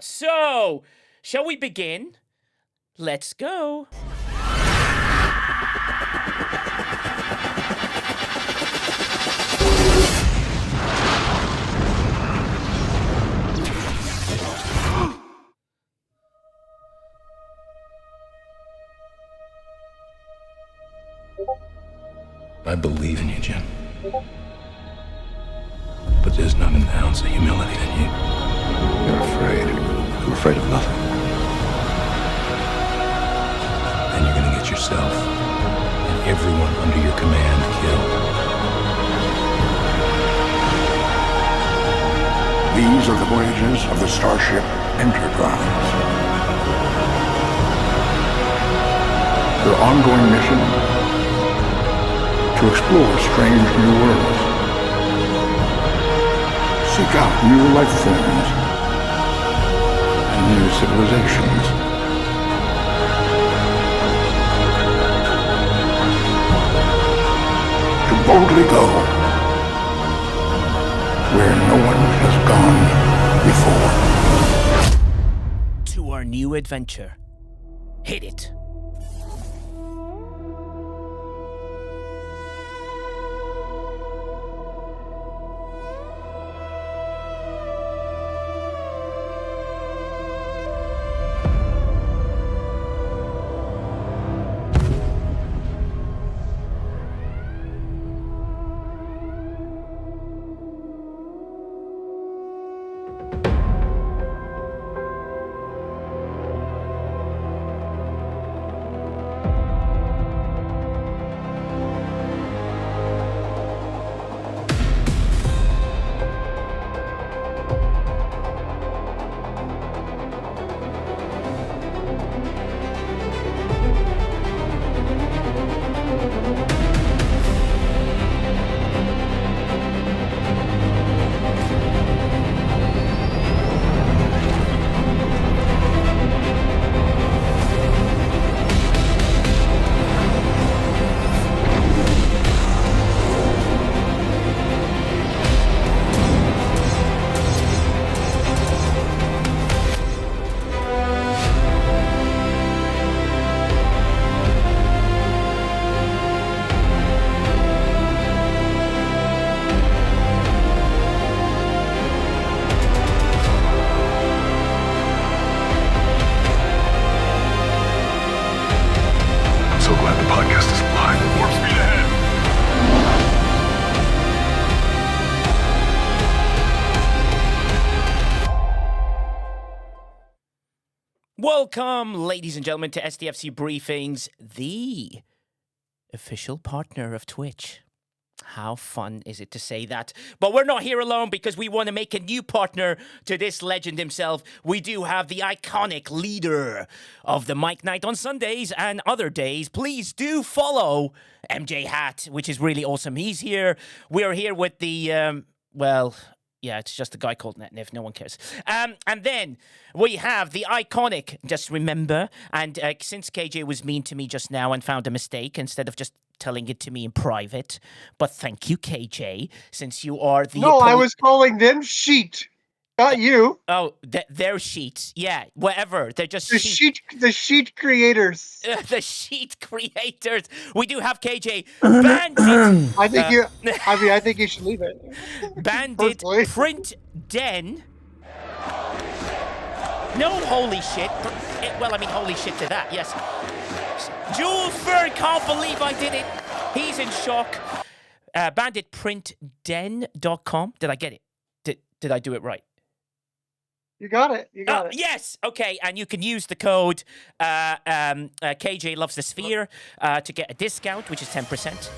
So, shall we begin? Let's go. I believe in you, Jim. But there's not an ounce of humility in you. You're afraid. I'm afraid of nothing. And you're gonna get yourself and everyone under your command killed. These are the voyages of the Starship Enterprise. Their ongoing mission: to explore strange new worlds, seek out new life forms and new civilizations. To boldly go where no one has gone before. To our new adventure. Hit it. So glad the podcast is live. Warp speed ahead. Welcome, ladies and gentlemen, to STFC Briefings, the official partner of Twitch. How fun is it to say that? But we're not here alone because we want to make a new partner to this legend himself. We do have the iconic leader of the Mike Night on Sundays and other days. Please do follow MJ Hat, which is really awesome. He's here. We're here with the, yeah, it's just a guy called Netniff. No one cares. And then we have the iconic, just remember, and since KJ was mean to me just now and found a mistake instead of just telling it to me in private, but thank you, KJ, since you are the... No, I was calling them sheet, not you. Oh, they're sheets. Yeah, whatever. They're just The sheet creators. The sheet creators. We do have KJ. Bandit. I think you should leave it. Bandit Personally. Print Den. No holy shit. Well, I mean, holy shit to that, yes. Jules Fern can't believe I did it. He's in shock. Banditprintden.com. Did I get it? Did I do it right? You got it. You got it. Yes. Okay. And you can use the code KJ Loves the Sphere to get a discount, which is 10%.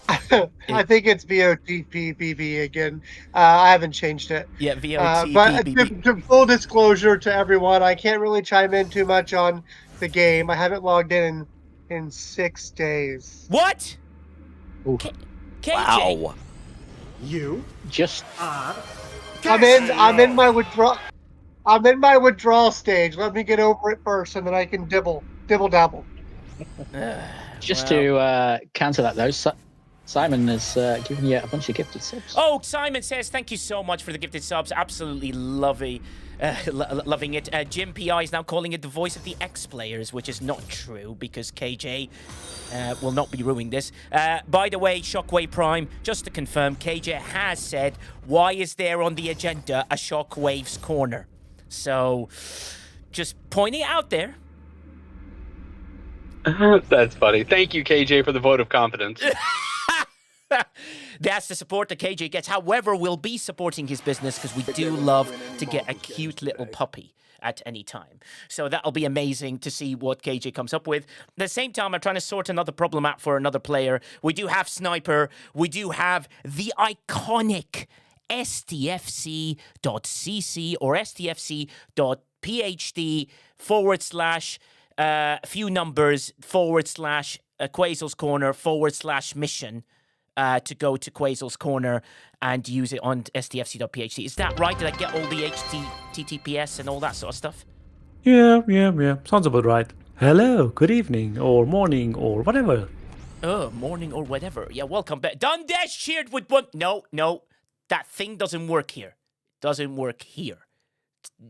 I think it's VOTPBB again. I haven't changed it. Yeah, VOTPBB. But to full disclosure to everyone, I can't really chime in too much on the game. I haven't logged in 6 days. What? KJ. Wow. You Just I'm in my withdrawal stage. Let me get over it first, and then I can dibble dabble. just to counter that though, Simon has given you a bunch of gifted subs. Oh, Simon says thank you so much for the gifted subs. Absolutely lovely. Loving it. Jim PI is now calling it the voice of the ex-players, which is not true because KJ will not be ruining this. By the way, Shockwave Prime, just to confirm, KJ has said, why is there on the agenda a Shockwave's Corner? So, just pointing it out there. That's funny. Thank you, KJ, for the vote of confidence. That's the support that KJ gets. However, we'll be supporting his business because we do love to get a cute little puppy at any time. So that'll be amazing to see what KJ comes up with. At the same time, I'm trying to sort another problem out for another player. We do have Sniper. We do have the iconic stfc.cc or stfc.phd / few numbers / Quazel's Corner / mission to go to Quazel's Corner and use it on stfc.phd. Is that right? Did I get all the HTTPS and all that sort of stuff? Yeah. Sounds about right. Hello, good evening, or morning, or whatever. Oh, morning or whatever. Yeah, welcome back. Dundesh cheered with one. No. That thing doesn't work here. Doesn't work here.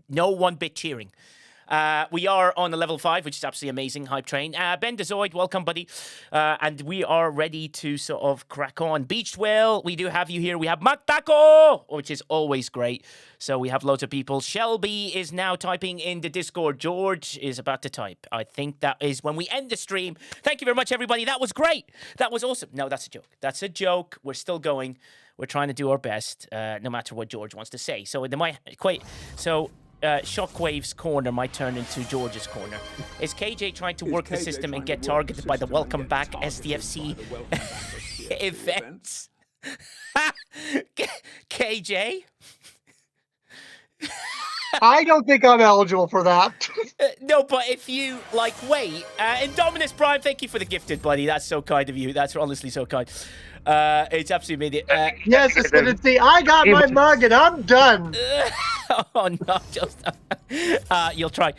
No one bit cheering. We are on a level 5, which is absolutely amazing. Hype train. Ben Dezoid, welcome, buddy. And we are ready to sort of crack on. Beached Whale, we do have you here. We have Matako, which is always great. So we have loads of people. Shelby is now typing in the Discord. George is about to type. I think that is when we end the stream. Thank you very much, everybody. That was great. That was awesome. No, that's a joke. That's a joke. We're still going. We're trying to do our best, no matter what George wants to say. So there might Shockwave's Corner might turn into George's Corner. Is KJ trying to work the system and get targeted by the Welcome Back STFC events? KJ? I don't think I'm eligible for that. No, but if you, wait. Indominus Prime, thank you for the gifted, buddy. That's so kind of you. That's honestly so kind. It's absolutely amazing. Yes, Ascendancy, I got my mug and I'm done. Oh, Nigel. You'll try.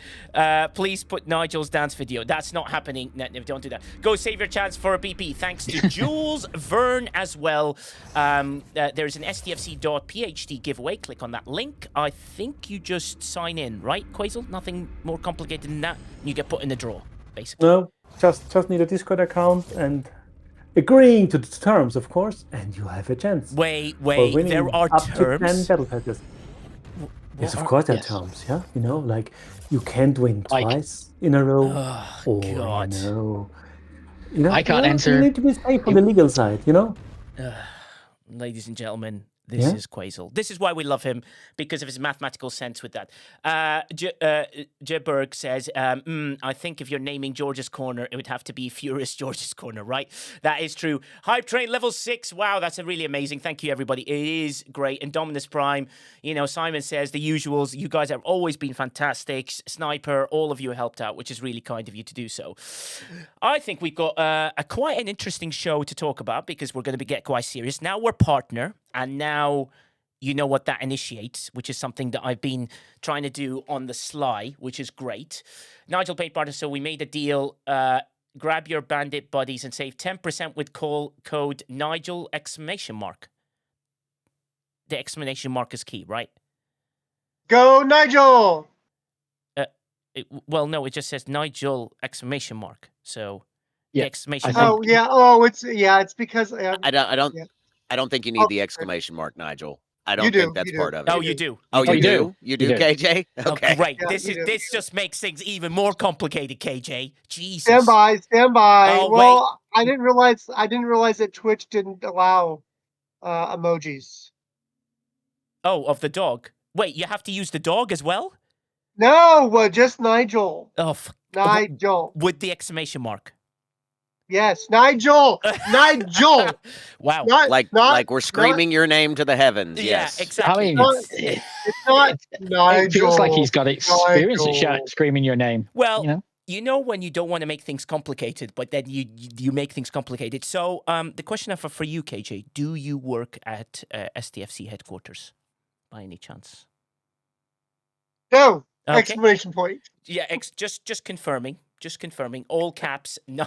Please put Nigel's dance video. That's not happening. No, don't do that. Go save your chance for a BP. Thanks to Jules Verne as well. There's an stfc.phd giveaway. Click on that link. I think you just sign in, right, Quazel? Nothing more complicated than that. You get put in the draw, basically. No, just need a Discord account and agreeing to the terms, of course, and you have a chance. Wait. There are up terms? to 10 battle passes. Yes, of course there are terms, yeah? You know, like, you can't win twice in a row. Oh, God. You know, I can't enter. You need to be safe on the legal side, you know? Ladies and gentlemen, this is Quazel. This is why we love him, because of his mathematical sense with that. Berg says, I think if you're naming George's Corner, it would have to be Furious George's Corner, right? That is true. Hype Train level 6. Wow, that's a really amazing. Thank you, everybody. It is great. Indominus Prime, Simon says the usuals. You guys have always been fantastic. Sniper, all of you helped out, which is really kind of you to do so. I think we've got quite an interesting show to talk about because we're going to get quite serious. Now we're partner. And now you know what that initiates, which is something that I've been trying to do on the sly, which is great. Nigel paid partner, so we made a deal. Grab your bandit buddies and save 10% with code Nigel ! The exclamation mark is key, right? Go, Nigel! Well, no, it just says Nigel ! So Yeah, the exclamation I mark. Oh, yeah. Oh, it's because... I don't think you need the exclamation mark, Nigel. I don't think that's part of it. Oh, you do. Oh, you do? You You do, do. KJ? Okay. Oh, great. Yeah, This just makes things even more complicated, KJ. Jesus. Stand by. Oh, Well, I didn't realize that Twitch didn't allow emojis. Oh, of the dog. Wait, you have to use the dog as well? No, just Nigel. Oh, Nigel. with the exclamation mark. Yes, Nigel. Nigel. Wow. Like we're screaming your name to the heavens. Yes. Yeah, exactly. I mean, It's not Nigel. it feels like he's got experience Nigel. at screaming your name. Well, you know when you don't want to make things complicated, but then you make things complicated. So the question I have for you, KJ, do you work at STFC headquarters by any chance? No. Okay. Exclamation point. Yeah, just confirming. Just confirming. All caps. No.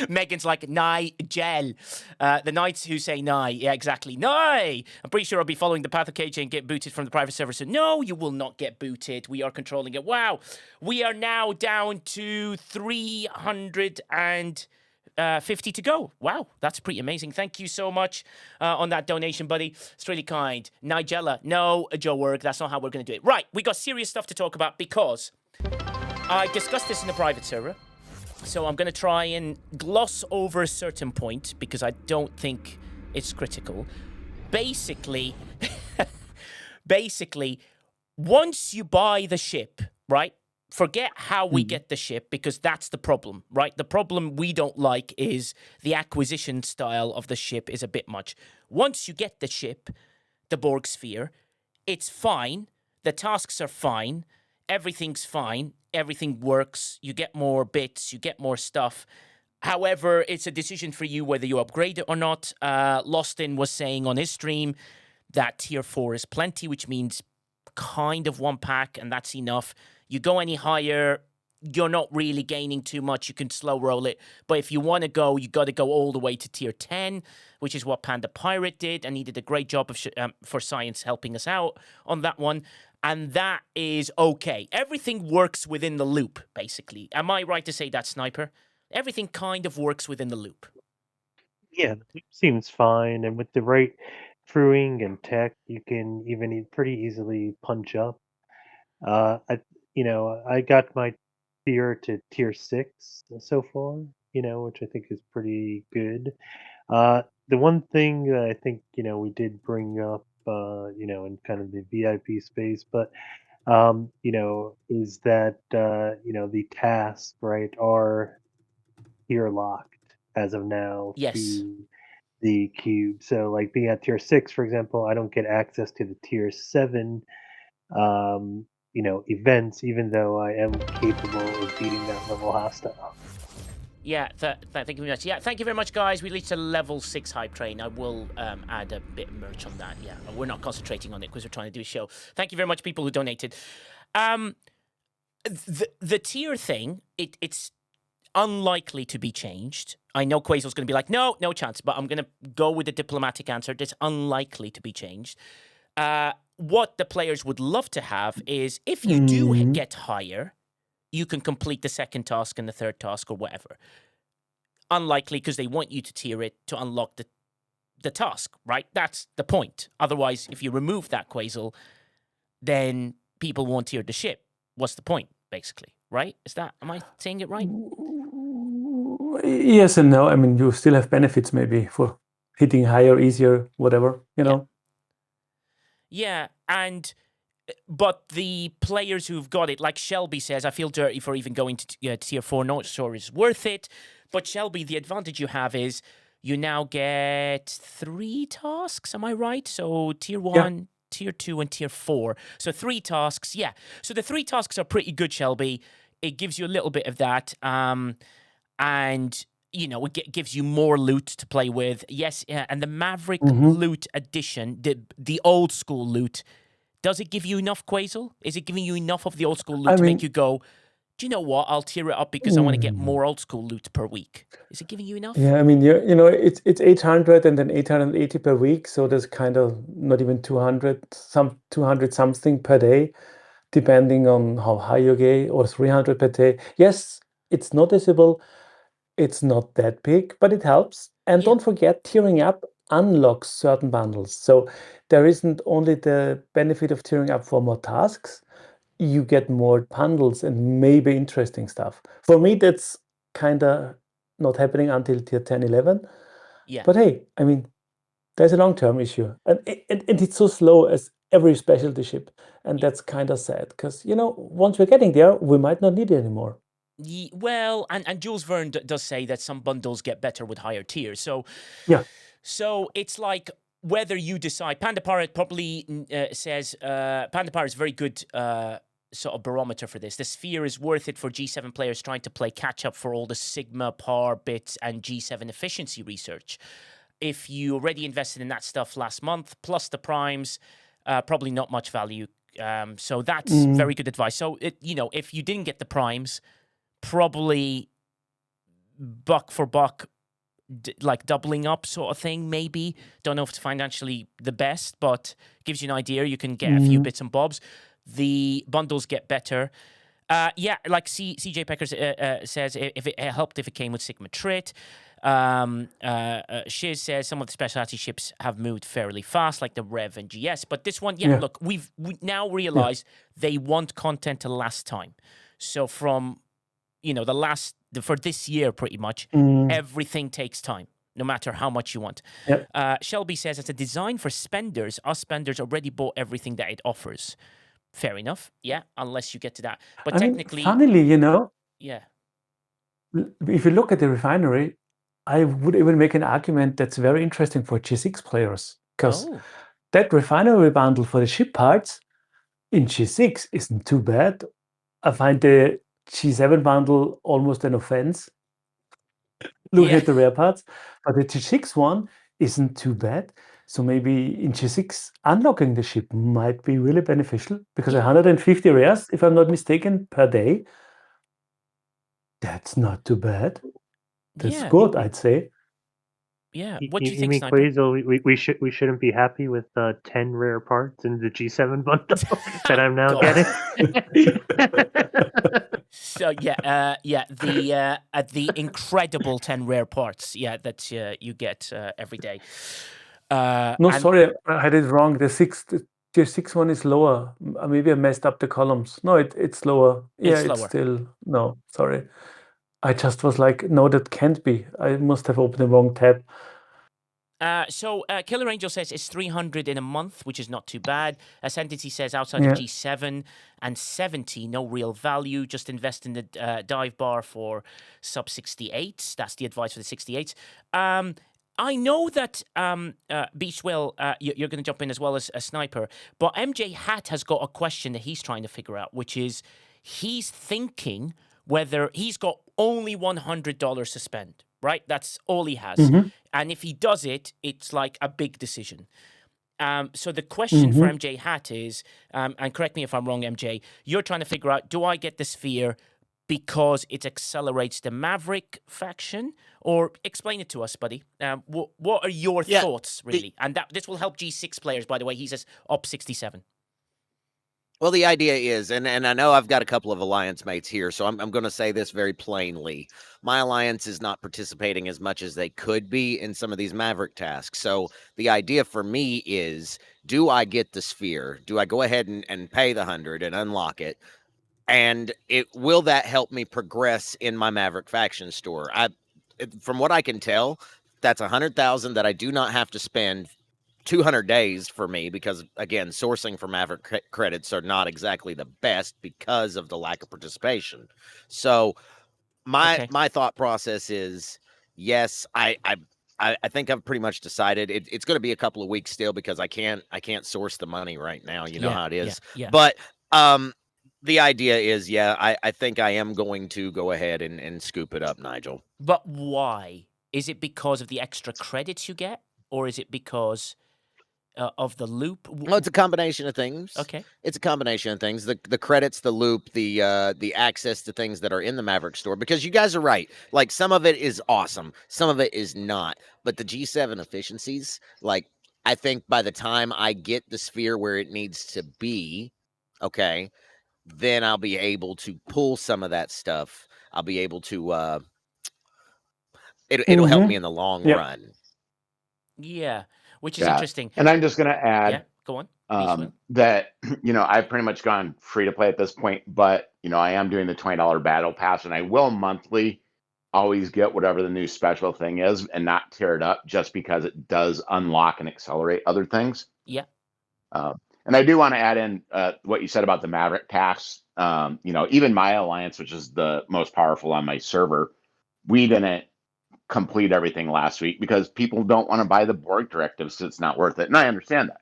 Megan's like, Nigel. The knights who say Nye. Yeah, exactly. Nye! I'm pretty sure I'll be following the path of KJ and get booted from the private server. So no, you will not get booted. We are controlling it. Wow. We are now down to 350 to go. Wow, that's pretty amazing. Thank you so much on that donation, buddy. It's really kind. Nigella, no, Joe Work. That's not how we're going to do it. Right, we got serious stuff to talk about because I discussed this in the private server. So I'm going to try and gloss over a certain point because I don't think it's critical. Basically, once you buy the ship, right? Forget how we get the ship because that's the problem, right? The problem we don't like is the acquisition style of the ship is a bit much. Once you get the ship, the Borg Sphere, it's fine. The tasks are fine. Everything's fine. Everything works. You get more bits. You get more stuff. However, it's a decision for you whether you upgrade it or not. Lostin was saying on his stream that tier 4 is plenty, which means kind of one pack, and that's enough. You go any higher, you're not really gaining too much. You can slow roll it. But if you want to go, you got to go all the way to tier 10, which is what Panda Pirate did, and he did a great job of for science helping us out on that one. And that is okay. Everything works within the loop, basically. Am I right to say that, Sniper? Everything kind of works within the loop. Yeah, the loop seems fine, and with the right crewing and tech, you can even pretty easily punch up. I got my tier to tier 6 so far, which I think is pretty good. The one thing that I think, we did bring up, in kind of the VIP space, but, is that, the tasks, right, are tier locked as of now Yes. to the cube. So, like being at tier 6, for example, I don't get access to the tier 7 events, even though I am capable of beating that level hostile. Yeah, thank you very much. Yeah, thank you very much, guys. We reached a level 6 hype train. I will add a bit of merch on that. Yeah, we're not concentrating on it because we're trying to do a show. Thank you very much, people who donated. The tier thing, it's unlikely to be changed. I know Quazel's going to be like, no chance, but I'm going to go with the diplomatic answer. It's unlikely to be changed. What the players would love to have is if you do get higher, you can complete the second task and the third task or whatever. Unlikely because they want you to tier it to unlock the task, right? That's the point. Otherwise, if you remove that Quazel, then people won't tier the ship. What's the point, basically, right? Am I saying it right? Yes and no. I mean, you still have benefits maybe for hitting higher, easier, whatever, know? Yeah, but the players who've got it, like Shelby says, I feel dirty for even going to tier 4. Not sure is worth it. But Shelby, the advantage you have is you now get 3 tasks. Am I right? So tier 1, tier 2, and tier 4. So 3 tasks. Yeah. So the 3 tasks are pretty good, Shelby. It gives you a little bit of that. And it gives you more loot to play with. Yes, and the Maverick loot edition, the old school loot, does it give you enough, Quazel? Is it giving you enough of the old school loot to make you go, do you know what? I'll tier it up because I want to get more old school loot per week. Is it giving you enough? Yeah, I mean, it's 800 and then 880 per week, so there's kind of not even 200 something per day, depending on how high you get, or 300 per day. Yes, it's noticeable. It's not that big, but it helps. And don't forget, tiering up unlocks certain bundles. So there isn't only the benefit of tiering up for more tasks, you get more bundles and maybe interesting stuff. For me, that's kind of not happening until tier 10, 11. Yeah. But hey, I mean, there's a long-term issue. And it's so slow as every specialty ship. And that's kind of sad because, once we're getting there, we might not need it anymore. Well, and Jules Verne does say that some bundles get better with higher tiers. So, So it's like whether you decide. Panda Pirate probably says Panda Pirate is very good sort of barometer for this. The Sphere is worth it for G7 players trying to play catch up for all the Sigma, PAR, bits, and G7 efficiency research. If you already invested in that stuff last month, plus the primes, probably not much value. So that's very good advice. So if you didn't get the primes, probably buck for buck, like doubling up sort of thing, maybe. Don't know if it's financially the best, but gives you an idea. You can get a few bits and bobs. The bundles get better. Yeah, like CJ Peckers says, if it helped if it came with Sigma Trait. Shiz says some of the specialty ships have moved fairly fast, like the Rev and GS. But this one, look, we now realize they want content to last time. So from, for this year, pretty much, everything takes time, no matter how much you want. Yep. Shelby says it's a design for spenders. Us spenders already bought everything that it offers. Fair enough. Yeah, unless you get to that. But technically, funnily, yeah. If you look at the refinery, I would even make an argument that's very interesting for G6 players, because that refinery bundle for the ship parts in G6 isn't too bad. I find the G7 bundle almost an offense, looking at the rare parts, but the G6 one isn't too bad. So maybe in G6, unlocking the ship might be really beneficial, because 150 rares, if I'm not mistaken, per day, that's not too bad. That's good, I'd say. Yeah. What do you think, mean, Sniper? Quazel, we shouldn't be happy with 10 rare parts in the G7 bundle that I'm now getting. So the incredible 10 rare parts, that you get every day. Sorry, I had it wrong. The six one is lower. Maybe I messed up the columns. No, it's lower. Yeah, it's still no. Sorry, I just was like, no, that can't be. I must have opened the wrong tab. So Killer Angel says it's 300 in a month, which is not too bad. Ascendancy says outside of G7 and 70, no real value. Just invest in the dive bar for sub 68. That's the advice for the 68s. I know that Beachwell, you're going to jump in as well as a Sniper, but MJ Hat has got a question that he's trying to figure out, which is he's thinking whether he's got only $100 to spend. Right? That's all he has. And if he does it, it's like a big decision. So the question for MJ Hat is, and correct me if I'm wrong, MJ, you're trying to figure out, do I get the sphere because it accelerates the Mavrick faction? Or explain it to us, buddy. What are your thoughts, really? And this will help G6 players, by the way. He says up 67. Well, the idea is, and I know I've got a couple of alliance mates here, so I'm going to say this very plainly. My alliance is not participating as much as they could be in some of these Maverick tasks. So the idea for me is, do I get the sphere? Do I go ahead and pay the 100 and unlock it? And will that help me progress in my Mavrick Faction store? From what I can tell, that's 100,000 that I do not have to spend 200 days for me, because again, sourcing for Maverick credits are not exactly the best because of the lack of participation. So my thought process is, yes, I think I've pretty much decided it's going to be a couple of weeks still, because I can't source the money right now. You know how it is. But the idea is, I think I am going to go ahead and scoop it up, Nigel. But why? Is it because of the extra credits you get, or is it because of the loop? Well, it's a combination of things. Okay. It's a combination of things. The credits, the loop, the access to things that are in the Maverick store. Because you guys are right. Like, some of it is awesome. Some of it is not. But the G7 efficiencies, like, I think by the time I get the sphere where it needs to be, okay, then I'll be able to pull some of that stuff. I'll be able to it'll help me in the long run. Yeah. Which is interesting. And I'm just going to add go on. That, I've pretty much gone free to play at this point, but, I am doing the $20 battle pass, and I will monthly always get whatever the new special thing is and not tear it up, just because it does unlock and accelerate other things. Yeah. And I do want to add in what you said about the Maverick tasks. Even my alliance, which is the most powerful on my server, we didn't complete everything last week because people don't want to buy the Borg directives, so it's not worth it. And I understand that.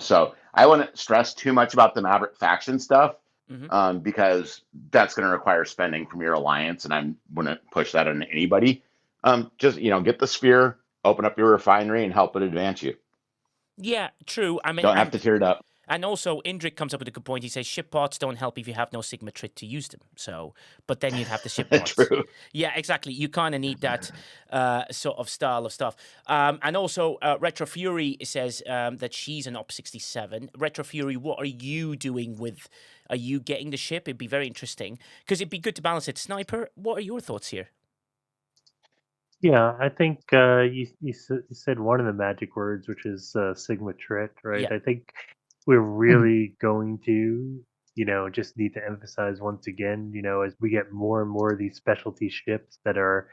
So I wouldn't stress too much about the Mavrick faction stuff, because that's going to require spending from your alliance, and I wouldn't push that on anybody. Just, get the sphere, open up your refinery, and help it advance you. Yeah, true. I mean, don't have to tear it up. And also, Indrik comes up with a good point. He says ship parts don't help if you have no Sigma Trit to use them. So, but then you'd have the ship parts. True. Yeah, exactly. You kind of need that sort of style of stuff. And also, Retro Fury says that she's an Op 67. Retro Fury, what are you doing with? Are you getting the ship? It'd be very interesting because it'd be good to balance it. Sniper, what are your thoughts here? Yeah, I think you said one of the magic words, which is Sigma Trit, right? Yeah. I think we're really going to, just need to emphasize once again, as we get more and more of these specialty ships that are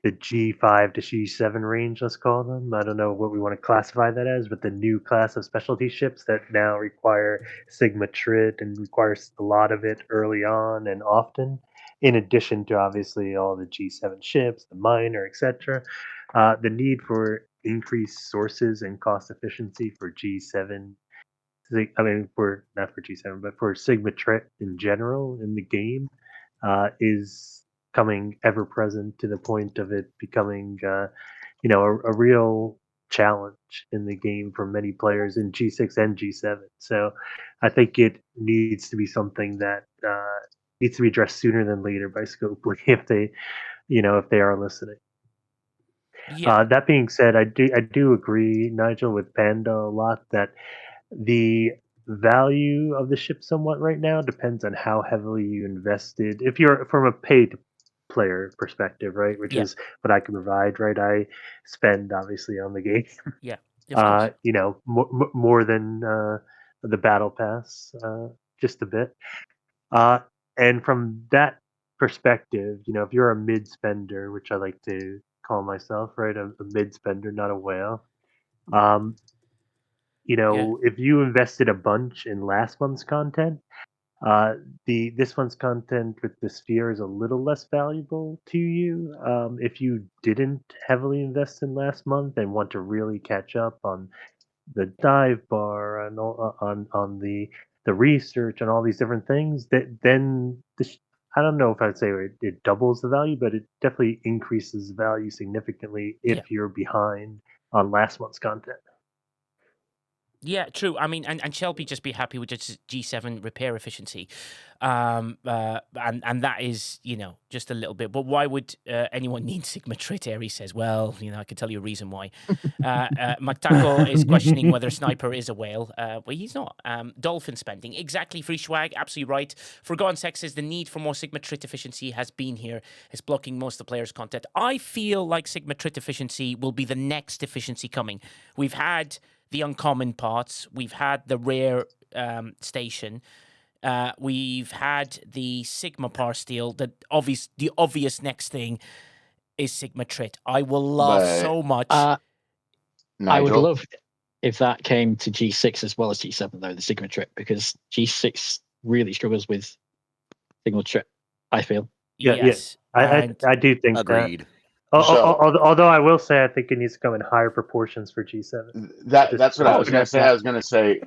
the G5 to G7 range, let's call them. I don't know what we want to classify that as, but the new class of specialty ships that now require Sigma Trit and requires a lot of it early on and often, in addition to obviously all the G7 ships, the minor, etc. The need for increased sources and cost efficiency for G7. I mean, for not for G7, but for Sigma Trit in general in the game, is coming ever present to the point of it becoming, a real challenge in the game for many players in G6 and G7. So I think it needs to be something that needs to be addressed sooner than later by Scopely if they are listening. Yeah. That being said, I do agree, Nigel, with Panda a lot that the value of the ship somewhat right now depends on how heavily you invested. If you're from a paid player perspective, right, which Yeah. is what I can provide, right? I spend obviously on the game, Yeah. Of course. more than the battle pass, just a bit. And from that perspective, if you're a mid spender, which I like to call myself, right, a mid spender, not a whale. If you invested a bunch in last month's content, this month's content with the sphere is a little less valuable to you. If you didn't heavily invest in last month and want to really catch up on the dive bar and on the research and all these different things, then I don't know if I'd say it doubles the value, but it definitely increases the value significantly if you're behind on last month's content. Yeah, true. I mean, and Shelby just be happy with just G7 repair efficiency, and that is just a little bit. But why would anyone need Sigma Trit? Aries says, well, I can tell you a reason why. Mactaco is questioning whether Sniper is a whale. Well, he's not. Dolphin spending exactly. Free Swag, absolutely right. Forgotten Sex says the need for more Sigma Trit efficiency has been here. It's blocking most of the players' content. I feel like Sigma Trit efficiency will be the next efficiency coming. We've had the uncommon parts. We've had the rare station. We've had the Sigma Par Steel. The obvious next thing is Sigma Trit. I will laugh so much. I would love if that came to G6 as well as G7, though, the Sigma Trit, because G6 really struggles with Sigma Trit, I feel. Yes. I do think agreed. that. Although I will say I think it needs to come in higher proportions for G7. That's what I was going to say. I was going to say,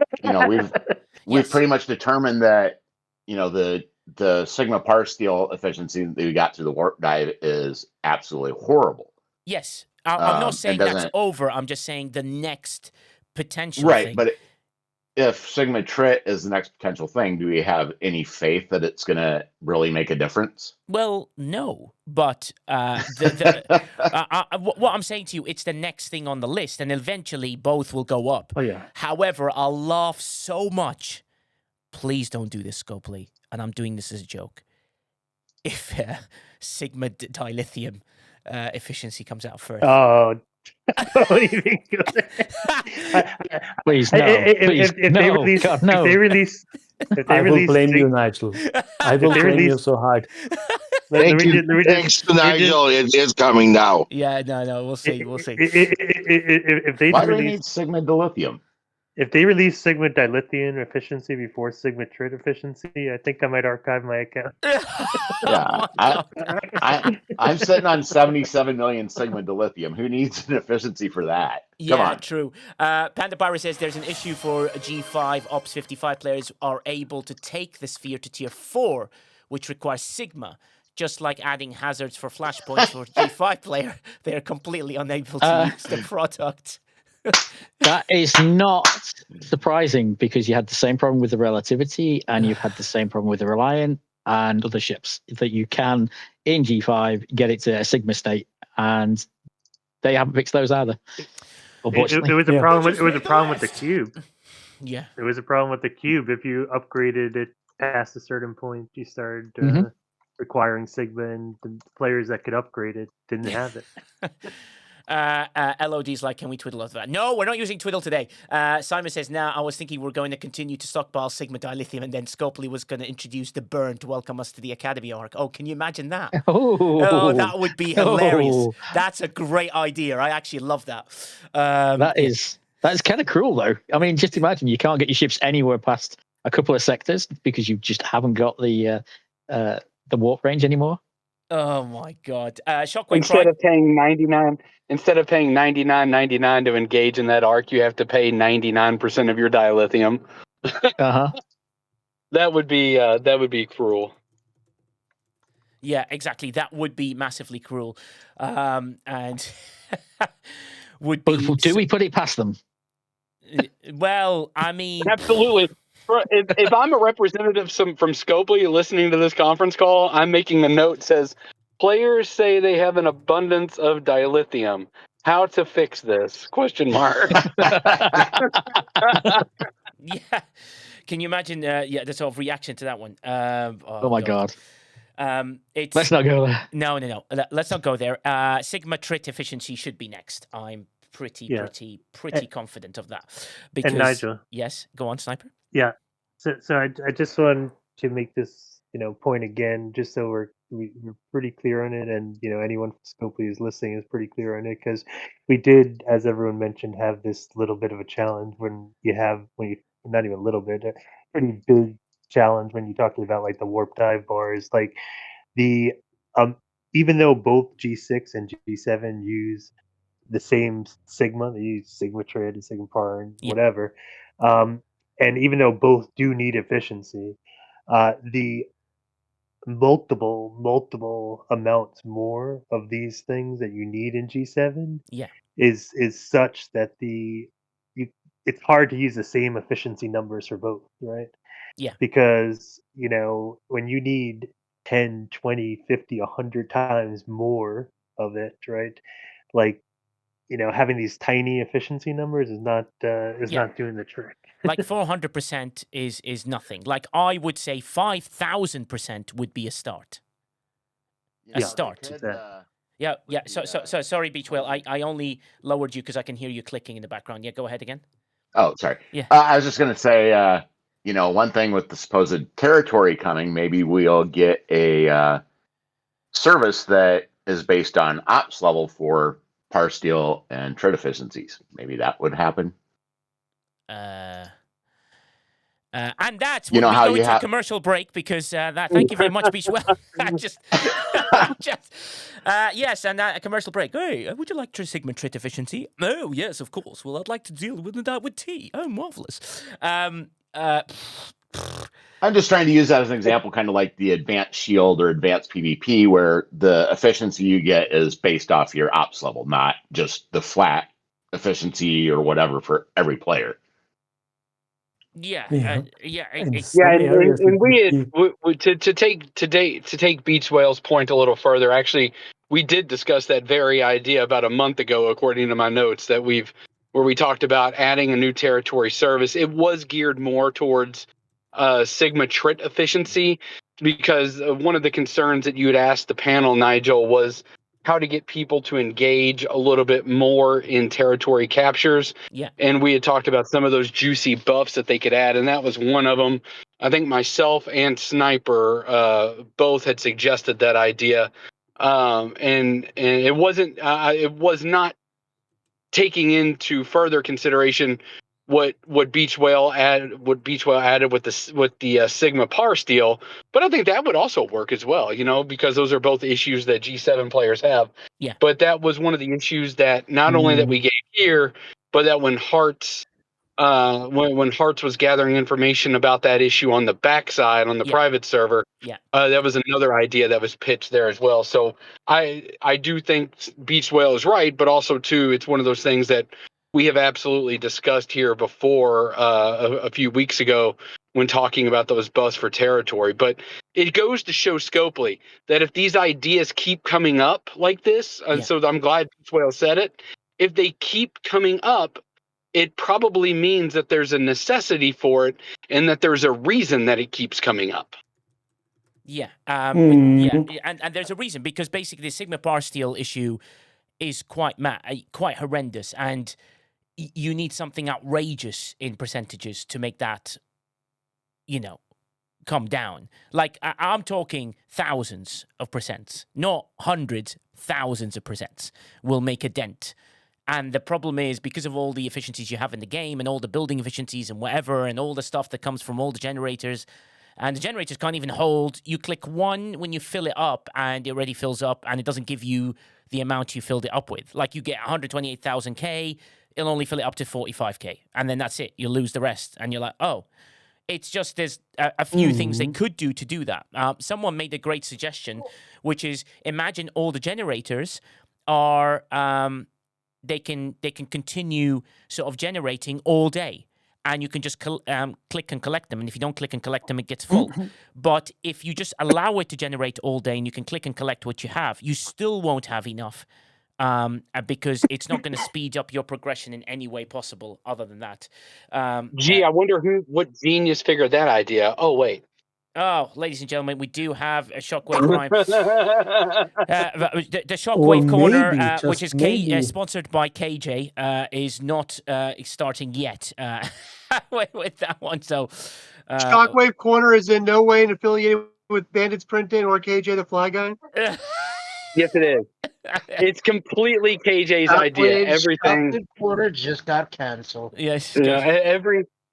we've pretty much determined that the Sigma Par Steel efficiency that we got through the warp dive is absolutely horrible. Yes, I'm not saying that's over. I'm just saying the next potential thing. But if Sigma Trit is the next potential thing, do we have any faith that it's going to really make a difference? Well, no. But what I'm saying to you, it's the next thing on the list, and eventually both will go up. Oh, yeah. However, I'll laugh so much. Please don't do this, Scopely, and I'm doing this as a joke. If Sigma dilithium efficiency comes out first. Oh, don't even go there. Please no. If they release, I will blame you, Nigel. I will blame you so hard. Thanks to Nigel, it is coming now. Yeah, no, we'll see. If they Why do they need Sigma dilithium? If they release Sigma dilithium efficiency before Sigma Trit efficiency, I think I might archive my account. Yeah, I'm sitting on 77 million Sigma dilithium. Who needs an efficiency for that? Come on. True. Panda Pyro says there's an issue for G5 Ops 55 players are able to take the sphere to tier 4, which requires Sigma. Just like adding hazards for flashpoints for G5 player, they are completely unable to use the product. That is not surprising because you had the same problem with the Relativity and you've had the same problem with the Reliant and other ships that you can, in G5, get it to a Sigma state, and they haven't fixed those either. Unfortunately. It was a problem. It was a problem with the cube. Yeah. It was a problem with the cube. If you upgraded it past a certain point, you started requiring Sigma, and the players that could upgrade it didn't have it. LOD's like, can we twiddle over that? No, we're not using twiddle today. Simon says, nah, I was thinking we're going to continue to stockpile Sigma dilithium, and then Scopely was going to introduce the burn to welcome us to the Academy arc. Oh, can you imagine that? Oh, that would be hilarious. That's a great idea. I actually love that. That is kind of cruel, though. I mean, just imagine you can't get your ships anywhere past a couple of sectors because you just haven't got the warp range anymore. Oh my God! Shockwave. Instead of paying $99.99 to engage in that arc, you have to pay 99% of your dilithium. That would be cruel. Yeah, exactly. That would be massively cruel, and would be. But do we put it past them? Well, I mean, absolutely. If I'm a representative from Scopely listening to this conference call, I'm making a note that says, players say they have an abundance of dilithium. How to fix this? Question mark. Yeah. Can you imagine the sort of reaction to that one? Oh my God. Let's not go there. No. Let's not go there. Sigma trit efficiency should be next. I'm pretty confident of that. Because, and Nigel. Yes, go on, Sniper. Yeah. So I just want to make this point again, just so we're pretty clear on it, and anyone from Scopely who's listening is pretty clear on it, because we did, as everyone mentioned, have this little bit of a challenge when you not even a little bit, a pretty big challenge when you talked about like the warp dive bars, like the even though both G6 and G7 use the same Sigma, they use Sigma Trid and Sigma Par and whatever, and even though both do need efficiency, the multiple amounts more of these things that you need in G7 is such that it's hard to use the same efficiency numbers for both, right? Yeah. Because, when you need 10, 20, 50, 100 times more of it, right? Like, having these tiny efficiency numbers is not doing the trick. Like 400% is nothing. Like I would say 5,000% would be a start. A start. Yeah. So sorry, Beach Whale. I only lowered you because I can hear you clicking in the background. Yeah, go ahead again. Oh, sorry. Yeah. I was just going to say, one thing with the supposed territory coming, maybe we'll get a service that is based on ops level for par steel and trid efficiencies. Maybe that would happen. And that's when we go into a commercial break, because thank you very much, Beach Well. Yes, and a commercial break. Hey, would you like Sigma trit efficiency? Oh, yes, of course. Well, I'd like to deal with that with tea. Oh, marvelous. I'm just trying to use that as an example, kind of like the advanced shield or advanced PvP, where the efficiency you get is based off your ops level, not just the flat efficiency or whatever for every player. And we to take Beach Whale's point a little further. Actually, we did discuss that very idea about a month ago, according to my notes, where we talked about adding a new territory service. It was geared more towards Sigma trit efficiency, because one of the concerns that you had asked the panel, Nigel, was how to get people to engage a little bit more in territory captures. Yeah. And we had talked about some of those juicy buffs that they could add, and that was one of them. I think myself and Sniper both had suggested that idea. And it was not taking into further consideration what Beach Whale added with the Sigma Par steel, but I think that would also work as well, because those are both issues that G7 players have. Yeah. But that was one of the issues that not only that we gave here, but that when Hearts was gathering information about that issue on the backside on the private server, that was another idea that was pitched there as well. So I do think Beach Whale is right, but also too, it's one of those things that we have absolutely discussed here before a few weeks ago when talking about those buffs for territory. But it goes to show Scopely that if these ideas keep coming up like this, and so I'm glad Whale said it, if they keep coming up, it probably means that there's a necessity for it and that there's a reason that it keeps coming up. Yeah, and there's a reason, because basically the Sigma Bar Steel issue is quite horrendous, and you need something outrageous in percentages to make that, come down. Like, I'm talking thousands of percents, not hundreds, thousands of percents will make a dent. And the problem is, because of all the efficiencies you have in the game and all the building efficiencies and whatever, and all the stuff that comes from all the generators, and the generators can't even hold. You click one when you fill it up, and it already fills up, and it doesn't give you the amount you filled it up with. Like, you get 128,000K, it'll only fill it up to 45K, and then that's it. You lose the rest, and you're like, oh. It's just there's a few things they could do to do that. Someone made a great suggestion, which is, imagine all the generators are they can continue sort of generating all day, and you can just click and collect them. And if you don't click and collect them, it gets full. But if you just allow it to generate all day and you can click and collect what you have, you still won't have enough. Because it's not going to speed up your progression in any way possible other than that. Gee, I wonder what genius figured that idea. Oh, wait. Oh, ladies and gentlemen, we do have a Shockwave Prime. The Shockwave Corner, which is sponsored by KJ, is not starting yet with that one. So, Shockwave Corner is in no way affiliated with Bandits Printing or KJ the Fly Guy. Yes, it is. It's completely KJ's idea. Everything. Corner just got canceled. Yes.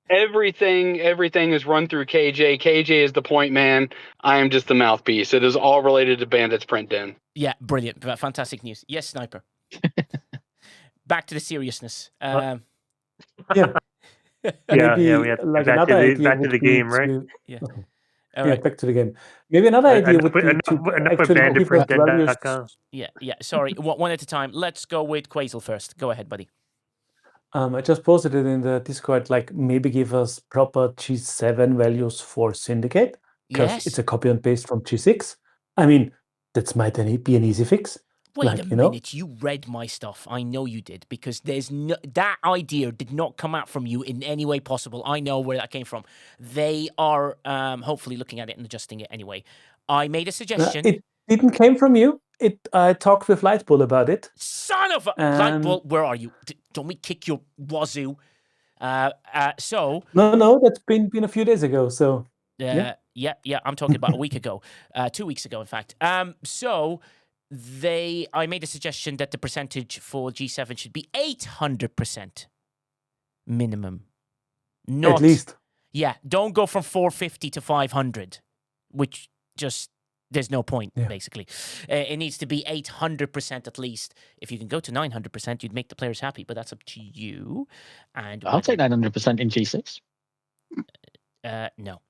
Everything is run through KJ. KJ is the point man. I am just the mouthpiece. It is all related to Bandits Print Den. Yeah, brilliant. Fantastic news. Yes, Sniper. Back to the seriousness. Yeah. We have like back to the game, right? Yeah. Yeah, back to the game. Maybe another idea would be to actually give us values. Yeah. Sorry, one at a time. Let's go with Quasel first. Go ahead, buddy. I just posted it in the Discord, like maybe give us proper G7 values for Syndicate, because it's a copy and paste from G6. I mean, that might be an easy fix. Wait a minute, you read my stuff. I know you did, because there's that idea did not come out from you in any way possible. I know where that came from. They are hopefully looking at it and adjusting it anyway. I made a suggestion. It didn't came from you. I talked with Lightbull about it. Son of a Lightbull, where are you? Don't we kick your wazoo? So no, that's been a few days ago. So yeah, I'm talking about a week ago, 2 weeks ago, in fact. So. I made a suggestion that the percentage for G7 should be 800% minimum. Not, at least. Yeah, don't go from 450 to 500, which just, there's no point, basically. It needs to be 800% at least. If you can go to 900%, you'd make the players happy, but that's up to you. And I'll take 900% in G6. No.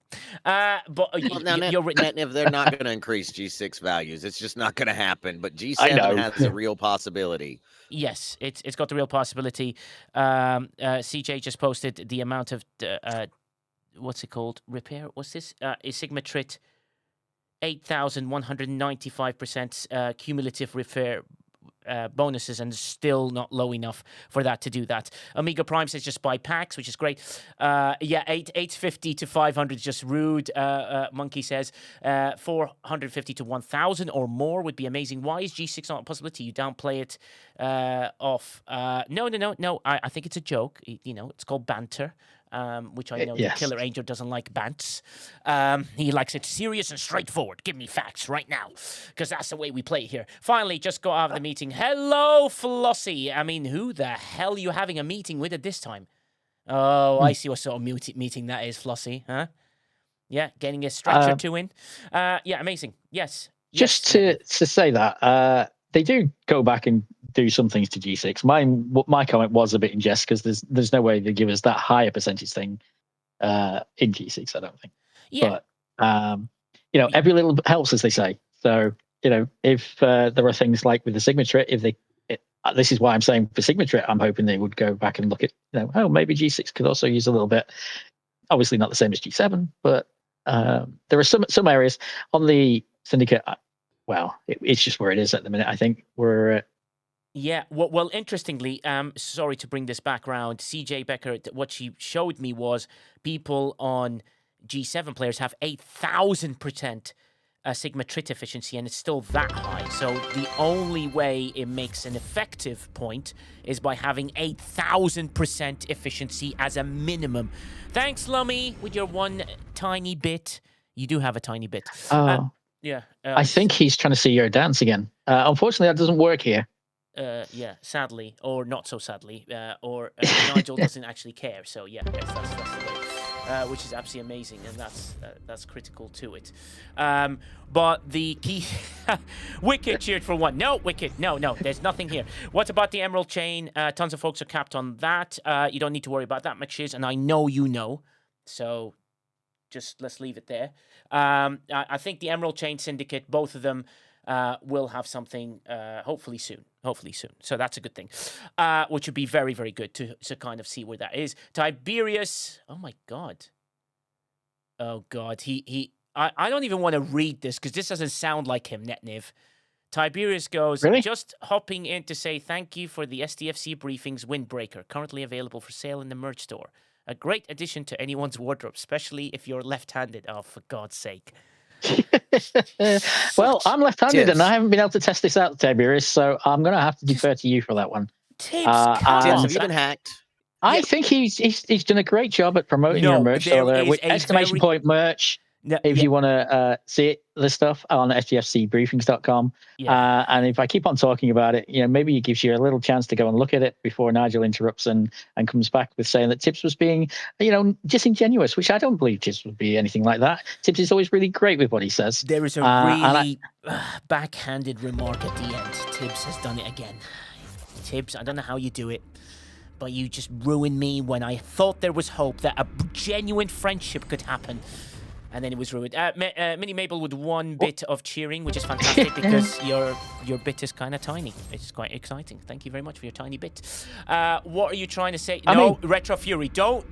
But if they're not going to increase G6 values, it's just not going to happen. But G7 has a real possibility. Yes, it's got the real possibility. CJ just posted the amount of what's it called? Repair? What's this? Is Sigma Trit 8,195% cumulative repair bonuses, and still not low enough for that to do that. Amiga Prime says just buy packs, which is great. 850 to 500 is just rude. Monkey says 450 to 1,000 or more would be amazing. Why is G6 not a possibility? You downplay it off. No. I think it's a joke. It's called banter. Which I know the Killer Angel doesn't like bants. He likes it serious and straightforward. Give me facts right now, because that's the way we play here. Finally, just got out of the meeting. Hello, Flossie. I mean, who the hell are you having a meeting with at this time? Oh, I see what sort of meeting that is, Flossie. Huh? Yeah, getting a stretch or two in. Yeah, amazing. Yes. Just to say that, they do go back and do some things to G6. My comment was a bit in jest, because there's no way they give us that higher percentage thing in G6. I don't think. Yeah. But every little helps, as they say. So if there are things like with the Sigma Trit, this is why I'm saying for Sigma-Trit, I'm hoping they would go back and look at, maybe G6 could also use a little bit. Obviously not the same as G7, but there are some areas on the Syndicate. It's just where it is at the minute. I think we're. Yeah, well, interestingly, sorry to bring this back round. CJ Becker, what she showed me was people on G7 players have 8,000% Sigma-Trit efficiency, and it's still that high. So the only way it makes an effective point is by having 8,000% efficiency as a minimum. Thanks, Lummy, with your one tiny bit. You do have a tiny bit. Yeah. I think he's trying to see your dance again. Unfortunately, that doesn't work here. Yeah, sadly, or not so sadly, or Nigel doesn't actually care. So yeah, that's the way, which is absolutely amazing, and that's critical to it. But the key, Wicked cheered for one. No, Wicked, no, there's nothing here. What about the Emerald Chain? Tons of folks are capped on that. You don't need to worry about that much, and I know you know. So just let's leave it there. I think the Emerald Chain Syndicate, both of them. Will have something hopefully soon. So that's a good thing, which would be very, very good to kind of see where that is. Tiberius, oh my God. Oh God, I don't even want to read this because this doesn't sound like him, Netniv. Tiberius goes, really? Just hopping in to say thank you for the STFC Briefings Windbreaker, currently available for sale in the merch store. A great addition to anyone's wardrobe, especially if you're left-handed. Oh, for God's sake. Well, I'm left-handed and I haven't been able to test this out, Tiberius, so I'm going to have to defer to you for that one. Tibbs, have you been hacked? I think he's done a great job at promoting your merch. So there with exclamation point merch. If you want to see the stuff on stfcbriefings.com. And if I keep on talking about it, maybe it gives you a little chance to go and look at it before Nigel interrupts and comes back with saying that Tibbs was being, disingenuous, which I don't believe Tibbs would be anything like that. Tibbs is always really great with what he says. There is a really backhanded remark at the end. Tibbs has done it again. Tibbs, I don't know how you do it, but you just ruined me when I thought there was hope that a genuine friendship could happen. And then it was ruined. Mini Mabel with one bit of cheering, which is fantastic because your bit is kind of tiny. It's quite exciting. Thank you very much for your tiny bit. What are you trying to say? Retro Fury, don't.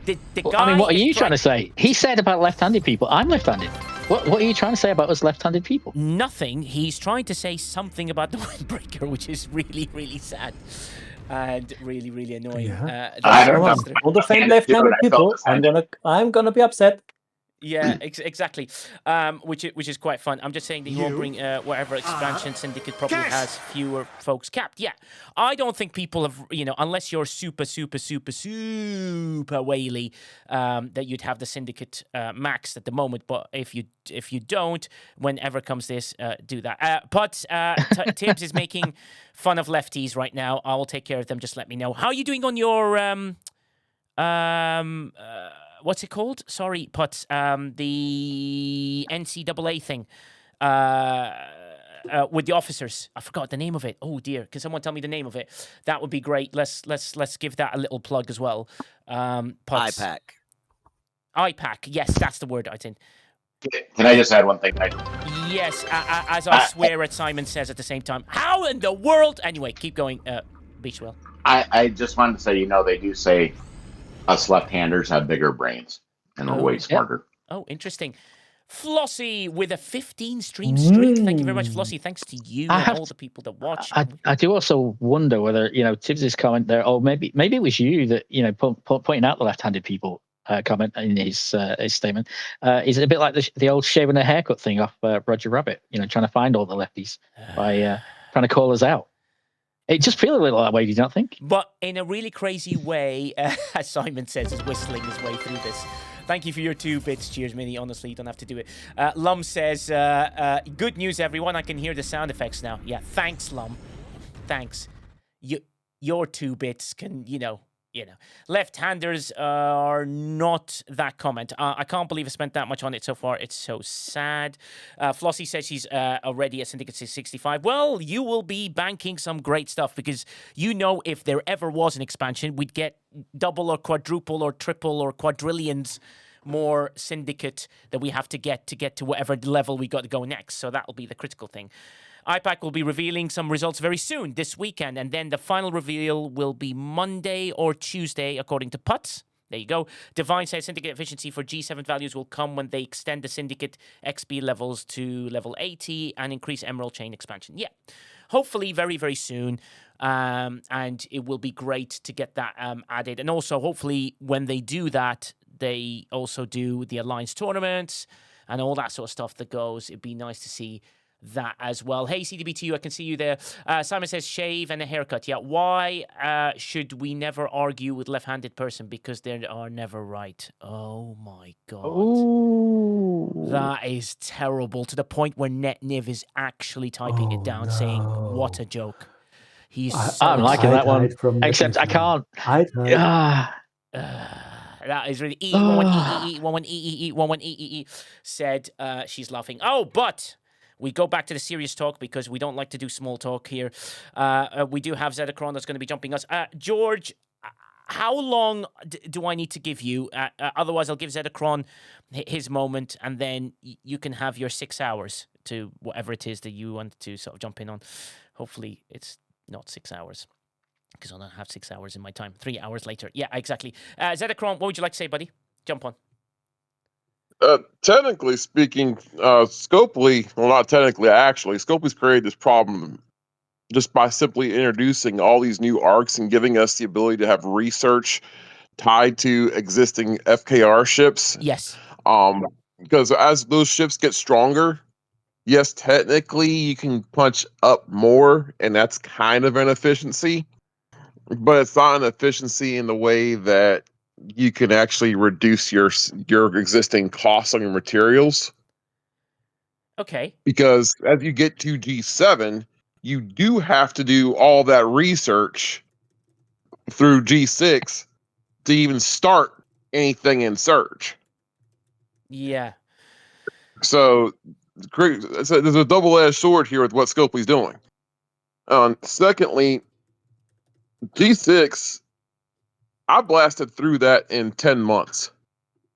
The guy. What are you trying to say? He said about left-handed people. I'm left-handed. What are you trying to say about us left-handed people? Nothing. He's trying to say something about the Windbreaker, which is really, really sad. And really, really annoying. Yeah. I don't know. All the same left-handed people. I'm gonna be upset. Yeah, exactly. Which is quite fun. I'm just saying that you won't bring whatever expansion Syndicate probably has fewer folks capped. Yeah, I don't think people have, unless you're super whaley, that you'd have the Syndicate maxed at the moment. But if you don't, whenever comes this, do that. But Tibbs is making fun of lefties right now. I will take care of them. Just let me know. How are you doing on your what's it called? Sorry, Putz. The NCAA thing with the officers. I forgot the name of it. Oh dear, can someone tell me the name of it? That would be great. Let's give that a little plug as well. IPAC. IPAC. Yes, that's the word. I think. Can I just add one thing? Yes, as I swear at Simon says at the same time. How in the world? Anyway, keep going, Beachwell. I just wanted to say, they do say us left-handers have bigger brains and are way smarter. Oh, interesting. Flossie with a 15-stream streak. Thank you very much, Flossie. Thanks to you and all the people that watch. I do also wonder whether, Tibbs' comment there, maybe it was you that, pointing out the left-handed people comment in his statement, is a bit like the old shaving a haircut thing off Roger Rabbit, trying to find all the lefties by trying to call us out. It just feels a little that way, do you not think? But in a really crazy way, as Simon says, is whistling his way through this. Thank you for your 2 bits. Cheers, Mini. Honestly, you don't have to do it. Lum says, good news, everyone. I can hear the sound effects now. Yeah, thanks, Lum. Thanks. Your 2 bits can, Left-handers are not that comment. I can't believe I spent that much on it so far. It's so sad. Flossie says she's already at Syndicate 665. Well, you will be banking some great stuff because if there ever was an expansion, we'd get double or quadruple or triple or quadrillions more Syndicate that we have to get to whatever level we got to go next. So that'll be the critical thing. IPAC will be revealing some results very soon this weekend, and then the final reveal will be Monday or Tuesday, according to Putz. There you go. Divine says syndicate efficiency for G7 values will come when they extend the syndicate XP levels to level 80 and increase Emerald Chain expansion. Yeah, hopefully very, very soon. And it will be great to get that added. And also, hopefully, when they do that, they also do the Alliance tournaments and all that sort of stuff that goes. It'd be nice to see that as well. Hey, CDB2, I can see you there. Simon says shave and a haircut. Yeah, why should we never argue with left-handed person? Because they are never right. Oh my god. Ooh. That is terrible, to the point where NetNiv is actually typing it down, saying, what a joke. He's so I'm liking that one. Except I can't. That is really E11E said she's laughing. Oh, but we go back to the serious talk because we don't like to do small talk here. We do have Zedacron that's going to be jumping us. George, how long do I need to give you? Otherwise, I'll give Zedacron his moment, and then you can have your 6 hours to whatever it is that you want to sort of jump in on. Hopefully, it's not 6 hours, because I don't have 6 hours in my time. 3 hours later. Yeah, exactly. Zedacron, what would you like to say, buddy? Jump on. Technically speaking, Scopely, well, not technically, actually, Scopely's created this problem just by simply introducing all these new arcs and giving us the ability to have research tied to existing FKR ships. Yes. Because as those ships get stronger, yes, technically you can punch up more, and that's kind of an efficiency, but it's not an efficiency in the way that you can actually reduce your existing costs on your materials. Okay. Because as you get to G7, you do have to do all that research through G6 to even start anything in Surge. Yeah. So there's a double-edged sword here with what Scopely's doing. Secondly, G6, I blasted through that in 10 months.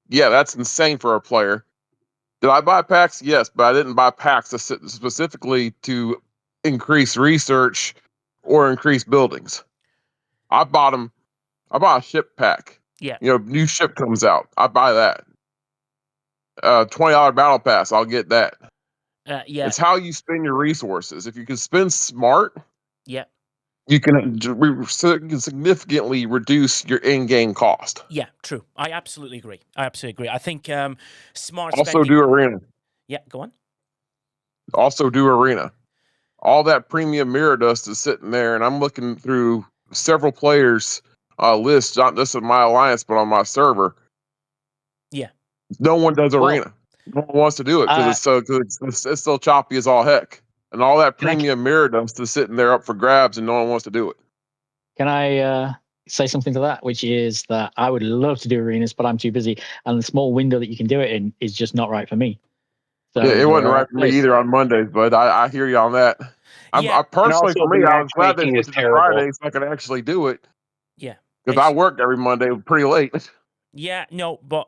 Yeah, that's insane for a player. Did I buy packs? Yes, but I didn't buy packs specifically to increase research or increase buildings. I bought a ship pack. Yeah. New ship comes out. I buy that. $20 battle pass. I'll get that. Yeah. It's how you spend your resources. If you can spend smart, yeah, you can significantly reduce your in-game cost. Yeah, true. I absolutely agree. I think smart also spending... do arena. Yeah, go on. Also do arena. All that premium mirror dust is sitting there, and I'm looking through several players' lists, not just in my alliance, but on my server. Yeah. No one does arena. No one wants to do it because it's so choppy as all heck. And all that premium mirror dust is sitting there up for grabs, and no one wants to do it. Can I say something to that? Which is that I would love to do arenas, but I'm too busy, and the small window that you can do it in is just not right for me. So yeah, it wasn't right for me either on Mondays, but I hear you on that. I personally, for me, I was glad they switched it to Friday so I could actually do it. Yeah. Because I worked every Monday pretty late. Yeah, no, but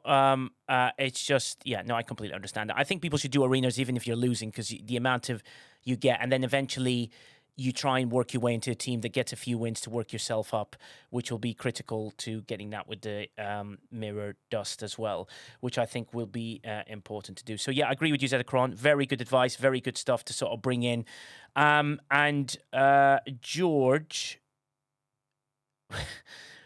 it's just, no, I completely understand that. I think people should do arenas even if you're losing, because the amount of you get, and then eventually you try and work your way into a team that gets a few wins to work yourself up, which will be critical to getting that with the mirror dust as well, which I think will be important to do. So, yeah, I agree with you, Zedacron. Very good advice, very good stuff to sort of bring in. And George...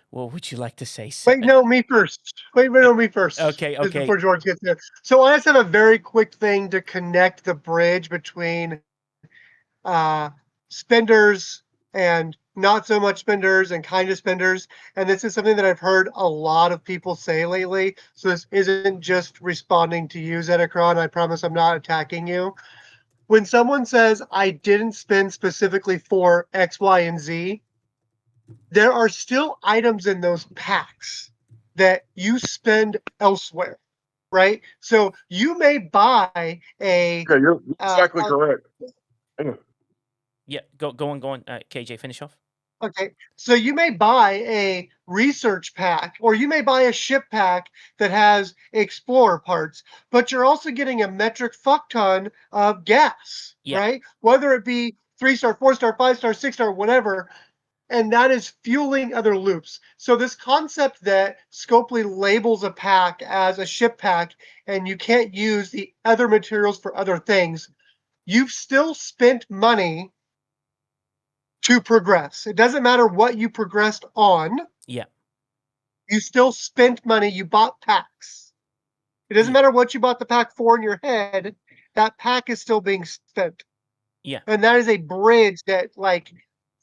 What would you like to say? Wait, no, me first. Me first. Okay. Before George gets there. So I just have a very quick thing to connect the bridge between spenders and not so much spenders and kind of spenders. And this is something that I've heard a lot of people say lately. So this isn't just responding to you, Zedacron. I promise I'm not attacking you. When someone says, I didn't spend specifically for X, Y, and Z, there are still items in those packs that you spend elsewhere, right? So you may buy a... Okay, you're exactly correct. Yeah, go on. KJ, finish off. Okay, so you may buy a research pack, or you may buy a ship pack that has explorer parts, but you're also getting a metric fuck ton of gas, Yeah. right? Whether it be 3-star, 4-star, 5-star, 6-star, whatever, and that is fueling other loops. So this concept that Scopely labels a pack as a ship pack and you can't use the other materials for other things, you've still spent money to progress. It doesn't matter what you progressed on. Yeah. You still spent money. You bought packs. It doesn't matter what you bought the pack for in your head. That pack is still being spent. Yeah. And that is a bridge that, like,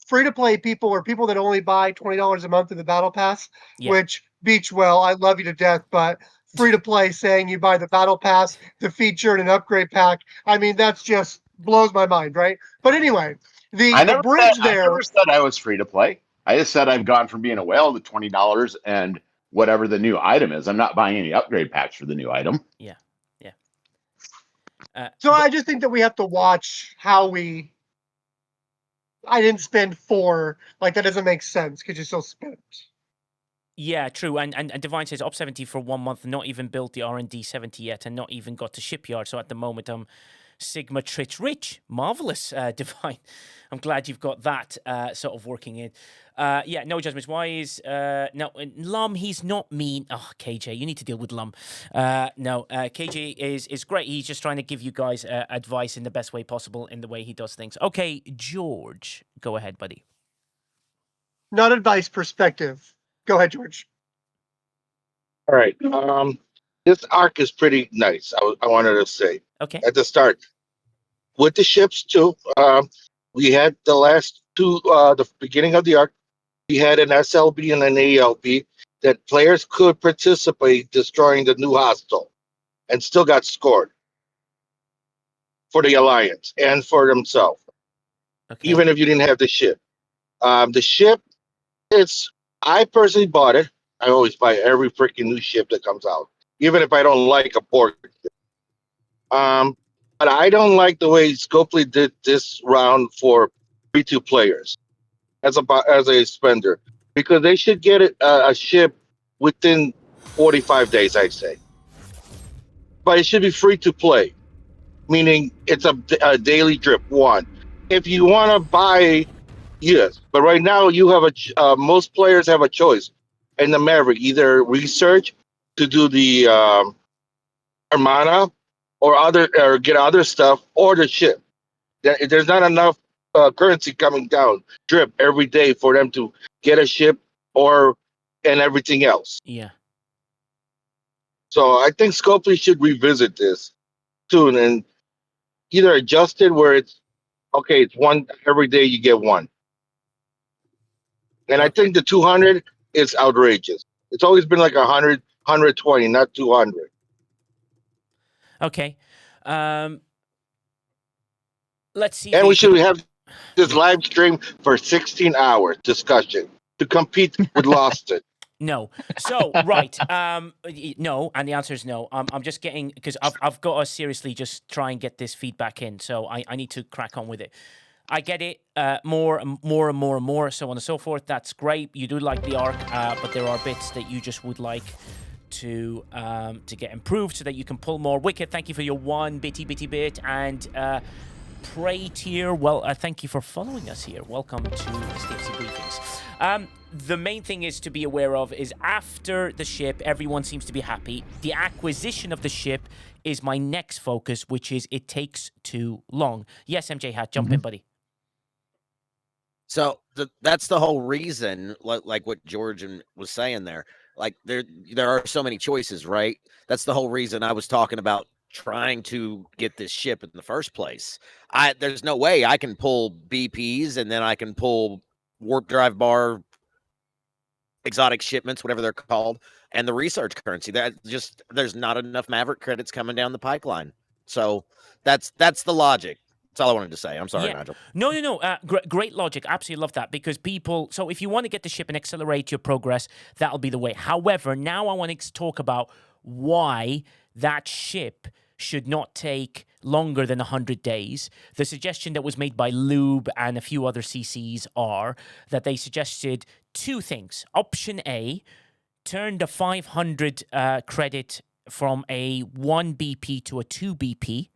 free-to-play people or people that only buy $20 a month in the Battle Pass, Yeah. which, Beachwell, I love you to death, but free-to-play saying you buy the Battle Pass, the feature, and an upgrade pack, I mean, that's just blows my mind, right? But anyway, I the never bridge said, I there. never said I was free to play. I just said I've gone from being a whale to $20 and whatever the new item is. I'm not buying any upgrade packs for the new item. Yeah. Yeah. So I just think that we have to watch how we. I didn't spend 4. Like, that doesn't make sense because you still spent. Yeah, true. And Divine says Op 70 for 1 month, not even built the R&D 70 yet, and not even got to shipyard. So at the moment, I'm Sigma Trich Rich. Marvelous, Divine. I'm glad you've got that sort of working in. Yeah, no judgments. Why is no Lum? He's not mean. Oh, KJ, you need to deal with Lum. No, KJ is great. He's just trying to give you guys advice in the best way possible in the way he does things. Okay, George, go ahead, buddy. Not advice, perspective. Go ahead, George. All right. This arc is pretty nice. I wanted to say Okay. at the start with the ships too. We had the last two. The beginning of the arc, we had an SLB and an ALB that players could participate destroying the new hostile, and still got scored for the alliance and for themselves. Okay. Even if you didn't have the ship. The ship, I personally bought it. I always buy every freaking new ship that comes out, even if I don't like a Borg. But I don't like the way Scopely did this round for free-to players as a spender, because they should get a ship within 45 days, I'd say. But it should be free to play, meaning it's a daily drip. One, if you want to buy, yes, but right now you have most players have a choice in the Maverick, either research to do the Armada or get other stuff, or the ship. There's not enough currency coming down drip every day for them to get a ship and everything else. Yeah. So I think Scopely should revisit this soon and either adjust it where it's okay, it's one every day you get one. And I think the 200 is outrageous. It's always been like 100, 120, not 200. Okay. Let's see. And we should have this live stream for 16 hours discussion to compete with Lost It. No. So, right. No, and the answer is no. I'm just getting, because I've got to seriously just try and get this feedback in. So I need to crack on with it. I get it. More and more, so on and so forth. That's great. You do like the arc, but there are bits that you just would like to get improved so that you can pull more. Wicked, thank you for your 1 bitty bit. And Prey tier, well, thank you for following us here. Welcome to STFC Briefings. The main thing is to be aware of is after the ship, everyone seems to be happy. The acquisition of the ship is my next focus, which is it takes too long. Yes, MJ Hat, jump in, buddy. So that's the whole reason, like what George was saying there. Like there are so many choices, right? That's the whole reason I was talking about trying to get this ship in the first place. There's no way I can pull BPs and then I can pull warp drive bar exotic shipments, whatever they're called, and the research currency. There's not enough Maverick credits coming down the pipeline. So that's the logic. That's all I wanted to say. I'm sorry, Nigel. No. Great logic. Absolutely love that, because people. So if you want to get the ship and accelerate your progress, that'll be the way. However, now I want to talk about why that ship should not take longer than 100 days. The suggestion that was made by Lube and a few other CCs are that they suggested two things. Option A, turn the 500 credit from a 1 BP to a 2 BP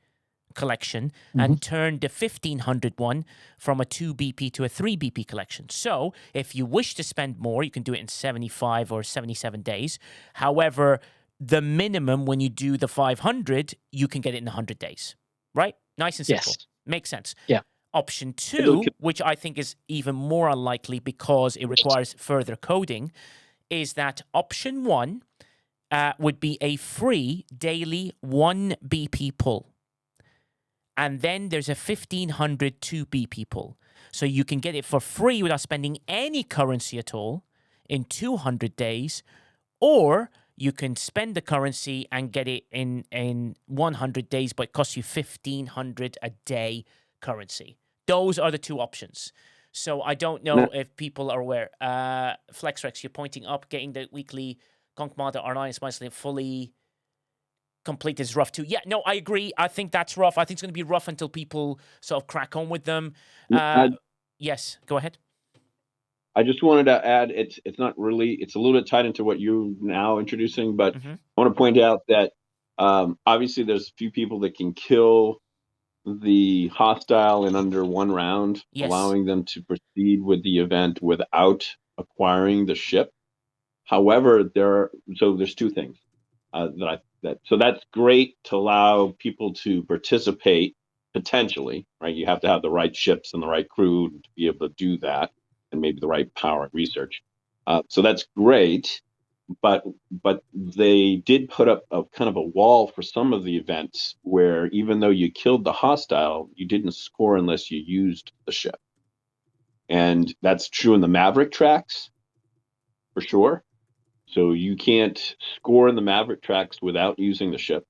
collection and turn the 1500 one from a 2 BP to a 3 BP collection. So if you wish to spend more, you can do it in 75 or 77 days. However, the minimum when you do the 500, you can get it in 100 days, right? Nice and simple. Yes. Makes sense. Yeah. Option 2, which I think is even more unlikely because it requires further coding, is that option 1 would be a free daily 1 BP pull. And then there's a 1500 2 BP pull. So you can get it for free without spending any currency at all in 200 days, or you can spend the currency and get it in 100 days, but it costs you 1500 a day currency. Those are the two options. So I don't know if people are aware. FlexRex, you're pointing up, getting the weekly Konkmada Alliance monthly fully complete is rough too. Yeah, no, I agree. I think that's rough. I think it's going to be rough until people sort of crack on with them. Yes, go ahead. I just wanted to add, it's not really, it's a little bit tied into what you're now introducing, but I want to point out that obviously there's a few people that can kill the hostile in under 1 round, allowing them to proceed with the event without acquiring the ship. However, there's two things so that's great to allow people to participate potentially, right? You have to have the right ships and the right crew to be able to do that, and maybe the right power and research. So that's great, but they did put up a kind of a wall for some of the events where even though you killed the hostile, you didn't score unless you used the ship. And that's true in the Mavrick tracks, for sure. So you can't score in the Mavrick tracks without using the ship.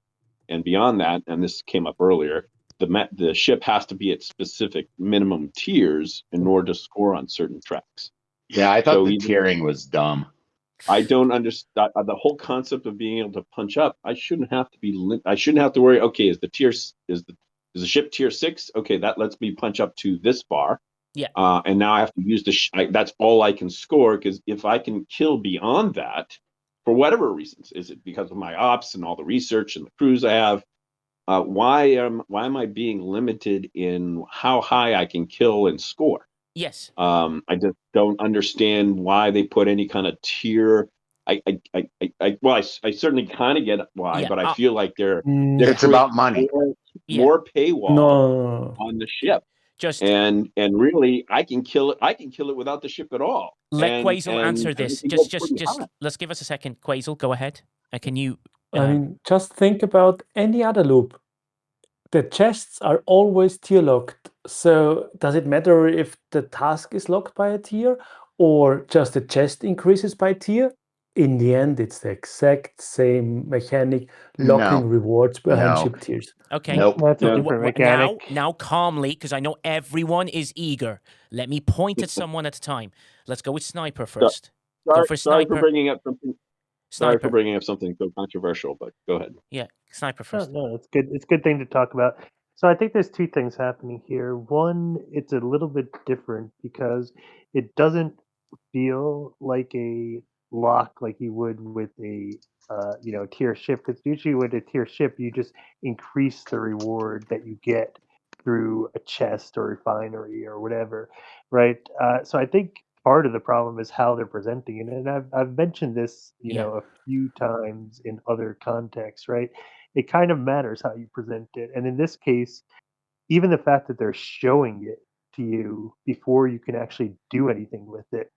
And beyond that, and this came up earlier, the ship has to be at specific minimum tiers in order to score on certain tracks. Yeah, I thought the tiering was dumb. I don't understand the whole concept of being able to punch up. I shouldn't have to worry. Okay, is the ship tier 6? Okay, that lets me punch up to this far. Yeah. And now I have to use that's all I can score, because if I can kill beyond that, for whatever reasons, is it because of my ops and all the research and the crews I have? Why am I being limited in how high I can kill and score? Yes. I just don't understand why they put any kind of tier. I certainly kind of get why, but I feel like it's about money. More paywall on the ship. And really, I can kill it without the ship at all. Let Quasel answer this. Just let's give us a second. Quasel, go ahead. Can you? I mean, just think about any other loop. The chests are always tier locked. So does it matter if the task is locked by a tier or just the chest increases by tier? In the end, it's the exact same mechanic, locking rewards behind ship tiers. Okay. That's a different mechanic. Now calmly, because I know everyone is eager. Let me point at someone at a time. Let's go with Sniper first. Sorry for bringing up something. Sorry for bringing up something so controversial, but go ahead. Yeah, Sniper first. No, it's good. It's a good thing to talk about. So I think there's two things happening here. One, it's a little bit different because it doesn't feel like a lock like you would with a tier ship. Because usually with a tier ship, you just increase the reward that you get through a chest or refinery or whatever, right? So I think part of the problem is how they're presenting it, and I've mentioned this, a few times in other contexts, right? It kind of matters how you present it, and in this case, even the fact that they're showing it to you before you can actually do anything with it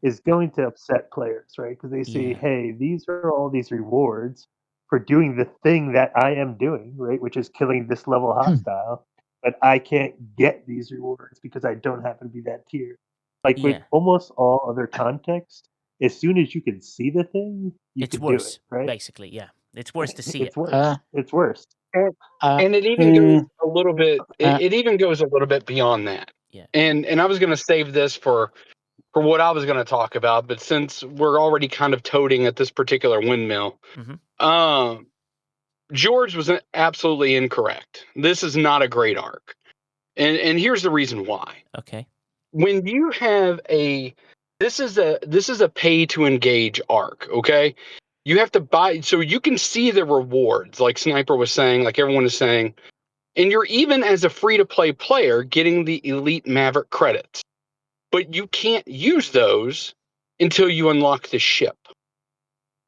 is going to upset players, right? Because they say, hey, these are all these rewards for doing the thing that I am doing, right? Which is killing this level hostile, but I can't get these rewards because I don't happen to be that tier. Like with almost all other contexts, as soon as you can see the thing, it's can worse, do it, right? Basically, yeah. It's worse to see it's worse. It's worse. And it even goes a little bit. It even goes a little bit beyond that. Yeah. And I was going to save this for what I was going to talk about, but since we're already kind of toting at this particular windmill, George was absolutely incorrect. This is not a great arc. And here's the reason why. Okay. When you have this is a pay to engage arc, okay? You have to buy, so you can see the rewards, like Sniper was saying, like everyone is saying, and you're even as a free to play player getting the elite Maverick credits, but you can't use those until you unlock the ship.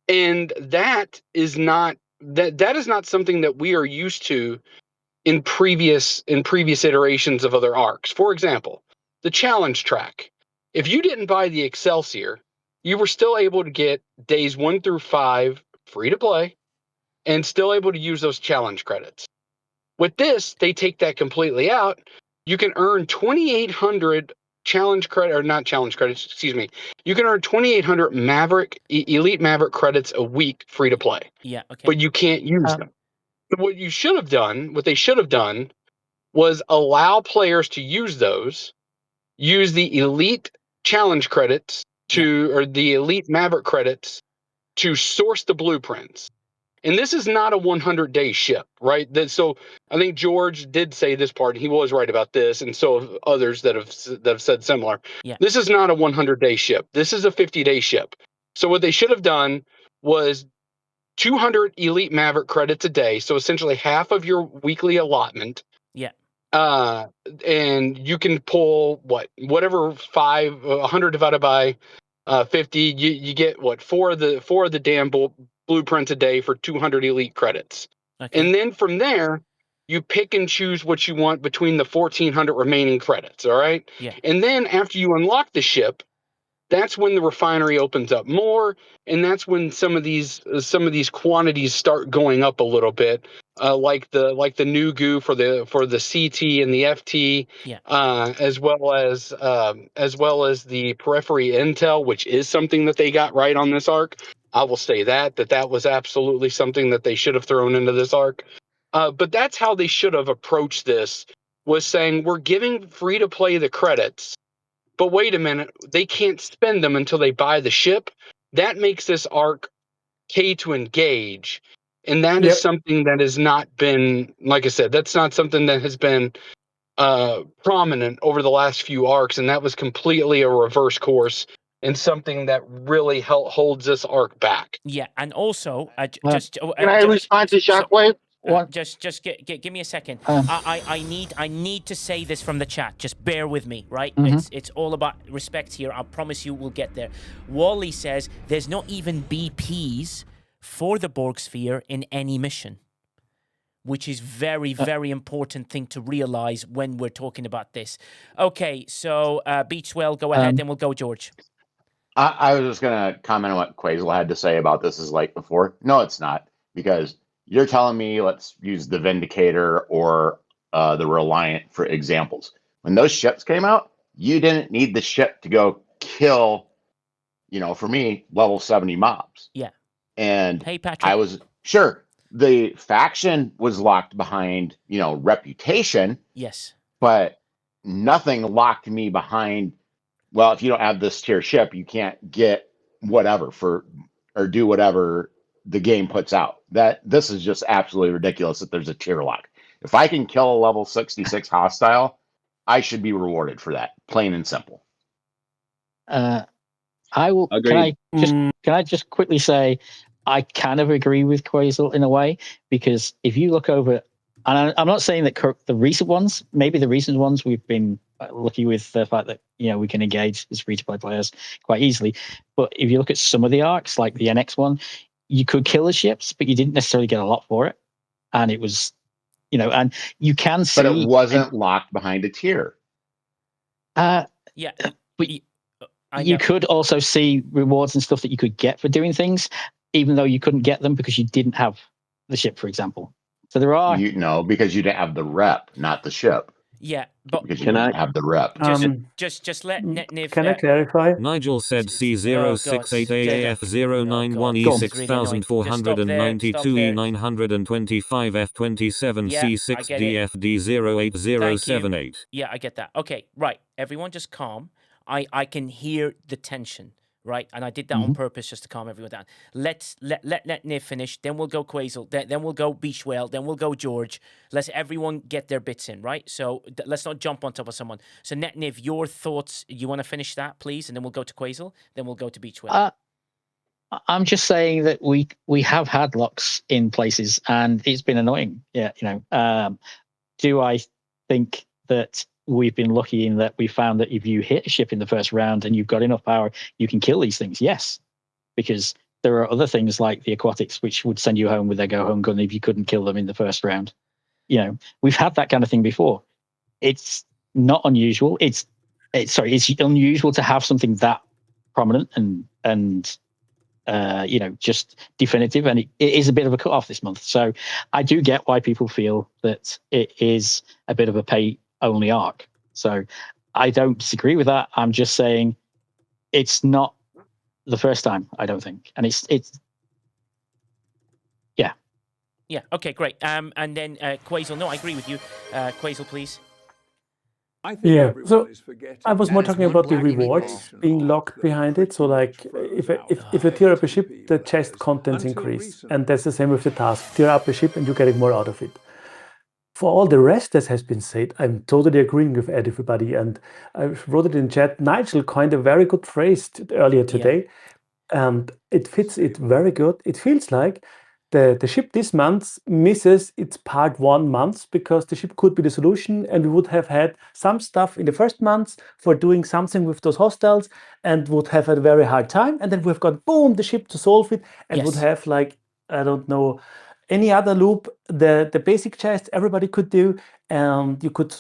And that is not something that we are used to in previous iterations of other arcs. For example, the challenge track. If you didn't buy the Excelsior, you were still able to get days 1 through 5 free to play and still able to use those challenge credits. With this, they take that completely out. You can earn 2,800 challenge credit, or not challenge credits, excuse me. You can earn 2,800 Elite Maverick credits a week free to play. Yeah, okay. But you can't use them. So what they should have done was allow players to use those, use the elite challenge credits or the elite Maverick credits to source the blueprints. And this is not a 100-day ship, right? So I think George did say this part, and he was right about this, and so have others that have said similar. Yeah. This is not a 100-day ship. This is a 50-day ship. So what they should have done was 200 elite Maverick credits a day, so essentially half of your weekly allotment. Yeah. And you can pull whatever 100 divided by 50. You get four of the damn blueprints a day for 200 elite credits. Okay. And then from there, you pick and choose what you want between the 1,400 remaining credits. All right. Yeah. And then after you unlock the ship, that's when the refinery opens up more, and that's when some of these quantities start going up a little bit, like the new goo for the CT and the FT, yeah. As well as the periphery intel, which is something that they got right on this arc. I will say that was absolutely something that they should have thrown into this arc. But that's how they should have approached this, was saying we're giving free to play the credits. But wait a minute, they can't spend them until they buy the ship. That makes this arc pay to engage. And that is something that has not been, like I said, that's not something that has been prominent over the last few arcs. And that was completely a reverse course and something that really holds this arc back. Yeah, and also, can I respond to Shockwave? Just give me a second. I need to say this from the chat. Just bear with me, right? It's all about respect here. I promise you we'll get there. Wally says there's not even BPs for the Borg Sphere in any mission, which is very, very important thing to realize when we're talking about this. Okay, so Beachwell, go ahead, then we'll go George. I was just going to comment on what Quasel had to say about this is like before. No, it's not, because you're telling me let's use the Vindicator or the Reliant for examples. When those ships came out, you didn't need the ship to go kill, for me, level 70 mobs. Yeah. And hey, Patrick. I was sure the faction was locked behind, reputation. Yes. But nothing locked me behind, well, if you don't have this tier ship, you can't get whatever or do whatever the game puts out. This is just absolutely ridiculous that there's a tier lock. If I can kill a level 66 hostile, I should be rewarded for that, plain and simple. I will. Agreed. Can I just quickly say I kind of agree with Quasel in a way, because if you look over, and I'm not saying that the recent ones, maybe the recent ones we've been lucky with the fact that we can engage as free-to-play players quite easily. But if you look at some of the arcs, like the NX one, you could kill the ships, but you didn't necessarily get a lot for it, and it was, and you can see. But it wasn't locked behind a tier. Yeah, but you could also see rewards and stuff that you could get for doing things, even though you couldn't get them because you didn't have the ship, for example. So there are because you didn't have the rep, not the ship. Yeah, but because you didn't have the rep. Just let Niv. Can I clarify? Nigel said C068AF091E6427 Yeah, I get that. Okay, right. Everyone just calm. I can hear the tension, right? And I did that on purpose just to calm everyone down. Let Niv finish, then we'll go Quasel, then we'll go Beach Whale, then we'll go George. Let's everyone get their bits in, right? So let's not jump on top of someone. So Niv, your thoughts, you want to finish that, please? And then we'll go to Quasel, then we'll go to Beach Whale. I'm just saying that we have had locks in places and it's been annoying. Yeah, do I think that we've been lucky in that we found that if you hit a ship in the first round and you've got enough power, you can kill these things? Yes, because there are other things like the aquatics which would send you home with their go home gun if you couldn't kill them in the first round. We've had that kind of thing before. It's not unusual. It's unusual to have something that prominent and just definitive, and it is a bit of a cut off this month. So I do get why people feel that it is a bit of a pay only arc. So I don't disagree with that. I'm just saying it's not the first time, I don't think. And it's yeah. Okay, great. And then Quasel, no, I agree with you. Quasel, please. So I was more talking about the rewards being locked behind it. So like if you tear up a ship, the chest contents increase. And that's the same with the task. Tear up a ship and you're getting more out of it. For all the rest that has been said, I'm totally agreeing with everybody. And I wrote it in chat. Nigel coined a very good phrase earlier today. And it fits it very good. It feels like the ship this month misses its part 1 month because the ship could be the solution, and we would have had some stuff in the first months for doing something with those hostiles and would have had a very hard time. And then we've got, boom, the ship to solve it and would have, like, I don't know, any other loop, the basic chest everybody could do, and you could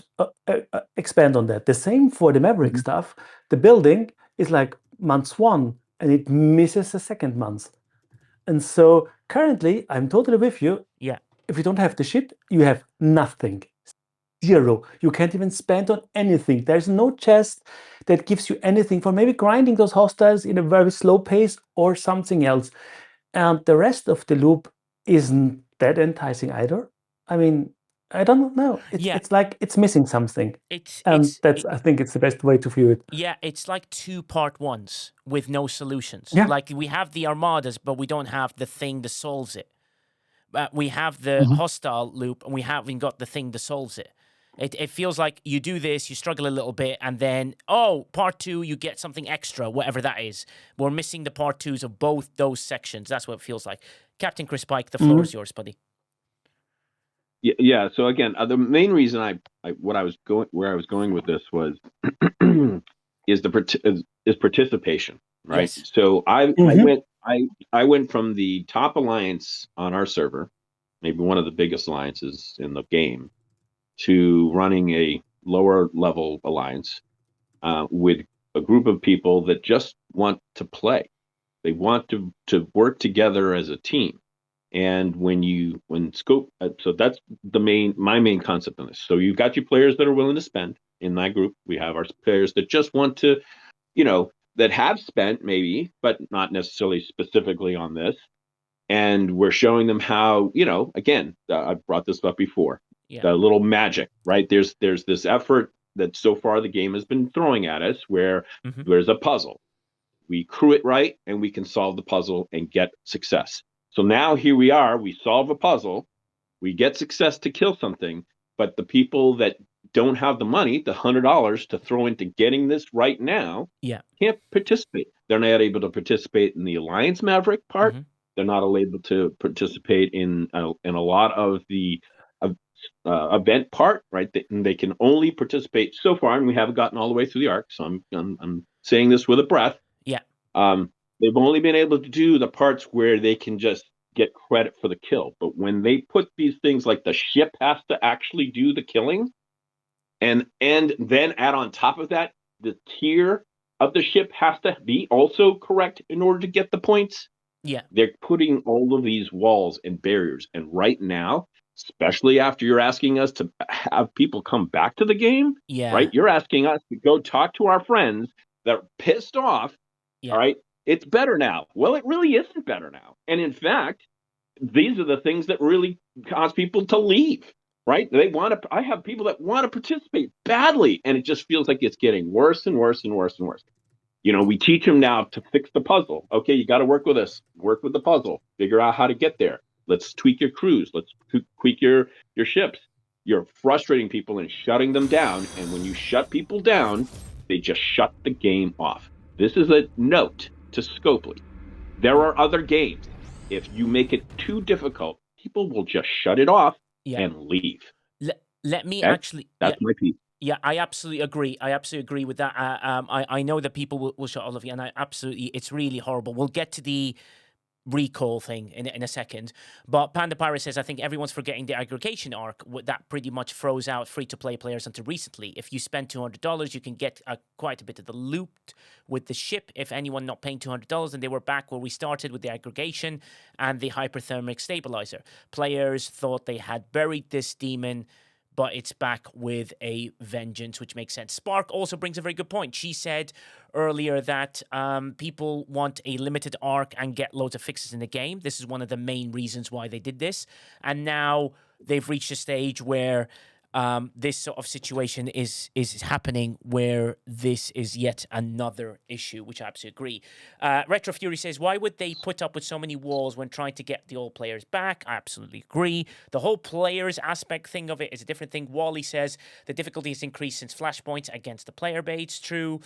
expand on that. The same for the Maverick stuff. The building is like month 1 and it misses the second month. And so currently, I'm totally with you. Yeah. If you don't have the ship, you have nothing. Zero. You can't even spend on anything. There's no chest that gives you anything for maybe grinding those hostiles in a very slow pace or something else. And the rest of the loop isn't that enticing either. I mean, I don't know. It's like it's missing something. I think it's the best way to view it. Yeah, it's like 2 part 1s with no solutions. Yeah. Like we have the armadas, but we don't have the thing that solves it. We have the hostile loop, and we haven't got the thing that solves it. It feels like you do this, you struggle a little bit, and then, part 2, you get something extra, whatever that is. We're missing the part 2s of both those sections. That's what it feels like. Captain Chris Pike, the floor is yours, buddy. Yeah. So again, the main reason where I was going with this was is participation, right? Yes. So I went from the top alliance on our server, maybe one of the biggest alliances in the game, to running a lower level alliance with a group of people that just want to play. They want to work together as a team. And so that's my main concept on this. So you've got your players that are willing to spend in that group. We have our players that just want to, that have spent maybe, but not necessarily specifically on this. And we're showing them how, again, I brought this up before, the little magic, right? There's this effort that so far the game has been throwing at us where there's a puzzle. We crew it right and we can solve the puzzle and get success. So now here we are, we solve a puzzle, we get success to kill something, but the people that don't have the money, the $100 to throw into getting this right now, can't participate. They're not able to participate in the Alliance Maverick part. They're not able to participate in a lot of the event part, right? They can only participate so far, and we haven't gotten all the way through the arc, so I'm saying this with a breath. Yeah. They've only been able to do the parts where they can just get credit for the kill. But when they put these things like the ship has to actually do the killing, and then add on top of that, the tier of the ship has to be also correct in order to get the points. Yeah. They're putting all of these walls and barriers. And right now, especially after you're asking us to have people come back to the game, right? You're asking us to go talk to our friends that are pissed off. All right. It's better now. Well, it really isn't better now. And in fact, these are the things that really cause people to leave, right? I have people that want to participate badly, and it just feels like it's getting worse and worse and worse and worse. We teach them now to fix the puzzle. Okay, you got to work with us. Work with the puzzle. Figure out how to get there. Let's tweak your crews. Let's tweak your ships. You're frustrating people and shutting them down. And when you shut people down, they just shut the game off. This is a note to Scopely. There are other games. If you make it too difficult, people will just shut it off and leave. Let me Okay? actually... That's my piece. Yeah, I absolutely agree. I absolutely agree with that. I know that people will shut all of you, and it's really horrible. We'll get to the recall thing in a second. But Panda Pirate says, I think everyone's forgetting the aggregation arc. That pretty much froze out free-to-play players until recently. If you spend $200, you can get quite a bit of the loot with the ship. If anyone not paying $200, and they were back where we started with the aggregation and the hyperthermic stabilizer. Players thought they had buried this demon, but it's back with a vengeance, which makes sense. Spark also brings a very good point. She said earlier that people want a limited arc and get loads of fixes in the game. This is one of the main reasons why they did this. And now they've reached a stage where this sort of situation is happening, where this is yet another issue, which I absolutely agree. Retro Fury says, why would they put up with so many walls when trying to get the old players back? I absolutely agree. The whole players aspect thing of it is a different thing. Wally says, the difficulty has increased since Flashpoints against the player base. True.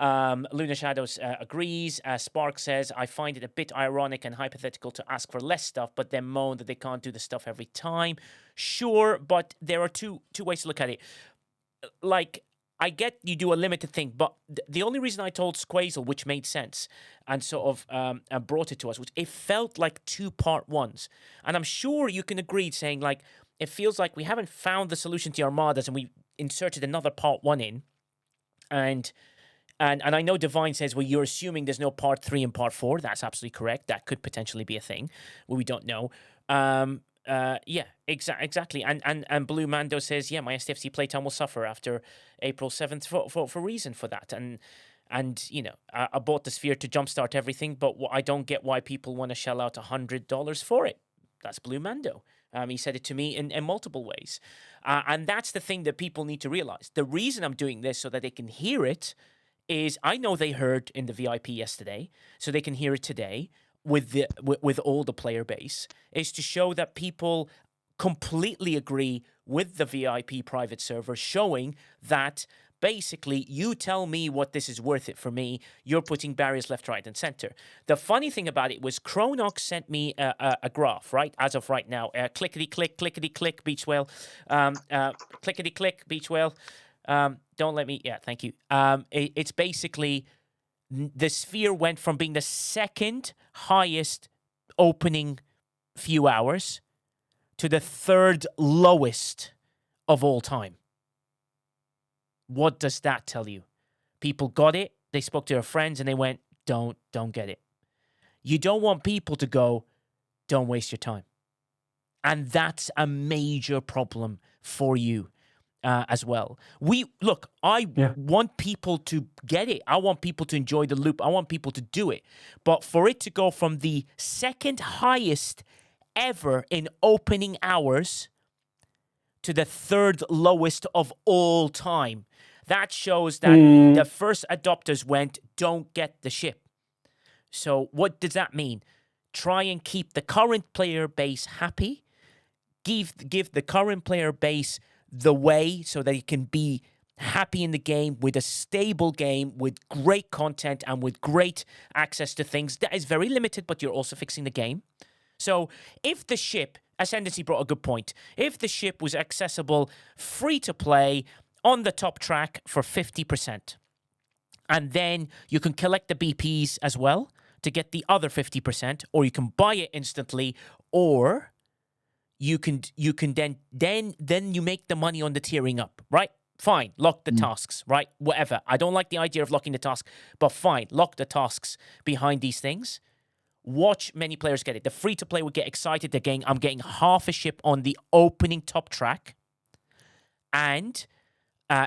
Luna Shadows agrees. Spark says, I find it a bit ironic and hypothetical to ask for less stuff, but then moan that they can't do the stuff every time. Sure, but there are two ways to look at it. Like, I get you do a limited thing, but the only reason I told Squazel, which made sense, and sort of brought it to us, was it felt like 2 part ones. And I'm sure you can agree saying, like, it feels like we haven't found the solution to Armadas and we inserted another part 1 in. And I know Divine says, well, you're assuming there's no part 3 and part 4. That's absolutely correct. That could potentially be a thing. Well, we don't know. Yeah, exactly. And Blue Mando says, yeah, my STFC playtime will suffer after April 7th for reason for that. And I bought the Sphere to jumpstart everything, but I don't get why people want to shell out $100 for it. That's Blue Mando. He said it to me in multiple ways. And that's the thing that people need to realize. The reason I'm doing this so that they can hear it is I know they heard in the VIP yesterday, so they can hear it today with all the player base, is to show that people completely agree with the VIP private server, showing that basically you tell me what this is worth it for me. You're putting barriers left, right, and center. The funny thing about it was Chronox sent me a graph, right? As of right now, clickety-click, clickety-click, Beach Whale. Clickety-click, Beach Whale. Don't let me... Yeah, thank you. It's basically... The Sphere went from being the second highest opening few hours to the third lowest of all time. What does that tell you? People got it, they spoke to their friends, and they went, don't get it. You don't want people to go, don't waste your time. And that's a major problem for you. As well. I want people to get it. I want people to enjoy the loop. I want people to do it. But for it to go from the second highest ever in opening hours to the third lowest of all time, that shows that the first adopters went, don't get the ship. So what does that mean? Try and keep the current player base happy. Give the current player base the way so that you can be happy in the game with a stable game, with great content and with great access to things. That is very limited, but you're also fixing the game. So if the ship, Ascendancy brought a good point, if the ship was accessible free to play on the top track for 50%, and then you can collect the BPs as well to get the other 50%, or you can buy it instantly, or you can then you make the money on the tiering up, right? Fine, lock the tasks, right? Whatever. I don't like the idea of locking the task, but fine, lock the tasks behind these things. Watch many players get it. The free-to-play would get excited again. I'm getting half a ship on the opening top track and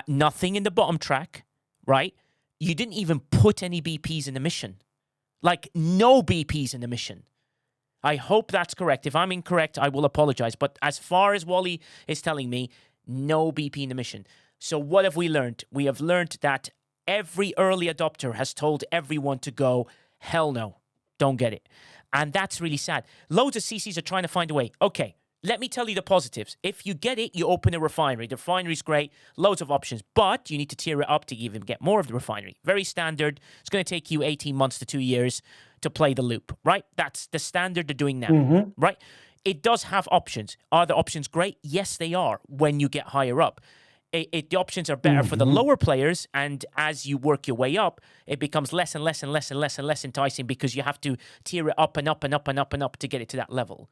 nothing in the bottom track, right? You didn't even put any BPs in the mission. Like, no BPs in the mission. I hope that's correct. If I'm incorrect, I will apologize. But as far as Wally is telling me, no BP in the mission. So what have we learned? We have learned that Every early adopter has told everyone to go, hell no, don't get it. And that's really sad. Loads of CCs are trying to find a way. Okay, let me tell you the positives. If you get it, you open a refinery. The refinery's great, loads of options, but you need to tier it up to even get more of the refinery. Very standard. It's going to take you 18 months to 2 years to play the loop, right? That's the standard they're doing now, right? It does have options. Are the options great? Yes, they are when you get higher up. The options are better for the lower players, and as you work your way up, it becomes less and less and less and less and less enticing because you have to tier it up and up and up and up and up to get it to that level.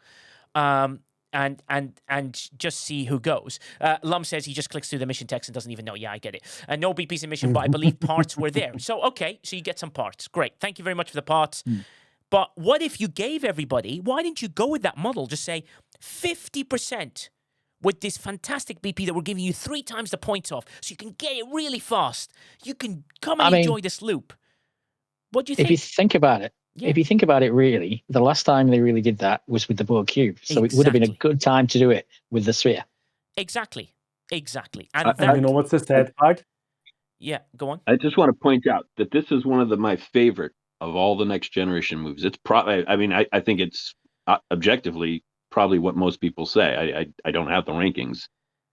And just see who goes. Lum says he just clicks through the mission text and doesn't even know. Yeah, I get it. No BP's in mission, but I believe parts were there. So, okay, so you get some parts. Great. Thank you very much for the parts. But what if you gave everybody, why didn't you go with that model? Just say 50% with this fantastic BP that we're giving you 3 times the points off, so you can get it really fast. You can come and enjoy this loop. What do you think? If you think about it, if you think about it really, the last time they really did that was with the Borg Cube. So it would have been a good time to do it with the Sphere. Exactly. And you know what's the sad part? Yeah, go on. I just want to point out that this is one of my favorite of all the next generation moves. It's probably, I think it's objectively probably what most people say. I don't have the rankings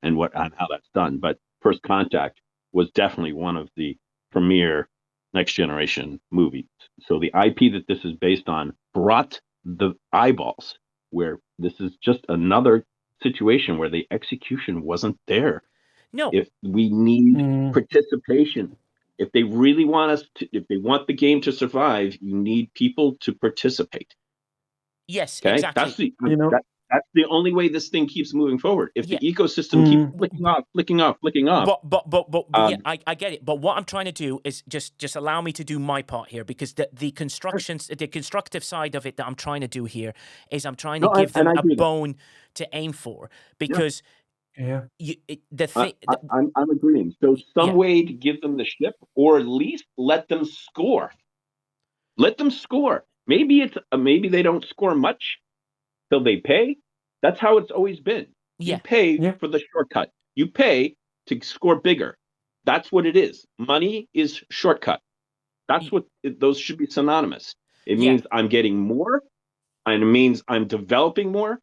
and how that's done, but First Contact was definitely one of the premier next generation movies. So the IP that this is based on brought the eyeballs, where this is just another situation where the execution wasn't there. No. If we need participation, if they really want us to, if they want the game to survive, you need people to participate. Yes, okay? exactly. That's the only way this thing keeps moving forward. If the ecosystem keeps flicking off. But yeah, I get it. But what I'm trying to do is just allow me to do my part here, because the constructive side of it that I'm trying to do here is I'm trying to give them a bone to aim for, because I'm agreeing. So some way to give them the ship, or at least let them score. Let them score. Maybe maybe they don't score much till they pay. That's how it's always been. You pay for the shortcut. You pay to score bigger. That's what it is. Money is shortcut. That's what those should be synonymous. It means I'm getting more, and it means I'm developing more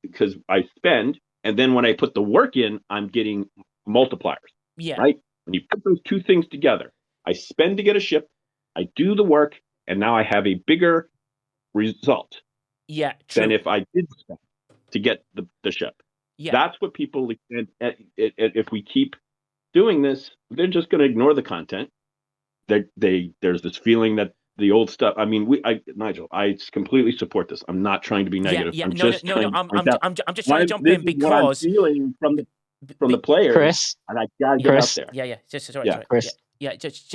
because I spend, and then when I put the work in, I'm getting multipliers. Yeah. Right? When you put those two things together, I spend to get a ship, I do the work, and now I have a bigger result. Yeah, true. Than if I did spend to get the ship. Yeah. That's what people, if we keep doing this, they're just going to ignore the content. There's this feeling that the old stuff. I mean, Nigel, I completely support this. I'm not trying to be negative. Yeah, I'm just trying to jump in because what I'm feeling from the players, Chris, and I gotta get out there. Yeah. Sorry. Chris. Yeah, just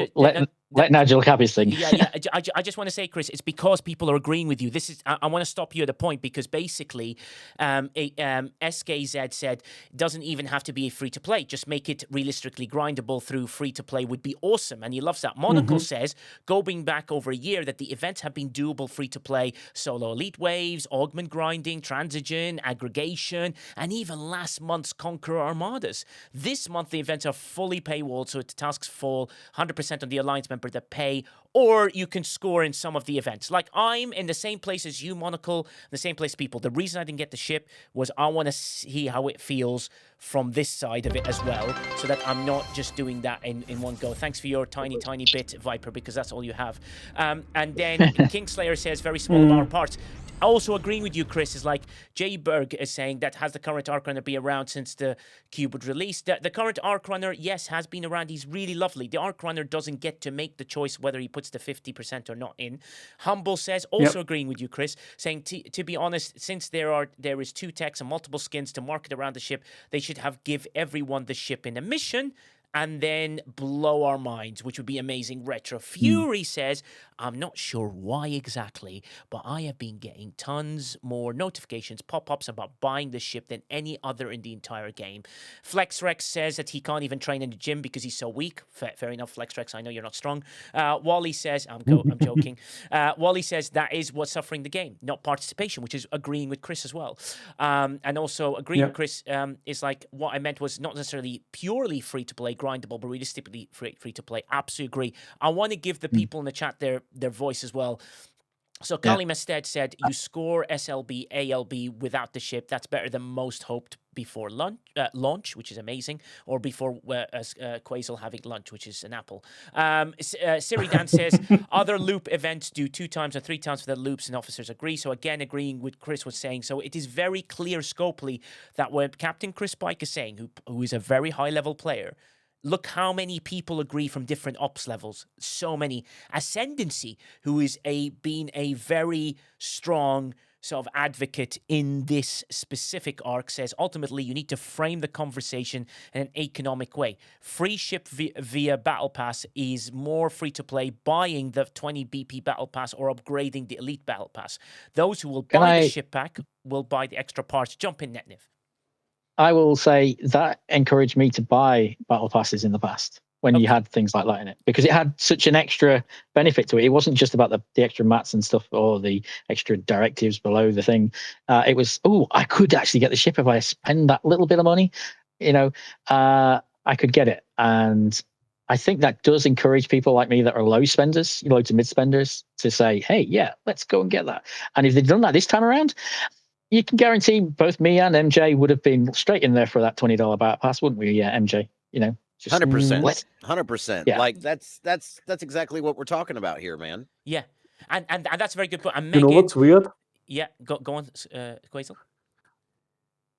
let Nigel have his thing. Yeah. I just want to say, Chris, it's because people are agreeing with you. This is I want to stop you at a point, because basically, SKZ said it doesn't even have to be a free to play. Just make it realistically grindable through free to play would be awesome, and he loves that. Monocle says, going back over a year, that the events have been doable free to play, solo elite waves, augment grinding, transigen, aggregation, and even last month's Conqueror Armadas. This month the events are fully paywalled, so the tasks fall 100% on the Alliance member that pay, or you can score in some of the events. Like, I'm in the same place as you, Monocle, the same place people. The reason I didn't get the ship was I want to see how it feels from this side of it as well, so that I'm not just doing that in one go. Thanks for your tiny bit, Viper, because that's all you have. And then Kingslayer says, very small of our parts. Also agreeing with you, Chris, is like J. Berg is saying that has the current Arc Runner been around since the Cube was released. The current Arc Runner, yes, has been around. He's really lovely. The Arc Runner doesn't get to make the choice whether he puts the 50% or not in. Humble says, also agreeing with you, Chris, saying to be honest, since there is 2 techs and multiple skins to market around the ship, they should give everyone the ship in a mission and then blow our minds, which would be amazing. Retro Fury says, I'm not sure why exactly, but I have been getting tons more notifications, pop-ups about buying the ship than any other in the entire game. FlexRex says that he can't even train in the gym because he's so weak. Fair enough, FlexRex, I know you're not strong. Wally says, I'm joking. Wally says that is what's suffering the game, not participation, which is agreeing with Chris as well. And also agreeing with Chris is like, what I meant was not necessarily purely free-to-play grindable, but realistically free to play. Absolutely agree. I want to give the people in the chat their voice as well. So Kali Mested said, you score SLB, ALB without the ship. That's better than most hoped before launch, which is amazing, or before Quasel having lunch, which is an apple. Siri Dan says, other loop events do 2 times or 3 times for the loops, and officers agree. So again, agreeing with Chris was saying. So it is very clear scopely that what Captain Chris Pike is saying, who is a very high-level player, look how many people agree from different ops levels. So many. Ascendancy, who is being a very strong sort of advocate in this specific arc, says ultimately you need to frame the conversation in an economic way. Free ship via Battle Pass is more free to play buying the 20 BP Battle Pass or upgrading the Elite Battle Pass. Those who will buy the ship pack will buy the extra parts. Jump in, Netniv. I will say that encouraged me to buy battle passes in the past when you had things like that in it, because it had such an extra benefit to it. It wasn't just about the extra mats and stuff or the extra directives below the thing. It was, I could actually get the ship if I spend that little bit of money. I could get it. And I think that does encourage people like me that are low spenders, low to mid spenders, to say, hey, yeah, let's go and get that. And if they'd done that this time around, you can guarantee both me and MJ would have been straight in there for that $20 battle pass, wouldn't we? Yeah, MJ. 100%. 100%. Yeah. Like that's exactly what we're talking about here, man. Yeah, and that's a very good point. And You know what's weird? Yeah, go on, Quasel.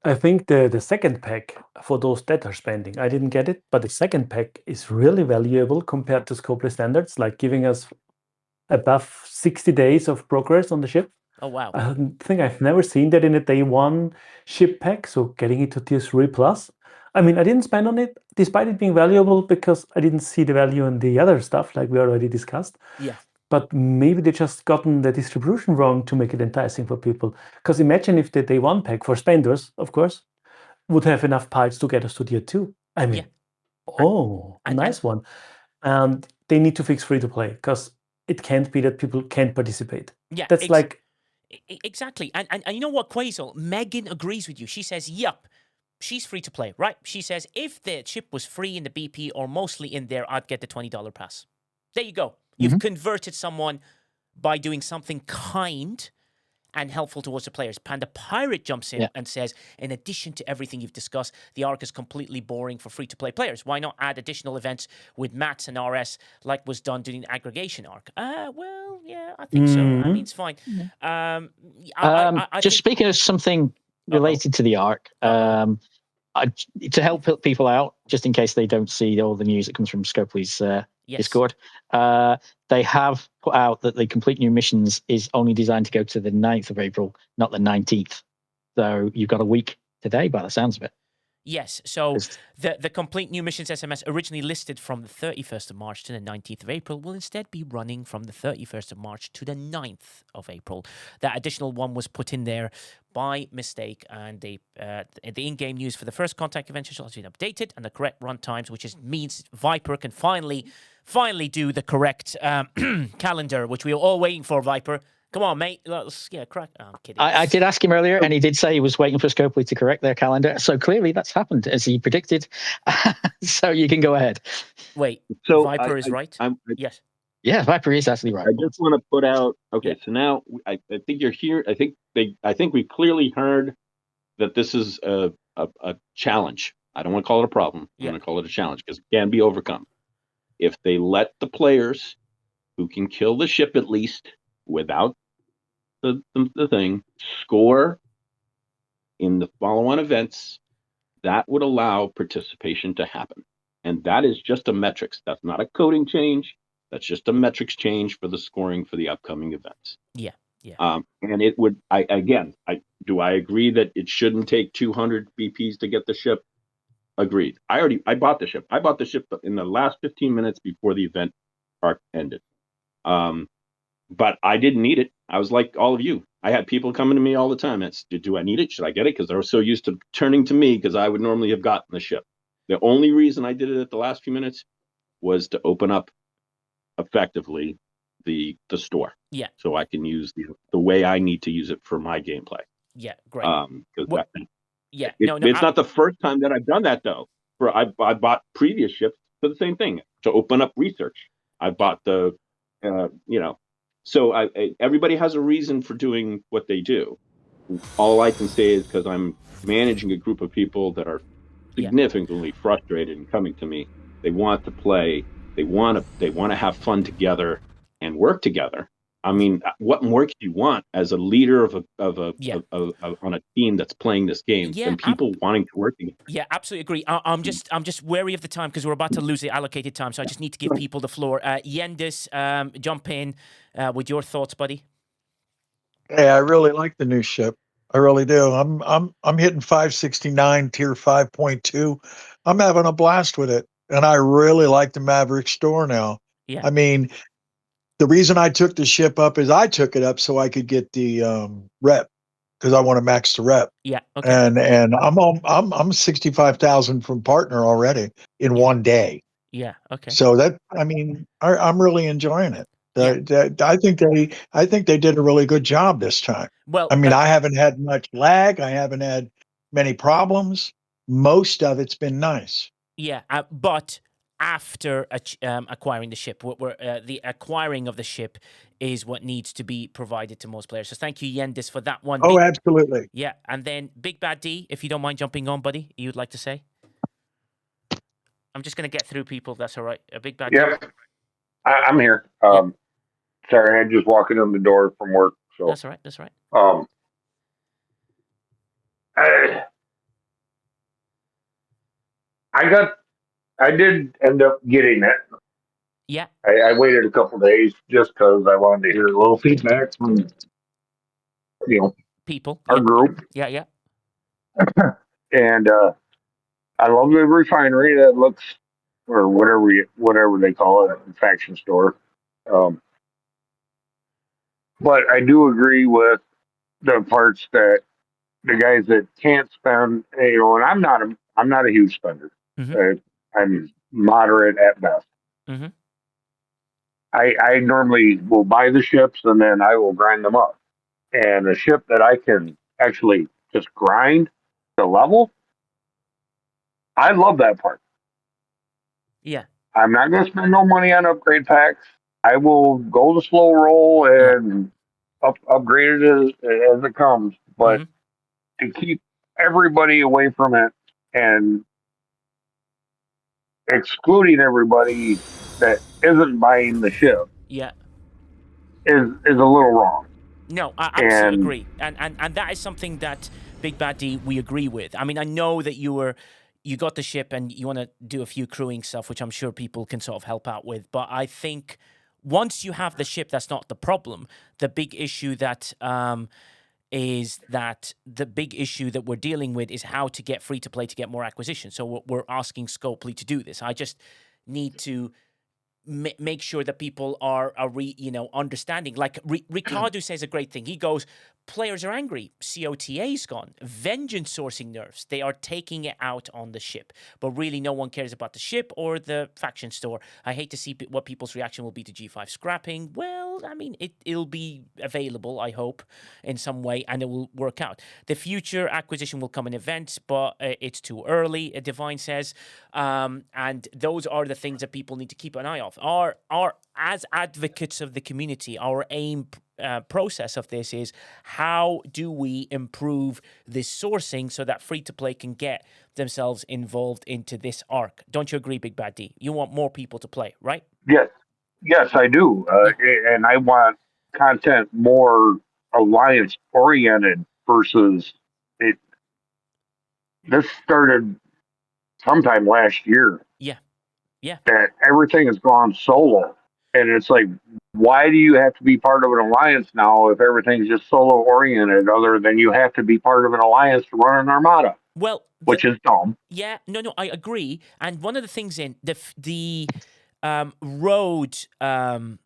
I think the second pack for those that are spending, I didn't get it, but the second pack is really valuable compared to scopeless standards, like giving us above 60 days of progress on the ship. Oh, wow. I think I've never seen that in a day 1 ship pack, so getting it to tier 3 plus. I mean, I didn't spend on it, despite it being valuable, because I didn't see the value in the other stuff, like we already discussed. Yeah. But maybe they just gotten the distribution wrong to make it enticing for people. Because imagine if the day 1 pack for spenders, of course, would have enough parts to get us to tier 2. I mean, nice one. And they need to fix free to play, because it can't be that people can't participate. Yeah, that's exactly. And you know what, Quasel? Megan agrees with you. She says, yup, she's free to play, right? She says, if the chip was free in the BP or mostly in there, I'd get the $20 pass. There you go. You've converted someone by doing something kind and helpful towards the players. Panda Pirate jumps in and says, in addition to everything you've discussed, the arc is completely boring for free-to-play players. Why not add additional events with mats and RS like was done during the aggregation arc? Well, yeah, I think so. I mean, it's fine. Just speaking of something related to the arc, to help people out, just in case they don't see all the news that comes from Scopely's Discord, they have put out that the complete new missions is only designed to go to the 9th of April, not the 19th. So you've got a week today by the sounds of it. Yes, so the complete new missions SMS originally listed from the 31st of March to the 19th of April will instead be running from the 31st of March to the 9th of April. That additional one was put in there by mistake, and the in-game news for the first contact event has been updated, and the correct run times, which means Viper can finally do the correct calendar, which we were all waiting for, Viper. Come on, mate. Let's crack. Oh, I'm kidding. I did ask him earlier, and he did say he was waiting for Scopely to correct their calendar. So clearly that's happened, as he predicted. So you can go ahead. Wait, so Viper is right? Yes. Yeah, Viper is actually right. I just want to put out, so now I think you're here. I think we clearly heard that this is a challenge. I don't want to call it a problem. I'm going to call it a challenge because it can be overcome. If they let the players who can kill the ship at least without the thing score in the follow-on events, that would allow participation to happen. And that is just a metrics. That's not a coding change. That's just a metrics change for the scoring for the upcoming events. Yeah. And it would, I agree that it shouldn't take 200 BPs to get the ship? Agreed. I bought the ship. I bought the ship in the last 15 minutes before the event arc ended. But I didn't need it. I was like all of you. I had people coming to me all the time. Do I need it? Should I get it? Because they were so used to turning to me because I would normally have gotten the ship. The only reason I did it at the last few minutes was to open up effectively the store. Yeah. So I can use the way I need to use it for my gameplay. Yeah, great. It's No, not the first time that I've done that though. I bought previous ships for the same thing, to open up research. I bought the, so everybody has a reason for doing what they do. All I can say is because I'm managing a group of people that are significantly frustrated and coming to me. They want to play. They want to have fun together and work together. I mean, what more could you want as a leader of on a team that's playing this game than people wanting to work together? Yeah, absolutely agree. I'm just wary of the time because we're about to lose the allocated time, so I just need to give people the floor. Yendis, jump in with your thoughts, buddy. Hey, I really like the new ship. I really do. I'm hitting 569 tier 5.2. I'm having a blast with it, and I really like the Mavrick store now. Yeah. I mean, the reason I took the ship up is I took it up so I could get the rep, because I want to max the rep. Yeah. Okay. And I'm 65,000 from partner already in one day. Yeah. Okay. So I'm really enjoying it. I think they did a really good job this time. Well, I mean, I haven't had much lag. I haven't had many problems. Most of it's been nice. Yeah, but after acquiring the ship, the acquiring of the ship is what needs to be provided to most players. So thank you, Yendis, for that one. Oh, absolutely. Yeah, and then Big Bad D, if you don't mind jumping on, buddy, you'd like to say? I'm just going to get through people. That's all right. Big Bad D. I'm here. Sorry, I'm just walking in the door from work. So that's all right. That's right. I did end up getting it. Yeah. I waited a couple days just because I wanted to hear a little feedback from people, our group. Yeah. And I love the refinery that looks, or whatever they call it, the faction store. But I do agree with the parts that the guys that can't spend, and I'm not a huge spender. Mm-hmm. I'm moderate at best. Mm-hmm. I normally will buy the ships and then I will grind them up. And a ship that I can actually just grind to level, I love that part. Yeah. I'm not going to spend no money on upgrade packs. I will go the slow roll and upgrade it as it comes. But to keep everybody away from it and excluding everybody that isn't buying the ship, is a little wrong. No, I absolutely agree, and that is something that Big Bad D we agree with. I mean, I know that you got the ship and you want to do a few crewing stuff, which I'm sure people can sort of help out with. But I think once you have the ship, that's not the problem. The big issue that we're dealing with is how to get free to play to get more acquisition. So we're asking Scopely to do this. I just need to make sure that people are understanding. Like Ricardo says a great thing. He goes, players are angry. COTA's gone. Vengeance sourcing nerfs. They are taking it out on the ship. But really no one cares about the ship or the faction store. I hate to see what people's reaction will be to G5 scrapping. Well, I mean, it'll be available, I hope, in some way, and it will work out. The future acquisition will come in events, but it's too early, Divine says. And those are the things that people need to keep an eye off. As advocates of the community, our aim process of this is how do we improve this sourcing so that free-to-play can get themselves involved into this arc? Don't you agree, Big Bad D? You want more people to play, right? Yes, I do. And I want content more alliance-oriented versus it. This started sometime last year. Yeah. That everything has gone solo. And it's like, why do you have to be part of an alliance now if everything's just solo oriented, other than you have to be part of an alliance to run an armada? Well, which is dumb. Yeah, no, I agree. And one of the things in the roadmap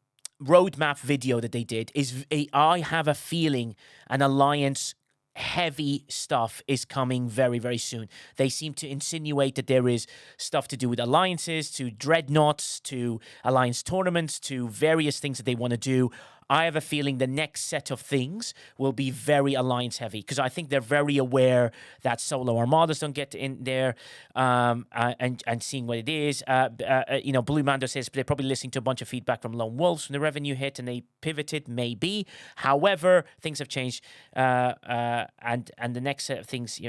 video that they did is I have a feeling an alliance heavy stuff is coming very, very soon. They seem to insinuate that there is stuff to do with alliances, to dreadnoughts, to alliance tournaments, to various things that they want to do. I have a feeling the next set of things will be very alliance heavy because I think they're very aware that solo armadas don't get in there, and seeing what it is. Blue Mando says they're probably listening to a bunch of feedback from Lone Wolves from the revenue hit and they pivoted, maybe. However, things have changed, and the next set of things.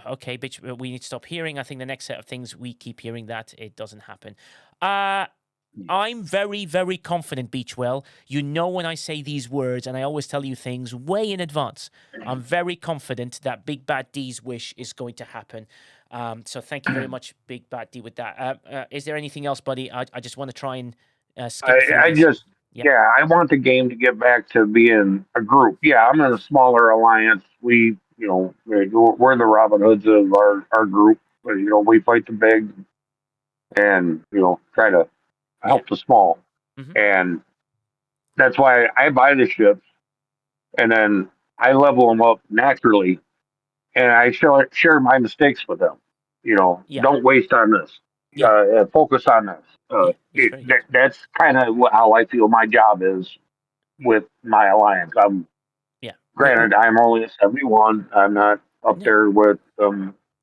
Okay, bitch, we need to stop hearing. I think the next set of things we keep hearing that it doesn't happen. I'm very, very confident, Beachwell. You know when I say these words, and I always tell you things way in advance. I'm very confident that Big Bad D's wish is going to happen. So thank you very much, Big Bad D, with that. Is there anything else, buddy? I just want to try and skip through I this. just, Yeah. yeah, I want the game to get back to being a group. Yeah, I'm in a smaller alliance. We're the Robin Hoods of our group. We fight the big and, try to help the small. Mhm. And that's why I buy the ships and then I level them up naturally and I share my mistakes with them. Don't waste on this. Focus on this. That's kind of how I feel my job is with my alliance. Granted, I'm only a 71. I'm not up there with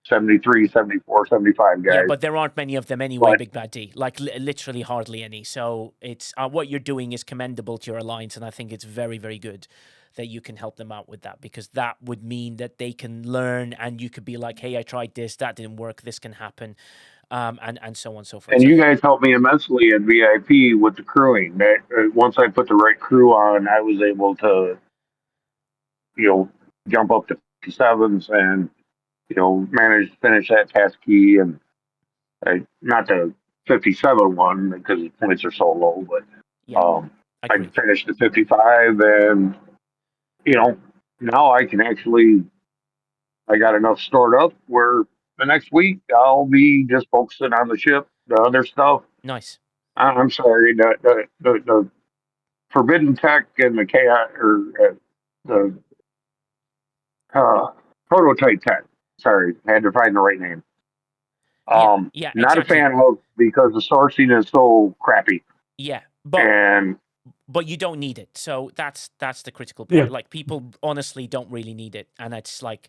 73, 74, 75 guys. Yeah, but there aren't many of them anyway, Big Bad D. Like literally hardly any. So it's what you're doing is commendable to your alliance, and I think it's very, very good that you can help them out with that because that would mean that they can learn, and you could be like, "Hey, I tried this, that didn't work. This can happen," and so on and so forth. And you guys helped me immensely at VIP with the crewing. That once I put the right crew on, I was able to, jump up to 57s and manage to finish that task key and not the 57 one because the points are so low, but I finished the 55 and now I can actually I got enough stored up where the next week I'll be just focusing on the ship, the other stuff. Nice. I'm sorry, the forbidden tech and the chaos or the prototype tech. Sorry, I had to find the right name. Yeah, not exactly. a fan of because the sourcing is so crappy. Yeah, but you don't need it. So that's the critical part. Yeah. Like people honestly don't really need it, and it's like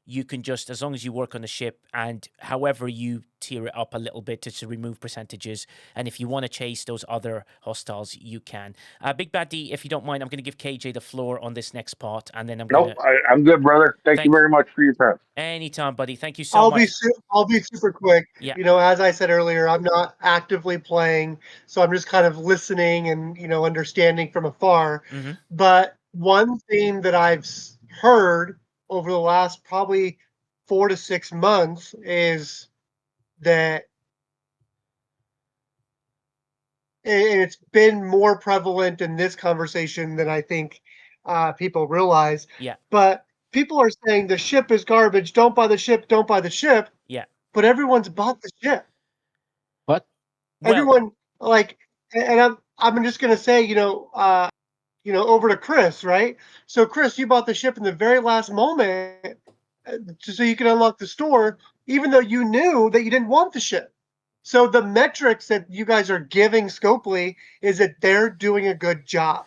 you can just as long as you work on the ship and however you tier it up a little bit to remove percentages, and if you want to chase those other hostiles, you can. Big Bad D, if you don't mind, I'm going to give KJ the floor on this next part, and then I'm good, brother. Thank you very much for your time. Anytime, buddy. Thank you so much. I'll be super quick. Yeah. As I said earlier, I'm not actively playing, so I'm just kind of listening and understanding from afar. Mm-hmm. But one thing that I've heard over the last probably 4 to 6 months is that, and it's been more prevalent in this conversation than I think people realize. Yeah. But people are saying the ship is garbage. Don't buy the ship. Don't buy the ship. Yeah. But everyone's bought the ship. What? Everyone and I'm just gonna say, over to Chris, right? So Chris, you bought the ship in the very last moment, so you can unlock the store, even though you knew that you didn't want the ship. So the metrics that you guys are giving Scopely is that they're doing a good job.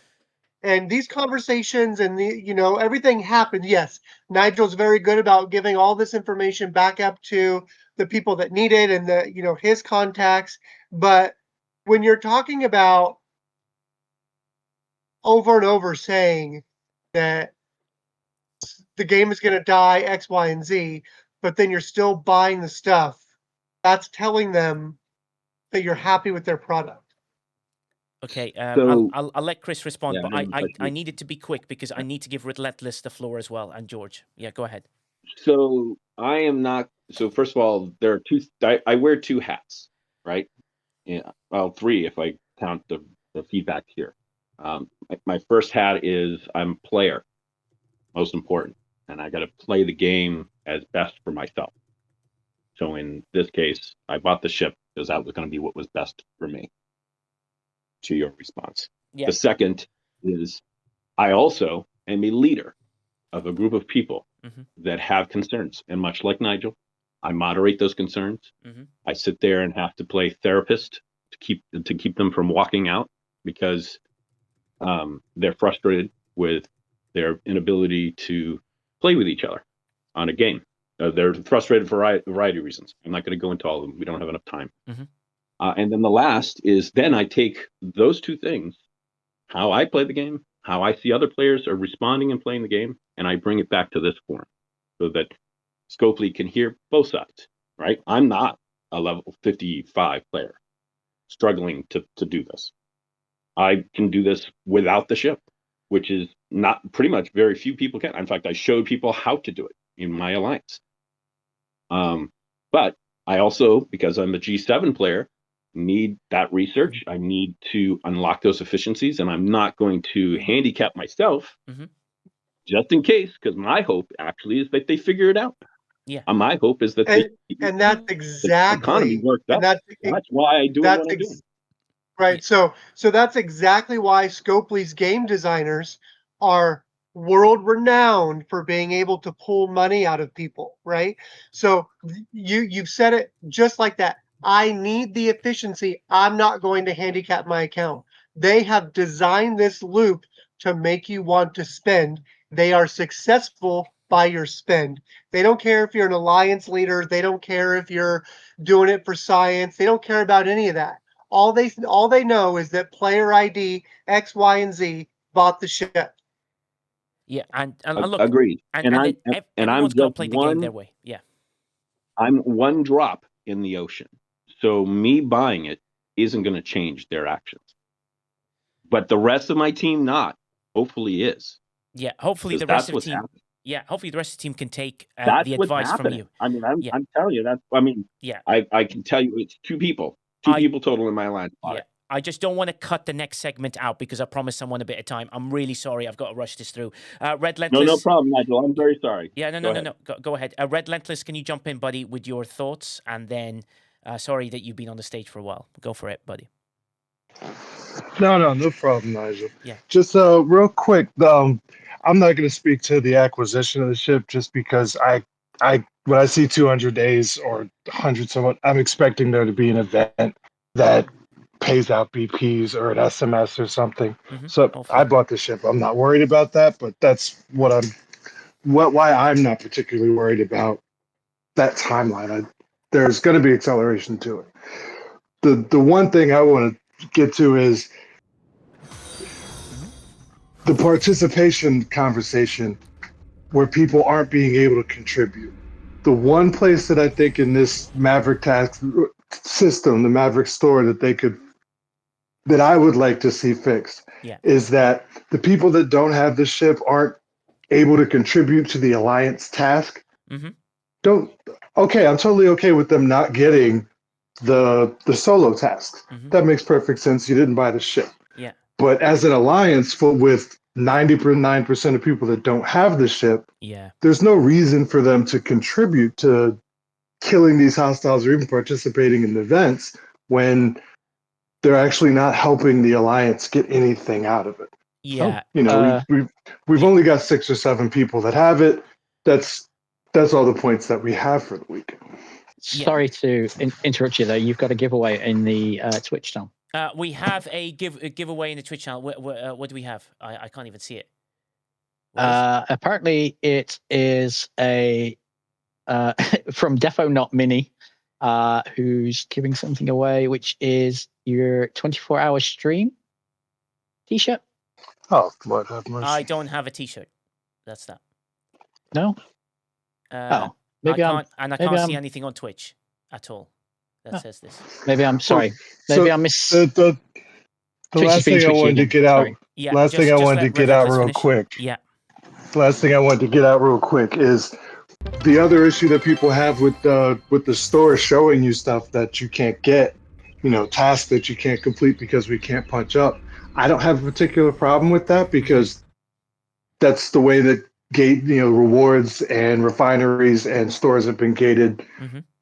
And these conversations and everything happened. Yes, Nigel's very good about giving all this information back up to the people that need it and his contacts. But when you're talking about over and over saying that the game is going to die X, Y, and Z, but then you're still buying the stuff, that's telling them that you're happy with their product. Okay, So- I'll let Chris respond, Yeah, but I need it to be quick because I need to give Relentless the floor as well, and George. Yeah, go ahead. So I am not. So first of all, there are two. I wear two hats, right? Yeah, well, three if I count the feedback here. My first hat is I'm player, most important, and I got to play the game as best for myself. So in this case, I bought the ship because that was going to be what was best for me. To your response, Yeah. the second is I also am a leader of a group of people that have concerns, and much like Nigel, I moderate those concerns. I sit there and have to play therapist to keep them from walking out because they're frustrated with their inability to play with each other on a game. They're frustrated for a variety of reasons. I'm not going to go into all of them. We don't have enough time. And then the last is then I take those two things, how I play the game, how I see other players are responding and playing the game, and I bring it back to this forum so that Scopely can hear both sides, right? I'm not a level 55 player struggling to do this. I can do this without the ship, which is not pretty much very few people can. In fact, I showed people how to do it in my alliance. But I also, because I'm a G7 player, need that research. I need to unlock those efficiencies, and I'm not going to handicap myself just in case, because my hope actually is that they figure it out. Yeah. My hope is that and that's exactly the economy works out. That's why I do what I'm doing. Right. So that's exactly why Scopely's game designers are world renowned for being able to pull money out of people, right? So you've said it just like that. I need the efficiency. I'm not going to handicap my account. They have designed this loop to make you want to spend. They are successful by your spend. They don't care if you're an alliance leader. They don't care if you're doing it for science. They don't care about any of that. All they know is that player ID X, Y, and Z bought the ship. Yeah, and look, agreed. And everyone's got to play the game one their way. Yeah, I'm one drop in the ocean, so me buying it isn't going to change their actions. But the rest of my team not. Hopefully is. Yeah, hopefully the rest of the team. Yeah, hopefully the rest of the team can take the advice from you. I mean, I'm telling you that. I mean, yeah, I can tell you it's two people total in my alliance. Yeah. I just don't want to cut the next segment out because I promised someone a bit of time. I'm really sorry. I've got to rush this through. Red Lentless. No problem, Nigel. I'm very sorry. Yeah, no. Go ahead. Red Lentless, can you jump in, buddy, with your thoughts? And then, sorry that you've been on the stage for a while. Go for it, buddy. No problem, Nigel. Yeah. Just real quick, I'm not going to speak to the acquisition of the ship just because I when I see 200 days or 100 someone, I'm expecting there to be an event that pays out BPs or an SMS or something. So I bought the ship. I'm not worried about that, but that's why I'm not particularly worried about that timeline. There's going to be acceleration to it. The one thing I want to get to is the participation conversation where people aren't being able to contribute. The one place that I think in this Mavrick task system, the Mavrick store, that I would like to see fixed is that the people that don't have the ship aren't able to contribute to the alliance task. I'm totally okay with them not getting the solo tasks. That makes perfect sense. You didn't buy the ship. Yeah. But as an alliance with 99% of people that don't have the ship, there's no reason for them to contribute to killing these hostiles or even participating in the events when they're actually not helping the alliance get anything out of it. Yeah. We've only got 6 or 7 people that have it. That's all the points that we have for the week. Sorry to interrupt you though. You've got a giveaway in the Twitch channel. We have a giveaway in the Twitch channel. What do we have? I can't even see it. Apparently, it is a from Defo Not Mini, who's giving something away, which is your 24-hour stream T-shirt. Oh, Lord have mercy! I don't have a T-shirt. That's that. No. Maybe I can't see anything on Twitch at all that says this. Maybe I'm sorry. Maybe I missed. The last thing I wanted to get out. Yeah, last thing I wanted to get out real quick. Yeah. Last thing I wanted to get out real quick is the other issue that people have with the store showing you stuff that you can't get, tasks that you can't complete because we can't punch up. I don't have a particular problem with that because that's the way that rewards and refineries and stores have been gated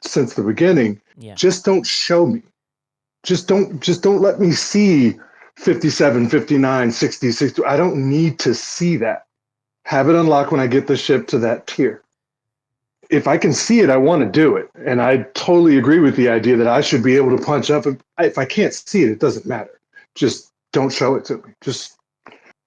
since the beginning. Yeah. Just don't show me. Just don't let me see 57, 59, 60, 60. I don't need to see that. Have it unlocked when I get the ship to that tier. If I can see it, I want to do it. And I totally agree with the idea that I should be able to punch up. If I can't see it, it doesn't matter. Just don't show it to me. Just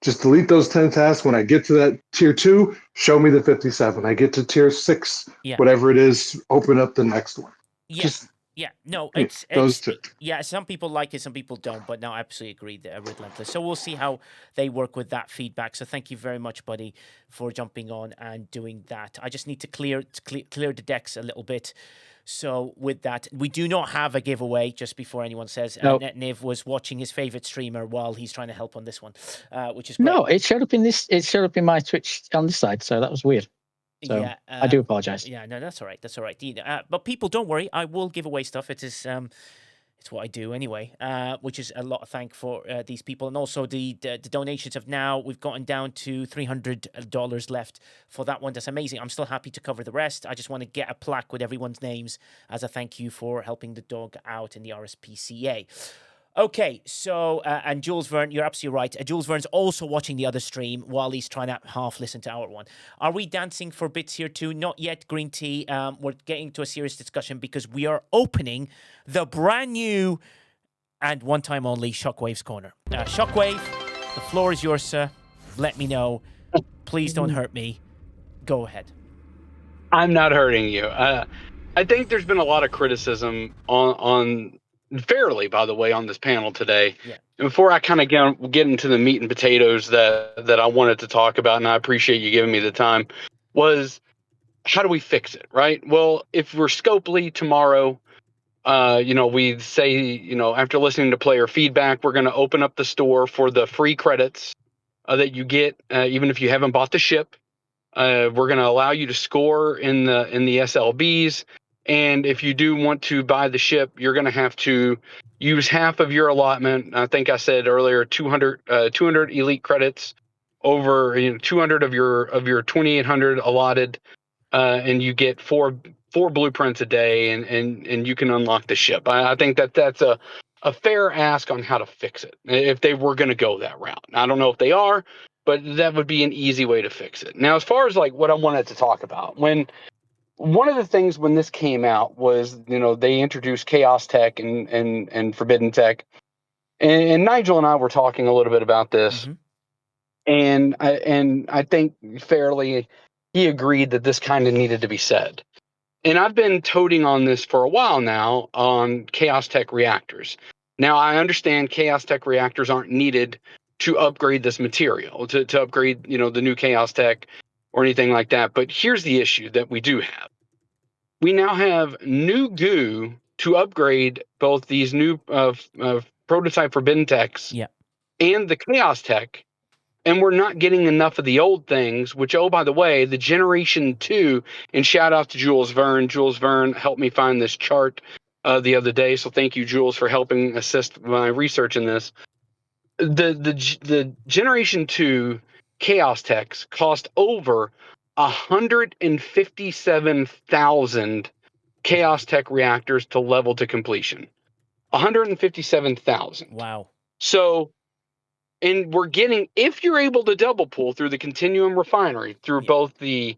Just delete those 10 tasks. When I get to that tier 2, show me the 57. I get to tier 6, Yeah. whatever it is, open up the next one. Yeah. Just Yeah, no, those two. Yeah, some people like it, some people don't, but no, I absolutely agree. They're relentless. So we'll see how they work with that feedback. So thank you very much, buddy, for jumping on and doing that. I just need to clear the decks a little bit. So with that, we do not have a giveaway. Just before anyone says, Nope. Niv was watching his favorite streamer while he's trying to help on this one, which is great. No, it showed up in this. It showed up in my Twitch on this side, so that was weird. So Yeah, I do apologize. Yeah, no, that's all right. That's all right. But people, don't worry. I will give away stuff. It is it's what I do anyway. Which is a lot of thank for these people, and also the donations have now we've gotten down to $300 left for that one. That's amazing. I'm still happy to cover the rest. I just want to get a plaque with everyone's names as a thank you for helping the dog out in the RSPCA. Okay, so, and Jules Verne, you're absolutely right. Jules Verne's also watching the other stream while he's trying to half listen to our one. Are we dancing for bits here too? Not yet, Green Tea. We're getting to a serious discussion because we are opening the brand new and one time only Shockwave's Corner. Shockwave, the floor is yours, sir. Let me know. Please don't hurt me. Go ahead. I'm not hurting you. I think there's been a lot of criticism on fairly, by the way, on this panel today. Yeah. And before I kind of get into the meat and potatoes that I wanted to talk about, and I appreciate you giving me the time, was how do we fix it, right? Well, if we're Scopely tomorrow, we say, after listening to player feedback, we're going to open up the store for the free credits that you get, even if you haven't bought the ship. We're going to allow you to score in the SLBs. And if you do want to buy the ship, you're going to have to use half of your allotment. I think I said earlier, 200 elite credits over 200 of your 2,800 allotted, and you get four blueprints a day, and you can unlock the ship. I think that's a fair ask on how to fix it if they were going to go that route. I don't know if they are, but that would be an easy way to fix it. Now, as far as like what I wanted to talk about, one of the things when this came out was, they introduced Chaos Tech and Forbidden Tech, and Nigel and I were talking a little bit about this, and I think fairly he agreed that this kind of needed to be said. And I've been toting on this for a while now on Chaos Tech reactors. Now, I understand Chaos Tech reactors aren't needed to upgrade this material, to upgrade, the new Chaos Tech or anything like that. But here's the issue that we do have. We now have new goo to upgrade both these new prototype Forbidden Techs and the Chaos Tech, and we're not getting enough of the old things, which, oh, by the way, the Generation 2, and shout out to Jules Verne. Jules Verne helped me find this chart the other day, so thank you, Jules, for helping assist my research in this. The Generation 2 Chaos Techs cost over 157,000 Chaos Tech reactors to level to completion. 157,000. Wow. So, and we're getting, if you're able to double pull through the Continuum refinery, through both the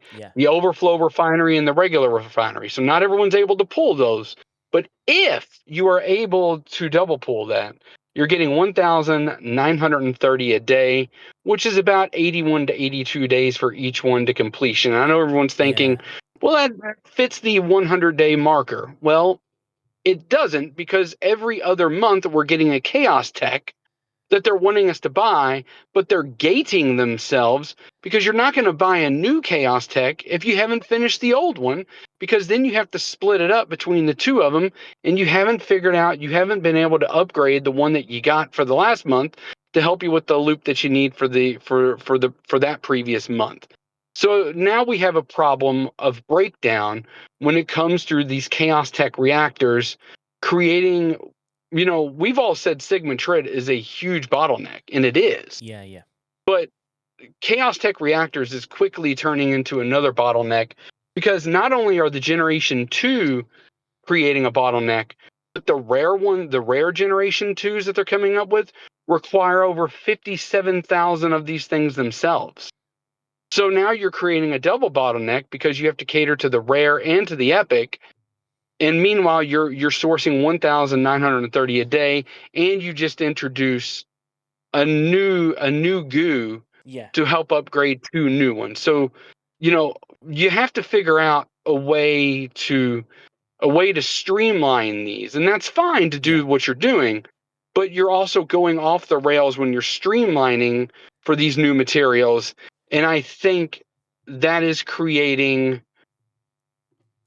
overflow refinery and the regular refinery. So not everyone's able to pull those, but if you are able to double pull that, you're getting 1,930 a day, which is about 81 to 82 days for each one to completion. I know everyone's thinking, well, that fits the 100-day marker. Well, it doesn't, because every other month we're getting a Chaos Tech that they're wanting us to buy, but they're gating themselves, because you're not going to buy a new Chaos Tech if you haven't finished the old one, because then you have to split it up between the two of them, and you haven't been able to upgrade the one that you got for the last month to help you with the loop that you need for that previous month. So now we have a problem of breakdown when it comes through these Chaos Tech reactors, creating, we've all said Sigma Trid is a huge bottleneck, and it is. Yeah. But Chaos Tech reactors is quickly turning into another bottleneck, because not only are the Generation 2 creating a bottleneck, but the rare Generation 2s that they're coming up with require over 57,000 of these things themselves. So now you're creating a double bottleneck, because you have to cater to the rare and to the epic. And meanwhile, you're sourcing 1,930 a day, and you just introduce a new goo to help upgrade 2 new ones. So, you have to figure out a way to streamline these, and that's fine to do what you're doing, but you're also going off the rails when you're streamlining for these new materials, and I think that is creating,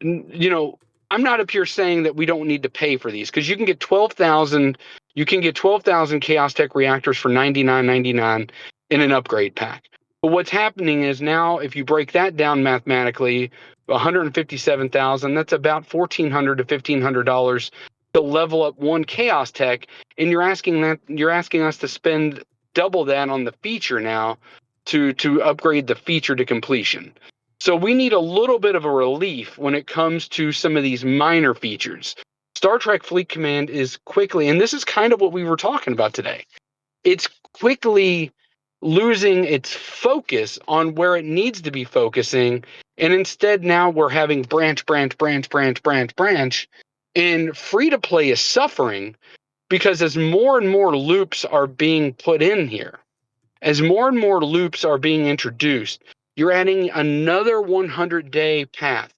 I'm not up here saying that we don't need to pay for these, because you can get 12,000 Chaos Tech reactors for $99.99 in an upgrade pack. But what's happening is now, if you break that down mathematically, 157,000, that's about $1,400 to $1,500 to level up one Chaos Tech, and you're asking us to spend double that on the feature now to upgrade the feature to completion. So we need a little bit of a relief when it comes to some of these minor features. Star Trek Fleet Command is quickly, and this is kind of what we were talking about today, it's quickly losing its focus on where it needs to be focusing. And instead now we're having branch, and free to play is suffering, because as more and more loops are being put in here, as more and more loops are being introduced, you're adding another 100-day path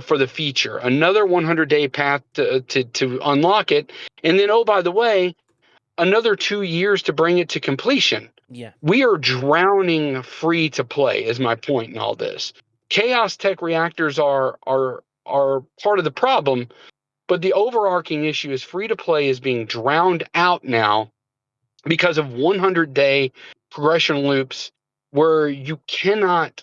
for the feature, another 100-day path to unlock it. And then, oh, by the way, another 2 years to bring it to completion. Yeah. We are drowning free to play, is my point in all this. Chaos Tech reactors are part of the problem, but the overarching issue is free to play is being drowned out now because of 100-day progression loops where you cannot,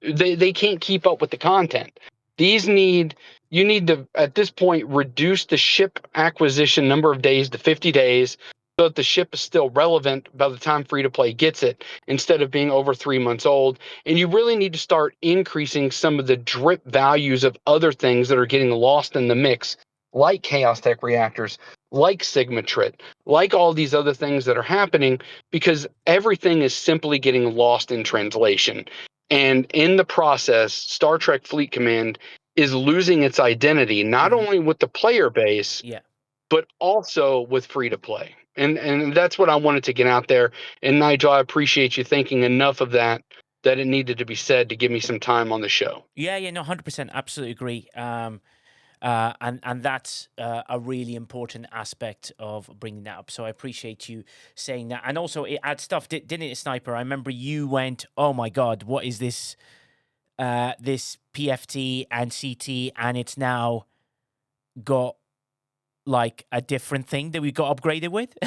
they can't keep up with the content. You need to, at this point, reduce the ship acquisition number of days to 50 days so that the ship is still relevant by the time free to play gets it, instead of being over 3 months old. And you really need to start increasing some of the drip values of other things that are getting lost in the mix, like Chaos Tech reactors, like Sigmatrit, like all these other things that are happening, because everything is simply getting lost in translation. And in the process, Star Trek Fleet Command is losing its identity, not only with the player base, but also with free to play. And that's what I wanted to get out there. And Nigel, I appreciate you thinking enough of that it needed to be said to give me some time on the show. Yeah, no, 100%, absolutely agree. And that's a really important aspect of bringing that up. So I appreciate you saying that. And also, it adds stuff, didn't it, Sniper? I remember you went, "Oh my God, what is this? This PFT and CT, and it's now got like a different thing that we got upgraded with."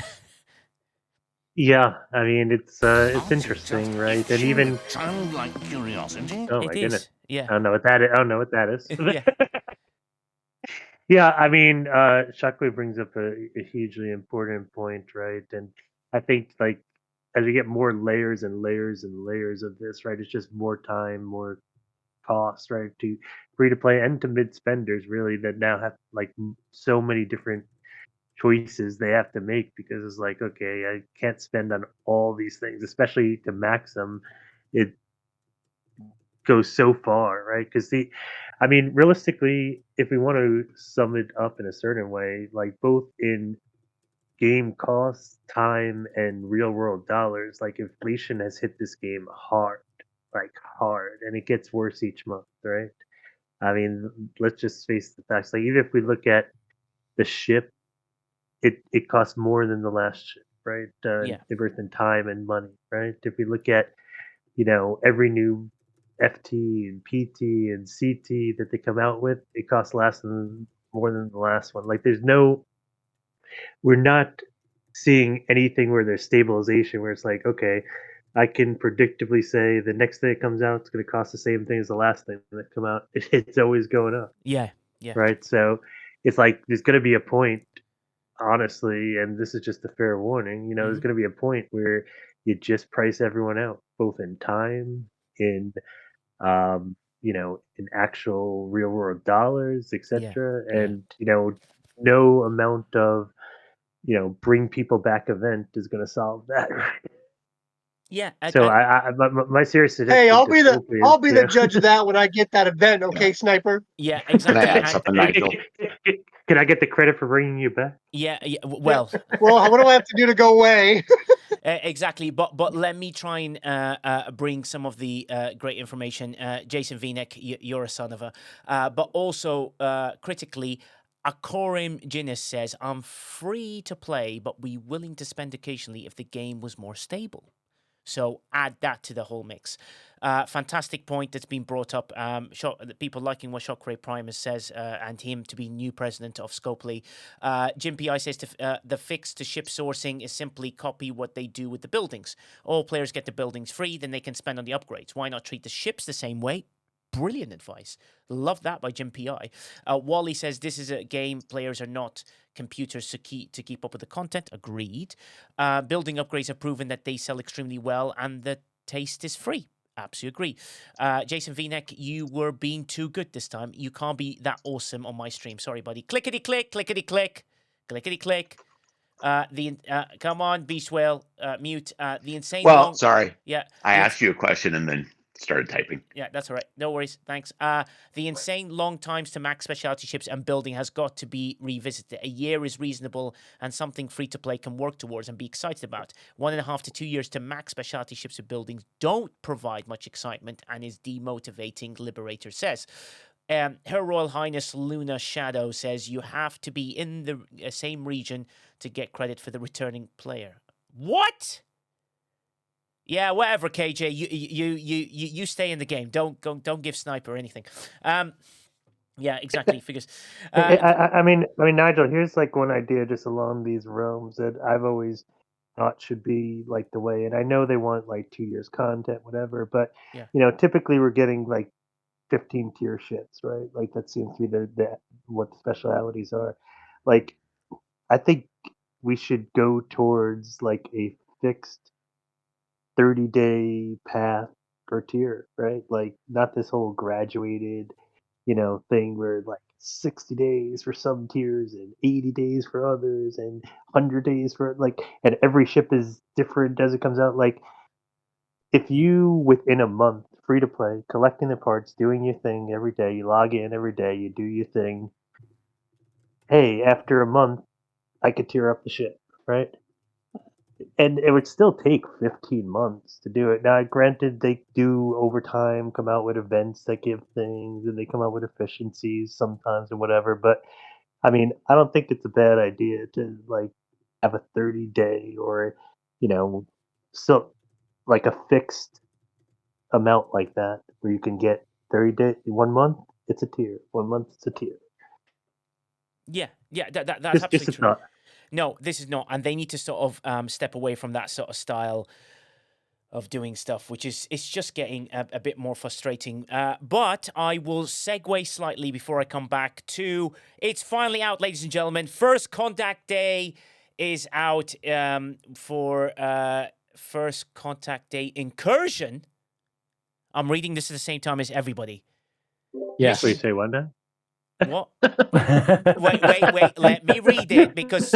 Yeah, I mean it's interesting, right? And even childlike curiosity. oh my It goodness, is, yeah. I don't know what that is. I don't know what that is. Yeah. Yeah, I mean, Shockwave brings up a hugely important point, right? And I think like as you get more layers and layers and layers of this, right, it's just more time, more cost, right, to free to play and to mid spenders really that now have like so many different choices they have to make, because it's like, okay, I can't spend on all these things, especially to max them. It goes so far, right? Because I mean, realistically, if we want to sum it up in a certain way, like both in game costs, time, and real world dollars, like inflation has hit this game hard, like hard, and it gets worse each month, right? I mean, let's just face the facts. Like even if we look at the ship, it costs more than the last ship, right? Both in time and money, right? If we look at every new FT and PT and CT that they come out with, it costs more than the last one. Like we're not seeing anything where there's stabilization, where it's like, okay, I can predictably say the next thing that comes out, it's going to cost the same thing as the last thing that come out. It's always going up. Yeah. Right. So it's like there's going to be a point, honestly, and this is just a fair warning. There's going to be a point where you just price everyone out, both in time, in in actual real world dollars, etc. And no amount of bring people back event is going to solve that. Yeah. So my serious suggestion. Hey, I'll be the judge of that when I get that event. Okay, Sniper. Yeah, exactly. Can I add something, Nigel? Can I get the credit for bringing you back? Yeah. Well, what do I have to do to go away? Exactly, but let me try and bring some of the great information. Jason Vinek, you're a son of a. But also, critically, Akorim Ginnis says, I'm free to play, but be willing to spend occasionally if the game was more stable. So add that to the whole mix. Fantastic point that's been brought up. People liking what Shockwave Primus says, and him to be new president of Scopely. Jim P.I. says the fix to ship sourcing is simply copy what they do with the buildings. All players get the buildings free, then they can spend on the upgrades. Why not treat the ships the same way? Brilliant advice. Love that by Jim P.I. Wally says this is a game players are not computers to keep up with the content. Agreed. Building upgrades have proven that they sell extremely well and the taste is free. Absolutely agree. Jason Vinek, you were being too good this time. You can't be that awesome on my stream. Sorry, buddy. Clickety click, clickety click, clickety click. Come on, Beast Whale, mute. The insane. Well, sorry. Yeah. I asked you a question and then started typing. Yeah, that's all right. No worries. Thanks. The insane long times to max specialty ships and building has got to be revisited. A year is reasonable and something free to play can work towards and be excited about. 1.5 to 2 years to max specialty ships and buildings don't provide much excitement and is demotivating, Liberator says. Her Royal Highness Luna Shadow says you have to be in the same region to get credit for the returning player. What? Yeah, whatever, KJ. You stay in the game. Don't give Sniper anything. Yeah, exactly. Figures. I mean, Nigel. Here's like one idea just along these realms that I've always thought should be like the way. And I know they want like 2 years content, whatever. But Yeah. typically we're getting like 15 tier shits, right? Like that seems to be the what the specialities are. Like, I think we should go towards like a fixed 30-day path per tier, right? Like not this whole graduated, thing where like 60 days for some tiers and 80 days for others and 100 days for like, and every ship is different as it comes out. Like if you within a month free to play, collecting the parts, doing your thing every day, you log in every day, you do your thing. Hey, after a month, I could tier up the ship, right? And it would still take 15 months to do it. Now, granted, they do over time come out with events that give things, and they come out with efficiencies sometimes and whatever. But I mean, I don't think it's a bad idea to like have a 30-day or so like a fixed amount like that where you can get 30 days, 1 month, it's a tier. 1 month, it's a tier. Yeah, that's Just absolutely a true. thought. No, this is not, and they need to sort of step away from that sort of style of doing stuff, which is it's just getting a bit more frustrating. But I will segue slightly before I come back to it's finally out, ladies and gentlemen. First Contact Day is out for First Contact Day Incursion. I'm reading this at the same time as everybody. Yes. Wait, say what now? What? wait. Let me read it because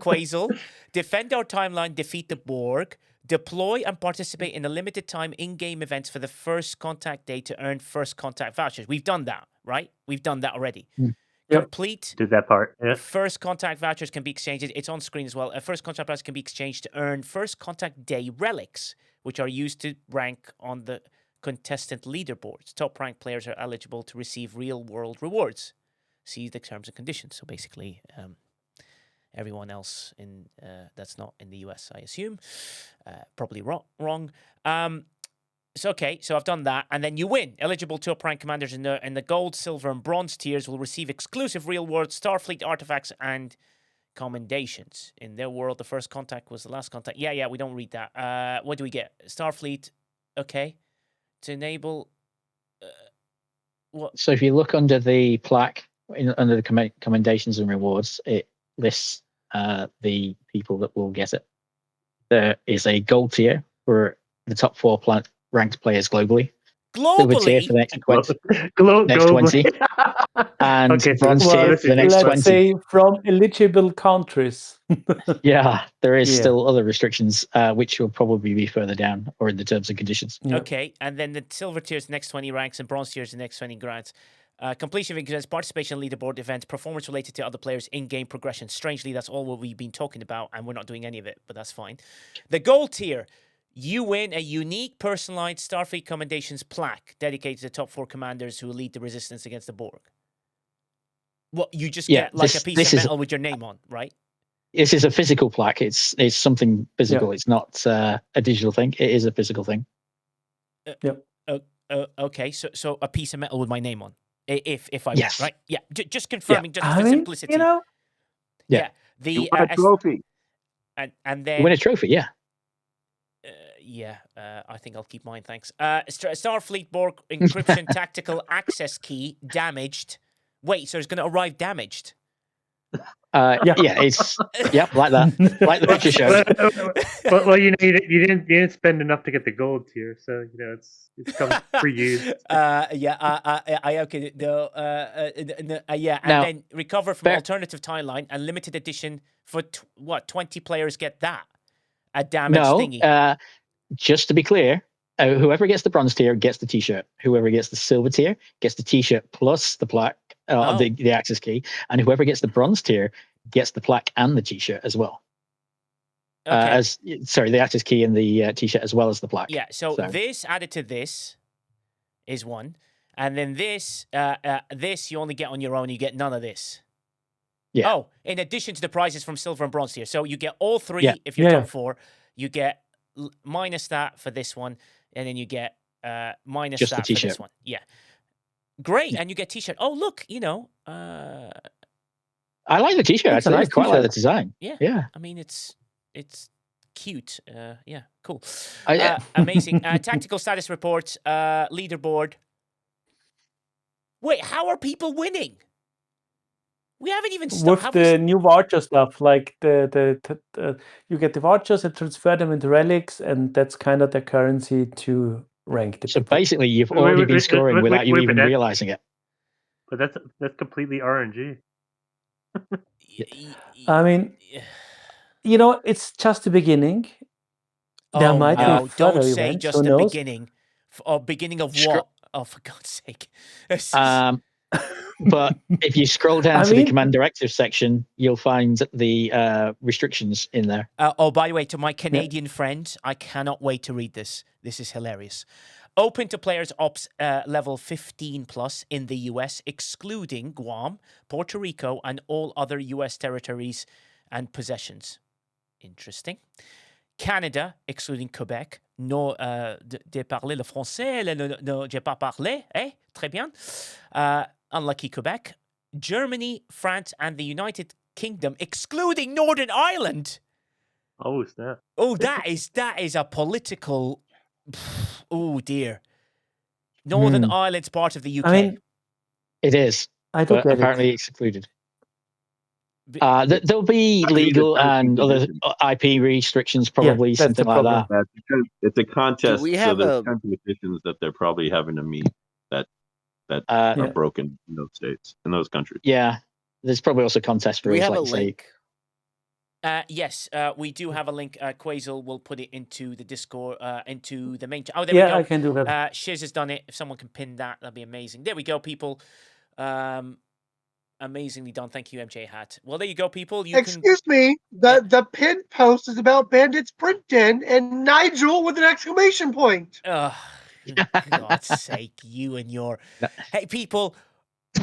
Quasel, defend our timeline, defeat the Borg, deploy and participate in a limited time in-game events for the First Contact Day to earn First Contact vouchers. We've done that, right? We've done that already. Yep. Complete. Did that part. Yeah. First Contact vouchers can be exchanged. It's on screen as well. First Contact vouchers can be exchanged to earn First Contact Day relics, which are used to rank on the contestant leaderboards. Top ranked players are eligible to receive real world rewards. See the terms and conditions. So basically, everyone else in that's not in the US, I assume, probably wrong. So okay, so I've done that, and then you win. Eligible top rank commanders in the gold, silver, and bronze tiers will receive exclusive real world Starfleet artifacts and commendations. In their world, the First Contact was the last contact. Yeah, we don't read that. What do we get? Starfleet, okay. To enable what? So if you look under the plaque, under the commendations and rewards, it lists the people that will get it. There is a gold tier for the top 4 ranked players globally. Silver tier for the next 20. And Okay, bronze tier for the next 20. Let's say from eligible countries. Yeah, there is Yeah. still other restrictions, which will probably be further down or in the terms and conditions. Yeah. Okay, and then the silver tier is the next 20 ranks, and bronze tier is the next 20 grants. Completion figures, participation in leaderboard events, performance related to other players' in-game progression. Strangely, that's all what we've been talking about, and we're not doing any of it, but that's fine. The gold tier, you win a unique personalized Starfleet Commendations plaque dedicated to the top 4 commanders who lead the resistance against the Borg. Well, you just get like a piece of metal with your name on, right? This is a physical plaque. It's something physical. It's not a digital thing. It is a physical thing. Okay, so a piece of metal with my name on. If I win, right? Yeah, just confirming, just for simplicity. You know, the you won a trophy, and then you win a trophy, yeah. I think I'll keep mine. Thanks. Starfleet Borg encryption tactical access key damaged. Wait, so it's going to arrive damaged? It's like that, like the picture showed. Well, you didn't spend enough to get the gold tier, so it's comes pre-used. Okay. And then recover from alternative timeline and limited edition for 20 players get that a damaged thingy. Just to be clear, whoever gets the bronze tier gets the T-shirt. Whoever gets the silver tier gets the T-shirt plus the plaque, the access key, and whoever gets the bronze tier gets the plaque and the T-shirt as well. Okay. The access key and the T-shirt as well as the plaque. Yeah. So this added to this is one, and then this you only get on your own. You get none of this. Yeah. Oh, in addition to the prizes from silver and bronze tier, so you get all 3 if you're top 4. You get minus that for this one, and then you get minus just that for this one. Yeah. Great, and you get T-shirt. Oh, look, I like the T-shirt. Actually, I quite like the design. Yeah. I mean, it's cute. Cool. Amazing. Tactical status report, leaderboard. Wait, how are people winning? We haven't even started. With the new voucher stuff, like you get the vouchers and transfer them into relics, and that's kind of the currency to rank the So people. basically, you've already been scoring without you even realizing it. But that's completely RNG. I mean, it's just the beginning. There might be further don't say events, just the beginning. Beginning of what? Oh, for God's sake. But if you scroll down to the command directive section, you'll find the restrictions in there. By the way, to my Canadian friends, I cannot wait to read this. This is hilarious. Open to players ops level 15 plus in the US, excluding Guam, Puerto Rico, and all other US territories and possessions. Interesting. Canada, excluding Quebec. No, de parler le français, no, j'ai pas parlé. Très bien. Unlucky Quebec. Germany, France, and the United Kingdom, excluding Northern Ireland. Oh, snap. Oh, that is a political. Oh dear. Northern Ireland's part of the UK. I mean, it is. I don't but get apparently excluded. There'll be legal and other IP restrictions, probably something like that. That's because it's a contest, we so have there's conditions that they're probably having to meet that are broken in those states, in those countries. Yeah, there's probably also contest rules. We have like a link. Yes, we do have a link. Quasel will put it into the Discord, into the main. There we go. I can do that. Shiz has done it. If someone can pin that, that'd be amazing. There we go, people. Amazingly done. Thank you, MJ Hat. Well, there you go, people. Excuse me. The pinned post is about Bandit's print den and Nigel with an exclamation point. For God's sake, you and your... Hey, people,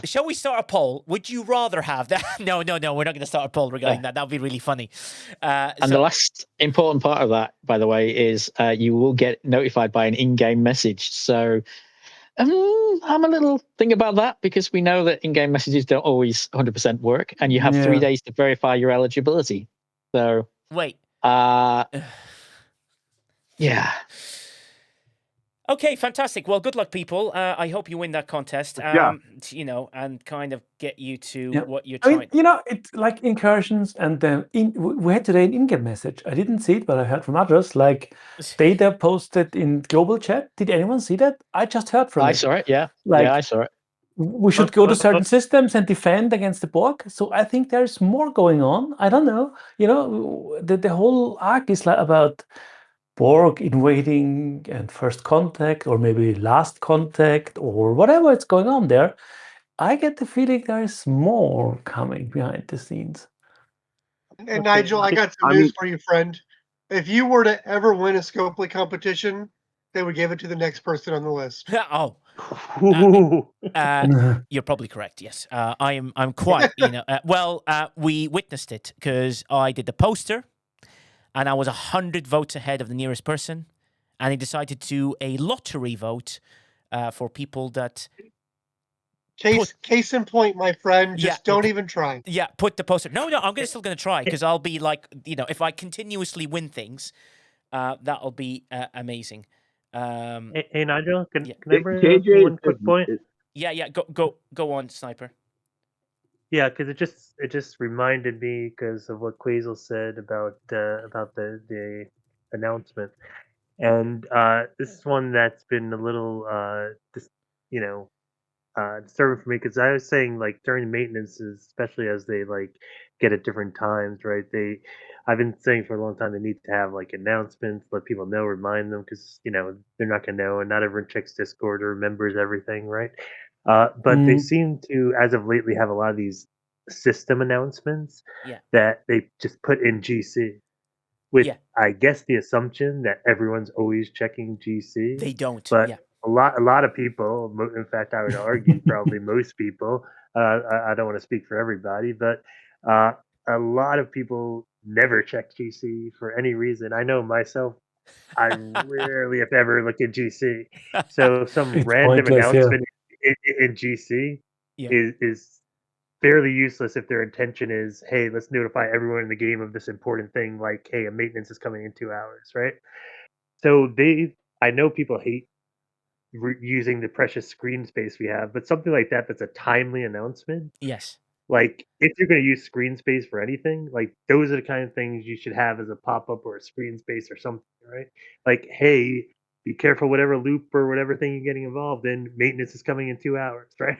shall we start a poll? Would you rather have that? No, we're not going to start a poll regarding that. That would be really funny. And the last important part of that, by the way, is you will get notified by an in-game message. So I'm a little thing about that, because we know that in-game messages don't always 100% work, and you have 3 days to verify your eligibility. So... Wait. Yeah. Okay, fantastic. Well, good luck, people. I hope you win that contest. And kind of get you to what you're trying. I mean, it's like incursions, and we had today an in-game message. I didn't see it, but I heard from others. Like Data posted in global chat. Did anyone see that? I just heard from. I saw it. Yeah. I saw it. We should go to certain systems and defend against the Borg. So I think there's more going on. I don't know. The whole arc is like about Borg invading and first contact, or maybe last contact, or whatever it's going on there. I get the feeling there's more coming behind the scenes. And Nigel, I got some news for you, friend. If you were to ever win a Scopely competition, they would give it to the next person on the list. Oh. You're probably correct. Yes, I'm quite. We witnessed it because I did the poster, and I was 100 votes ahead of the nearest person, and he decided to do a lottery vote for people that. Case in point, my friend. Just don't even try. Yeah, put the poster. No, I'm still going to try because I'll be like, if I continuously win things, that'll be amazing. Hey, Nigel, can I bring up one quick point? Yeah, go on, Sniper. Yeah, because it just reminded me because of what Quasel said about the announcement, and this is one that's been a little disturbing for me because I was saying like during maintenance, especially as they like get at different times, right? I've been saying for a long time they need to have like announcements, let people know, remind them because they're not gonna know, and not everyone checks Discord or remembers everything, right? But they seem to, as of lately, have a lot of these system announcements that they just put in GC. With I guess the assumption that everyone's always checking GC. They don't. But a lot of people, in fact, I would argue probably most people. I don't want to speak for everybody, but a lot of people never check GC for any reason. I know myself. I rarely, if ever, look at GC. So some It's random pointless, announcement in GC Yeah. is fairly useless if their intention is, hey, let's notify everyone in the game of this important thing, like, hey, a maintenance is coming in 2 hours, right? So I know people hate using the precious screen space we have, but something like that's a timely announcement. Yes. Like, if you're going to use screen space for anything, like, those are the kind of things you should have as a pop-up or a screen space or something, right? Like, hey, be careful whatever loop or whatever thing you're getting involved in, maintenance is coming in 2 hours, right?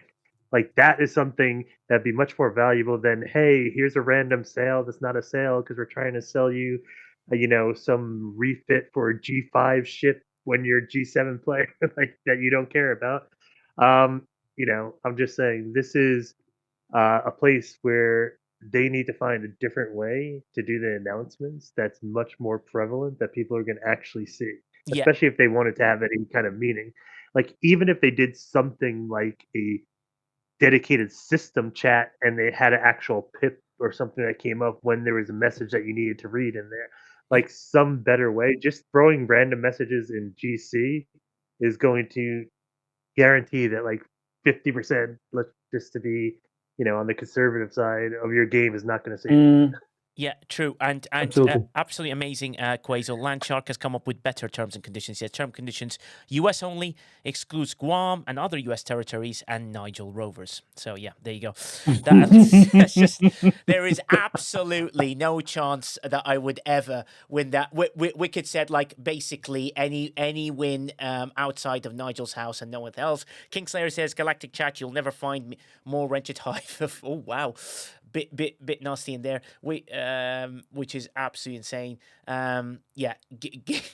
Like, that is something that'd be much more valuable than, hey, here's a random sale that's not a sale because we're trying to sell you, some refit for a G5 ship when you're a G7 player, like, that you don't care about. I'm just saying, this is a place where they need to find a different way to do the announcements that's much more prevalent that people are going to actually see, especially if they wanted to have any kind of meaning. Like, even if they did something like a dedicated system chat and they had an actual pip or something that came up when there was a message that you needed to read in there, like some better way. Just throwing random messages in GC is going to guarantee that like 50%, just to be on the conservative side of your game, is not going to see it. Yeah, true, and absolutely amazing. Quasel Landshark has come up with better terms and conditions. Yeah, term conditions: U.S. only, excludes Guam and other U.S. territories, and Nigel Rovers. So yeah, there you go. That's just, there is absolutely no chance that I would ever win that. Wicked said like basically any win outside of Nigel's house and no one else. Kingslayer says Galactic Chat, you'll never find more wretched hive. Oh wow. Bit nasty in there, which is absolutely insane.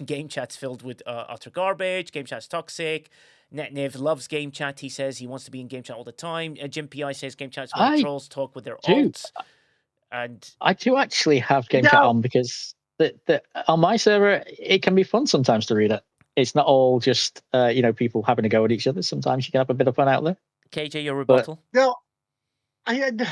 Game chat's filled with utter garbage. Game chat's toxic. Netniv loves game chat. He says he wants to be in game chat all the time. Jim PI says game chat's where the trolls talk with their alts. And I do actually have game chat on because on my server it can be fun sometimes to read it. It's not all just people having a go at each other. Sometimes you can have a bit of fun out there. KJ, your rebuttal? No, I had.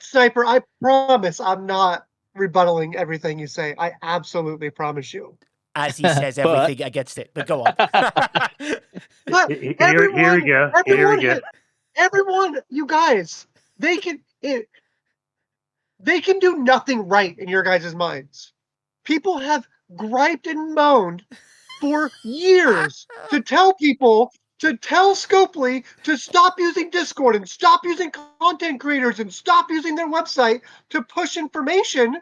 Sniper, I promise I'm not rebuttaling everything you say. I absolutely promise you. As he says everything against it, but go on. But here we go. Everyone, you guys, they can do nothing right in your guys' minds. People have griped and moaned for years to tell people, to tell Scopely to stop using Discord and stop using content creators and stop using their website to push information.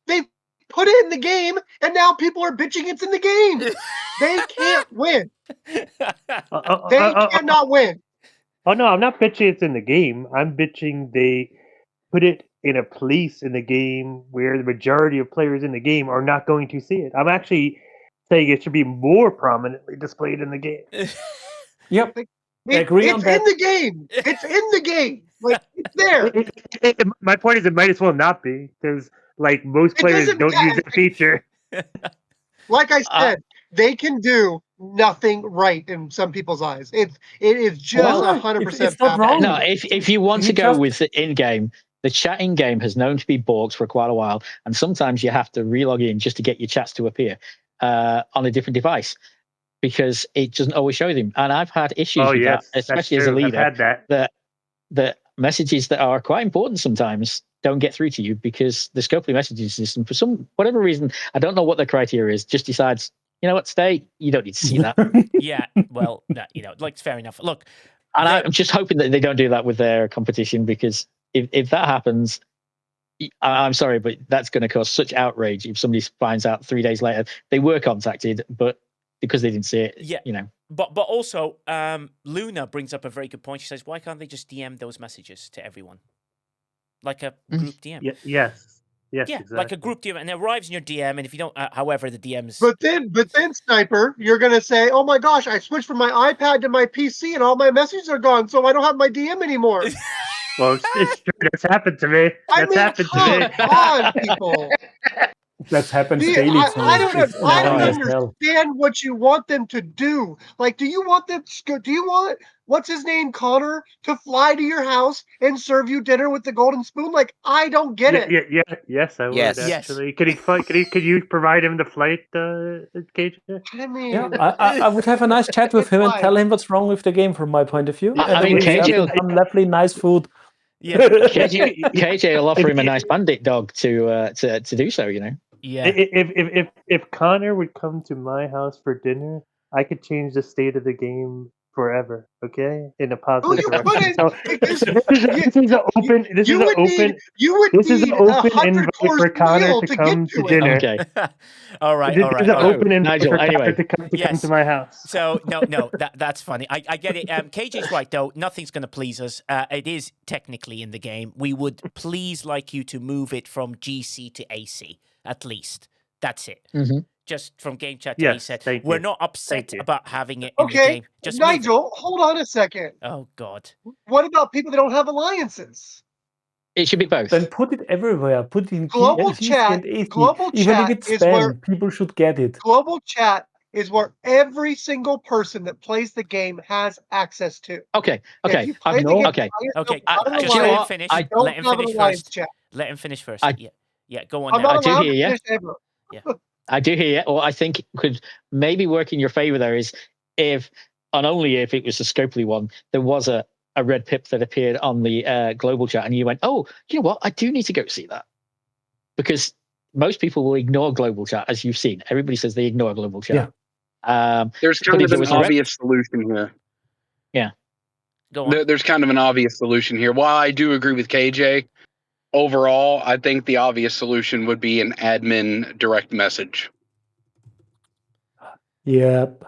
They put it in the game, and now people are bitching it's in the game. They can't win. They cannot win. Oh, no, I'm not bitching it's in the game. I'm bitching they put it in a place in the game where the majority of players in the game are not going to see it. I'm actually saying it should be more prominently displayed in the game. Yep. agree on It's that. in the game. It's in the game. Like, it's there. My point is, it might as well not be because, like, most It players doesn't don't use matter. the feature. Like I said, they can do nothing right in some people's eyes. It is just Well, 100% it's not wrong. No, if you want You to go just- with the in-game, the chat in-game has known to be borgs for quite a while, and sometimes you have to re-log in just to get your chats to appear on a different device because it doesn't always show them. And I've had issues with yes, that, especially as a true. I've leader, had that. that messages that are quite important sometimes don't get through to you because the Scopely messaging system, for whatever reason, I don't know what the criteria is, just decides, you know what, stay, you don't need to see that. Yeah, well, like, fair enough. Look, and I'm just hoping that they don't do that with their competition, because if that happens, I'm sorry, but that's going to cause such outrage if somebody finds out 3 days later they were contacted, but because they didn't see it, yeah, you know. But also, Luna brings up a very good point. She says, why can't they just DM those messages to everyone? Like a group DM. Yes, yeah, exactly. like a group DM, and it arrives in your DM, and if you don't, however, the DMs. But then, Sniper, you're gonna say, "Oh my gosh, I switched from my iPad to my PC, and all my messages are gone, so I don't have my DM anymore." Well, it's true. That's happened to me. I mean, come on, people. That's happened See, daily. I don't annoying as hell. understand what you want them to do. Like, do you want what's his name, Connor, to fly to your house and serve you dinner with the golden spoon? Like, I don't get it. Yes, I would Yes. actually. Could you provide him the flight, KJ? I mean, Yeah, I would have a nice chat with him and tell him what's wrong with the game from my point of view. I mean, we serve him KJ some lovely, nice food. Yeah, KJ will offer him a nice bandit dog to do so, you know. Yeah. If Connor would come to my house for dinner, I could change the state of the game forever. Okay, in a positive direction. So this is an open. This is an open. This is an open invite for Connor to come to dinner. Okay. all right. This is an open invite Nigel, for Connor anyway. to come to my house. So no, that's funny. I get it. KJ's right though. Nothing's going to please us. It is technically in the game. We would please like you to move it from GC to AC at least. That's it. Mm-hmm. Just from game chat to AC. We're not upset about having it in the Okay, game. Just Nigel, hold on a second. Oh God. What about people that don't have alliances? It should be both. Then put it everywhere. Put it in Global GC chat. and AC. Global Even chat if it's is spam, where people should get it. global chat is where every single person that plays the game has access to. Okay. If you play the game by yourself, not an Just let him alliance, finish. you don't Let him have an finish alliance first. chat. Let him finish first. Yeah. Go on. I'm now. not allowed to finish ever. I do hear you. Or I think could maybe work in your favor there is if, and only if it was a Scopely one, there was a red pip that appeared on the global chat and you went, oh, you know what? I do need to go see that. Because most people will ignore global chat, as you've seen. Everybody says they ignore global chat. Yeah. There's kind of an obvious solution here. Yeah. Go on. There's kind of an obvious solution here. While I do agree with KJ, overall, I think the obvious solution would be an admin direct message. Yep.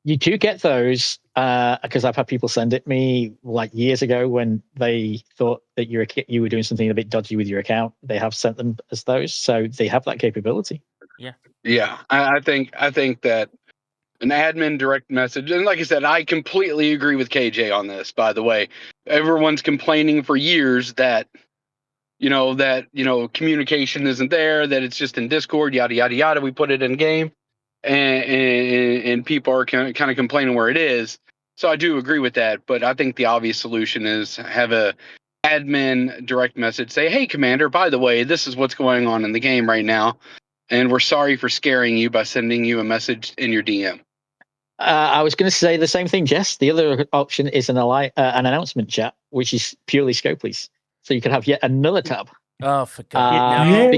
You do get those because I've had people send it me like years ago when they thought that you were doing something a bit dodgy with your account. They have sent them as those, so they have that capability. Yeah, I think that an admin direct message, and like I said, I completely agree with KJ on this. By the way, everyone's complaining for years that communication isn't there, that it's just in Discord, yada yada yada. We put it in game, and people are kind of complaining where it is. So I do agree with that, but I think the obvious solution is have a admin direct message say, "Hey, Commander, by the way, this is what's going on in the game right now, and we're sorry for scaring you by sending you a message in your DM." I was going to say the same thing, Jess. The other option is an announcement chat, which is purely Scopely's. So you could have yet another tab. Oh, for God! No.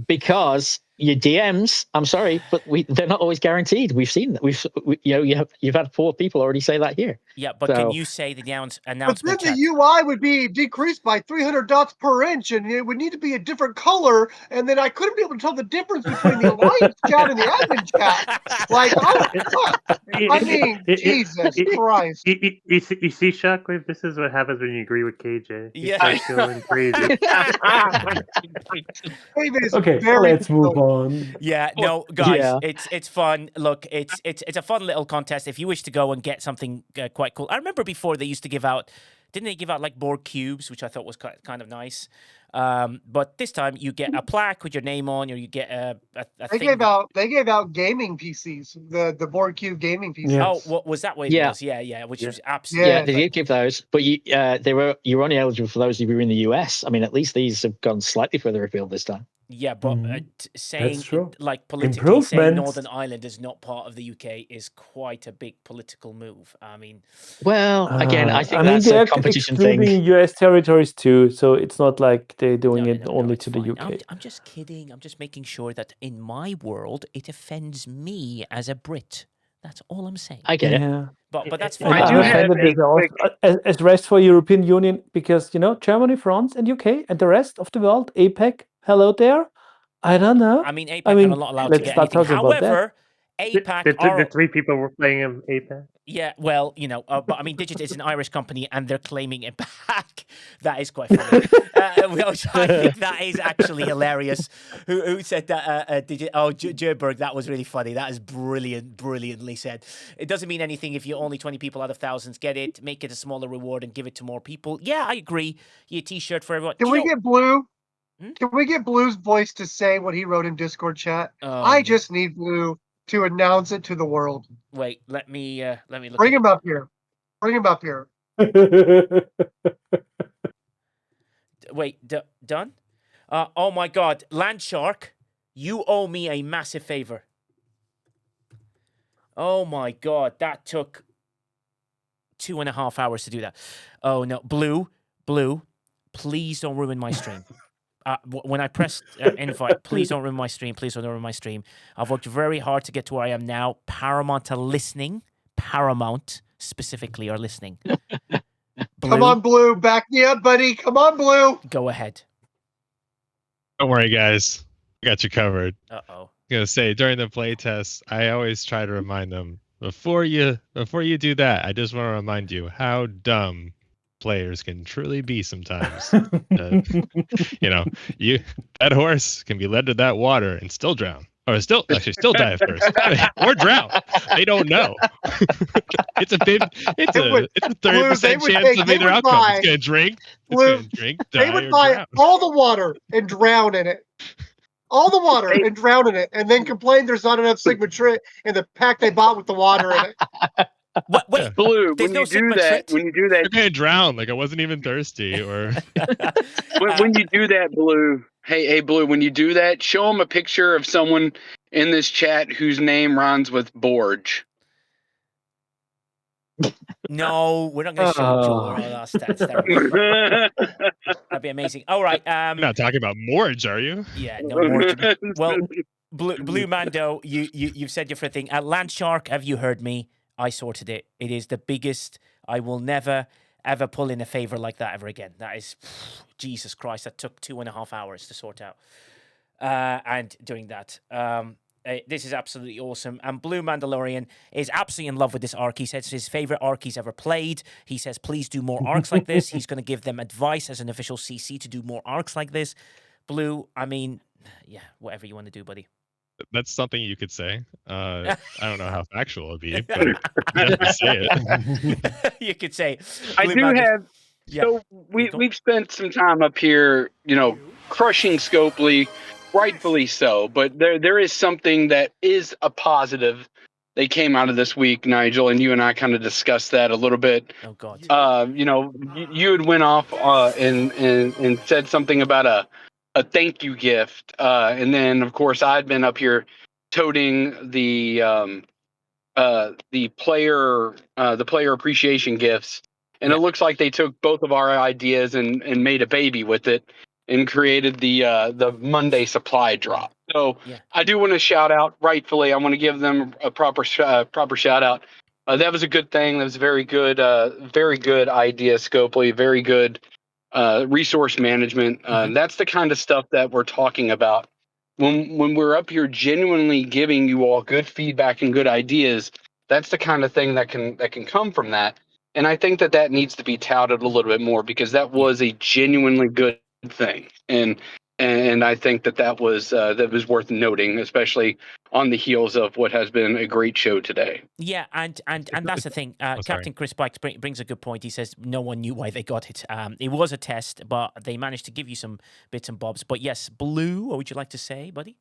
Because your DMs, I'm sorry, but they're not always guaranteed. We've seen that. You've had 4 people already say that here. Yeah, but can you say the announcement? But then the UI would be decreased by 300 dots per inch, and it would need to be a different color, and then I couldn't be able to tell the difference between the alliance chat and the admin chat. Like, I mean, Jesus Christ. You see, Shockwave, this is what happens when you agree with KJ. You start going crazy. Okay, let's move on. on. Yeah, no, guys, Yeah. it's fun. Look, it's a fun little contest. If you wish to go and get something quite cool, I remember before they used to give out, didn't they give out like Borg cubes, which I thought was kind of nice. But this time you get a plaque with your name on, or you get a They thing. gave out gaming PCs, the Borg Cube gaming PCs. Yeah. Oh, what was that way? Yeah. It was? Yeah, which was Yeah, absolutely. they did give those, but you were only eligible for those if you were in the US. I mean, at least these have gone slightly further afield this time. Yeah, but saying true. like politically saying Improvements. Northern Ireland is not part of the UK is quite a big political move. I mean, Well, again, I think that's they're a competition excluding thing. US territories too, so it's not like they're doing it only it's to the fine. UK. I'm just kidding. I'm just making sure that in my world it offends me as a Brit. That's all I'm saying. I get it. Yeah. But that's And fine. I'm offended as rest for European Union because, Germany, France, and UK and the rest of the world, APEC, hello there. I don't know. I mean, APAC are not allowed to let's get start anything. talking about that. However, APAC The are... three people were playing in APAC. Yeah, well, but I mean, Digit is an Irish company, and they're claiming it back. That is quite funny. I think that is actually hilarious. Who said that? Digit? Oh, Jerberg. That was really funny. That is brilliantly said. It doesn't mean anything if you only 20 people out of thousands get it. Make it a smaller reward and give it to more people. Yeah, I agree. You T-shirt for everyone. Can we get Blue? Can we get Blue's voice to say what he wrote in Discord chat? Oh, I just need Blue to announce it to the world. Wait, let me look. Bring him up here. Bring him up here. Wait, done? Oh my God, Landshark, you owe me a massive favor. Oh my God, that took 2.5 hours to do that. Oh no, Blue, please don't ruin my stream. When I pressed invite, please don't ruin my stream. Please don't ruin my stream. I've worked very hard to get to where I am now. Paramount are listening. Paramount specifically are listening. Come on, Blue. Back me up, buddy. Come on, Blue. Go ahead. Don't worry, guys. I got you covered. Uh-oh. I'm gonna say during the play test, I always try to remind them before you do that. I just want to remind you how dumb players can truly be sometimes. That horse can be led to that water and still drown, or still die first, or drown. They don't know. It's a 30% chance of either outcome. It's gonna drink. Blue, die, they would or buy drown. all the water and drown in it. All the water and drown in it, and then complain there's not enough Sigma Trit in the pack they bought with the water in it. Wait, Blue, when you do that, you're gonna drown. Like I wasn't even thirsty, or when you do that, Blue. Hey, Blue. When you do that, show them a picture of someone in this chat whose name rhymes with Borg. No, we're not going to show Joel. Oh, that's terrible. That'd be amazing. All right. You're not talking about Morge, are you? Yeah, no Morge. Well, Blue Mando, you've said your first thing. Landshark, have you heard me? I sorted it. It is the biggest. I will never, ever pull in a favor like that ever again. That is, Jesus Christ, that took 2.5 hours to sort out. And doing that. This is absolutely awesome. And Blue Mandalorian is absolutely in love with this arc. He says it's his favorite arc he's ever played. He says, please do more arcs like this. He's going to give them advice as an official CC to do more arcs like this. Blue, I mean, yeah, whatever you want to do, buddy. That's something you could say. I don't know how factual it'd be, but you definitely say it. You could say. I do have. So we've spent some time up here, crushing Scopely, rightfully so. But there is something that is a positive that came out of this week, Nigel, and you and I kind of discussed that a little bit. Oh God. You had went off and said something about a thank you gift, and then of course I'd been up here toting the player appreciation gifts, and it looks like they took both of our ideas and made a baby with it and created the Monday supply drop. So I do want to shout out, rightfully, I want to give them a proper shout out. That was a good thing. That was a very good idea, Scopely. Very good resource management. That's the kind of stuff that we're talking about. When we're up here genuinely giving you all good feedback and good ideas, that's the kind of thing that can come from that. And I think that needs to be touted a little bit more, because that was a genuinely good thing. And And I think that was worth noting, especially on the heels of what has been a great show today. Yeah, and that's the thing. Captain Chris Bikes brings a good point. He says no one knew why they got it. It was a test, but they managed to give you some bits and bobs. But yes, Blue, what would you like to say, buddy?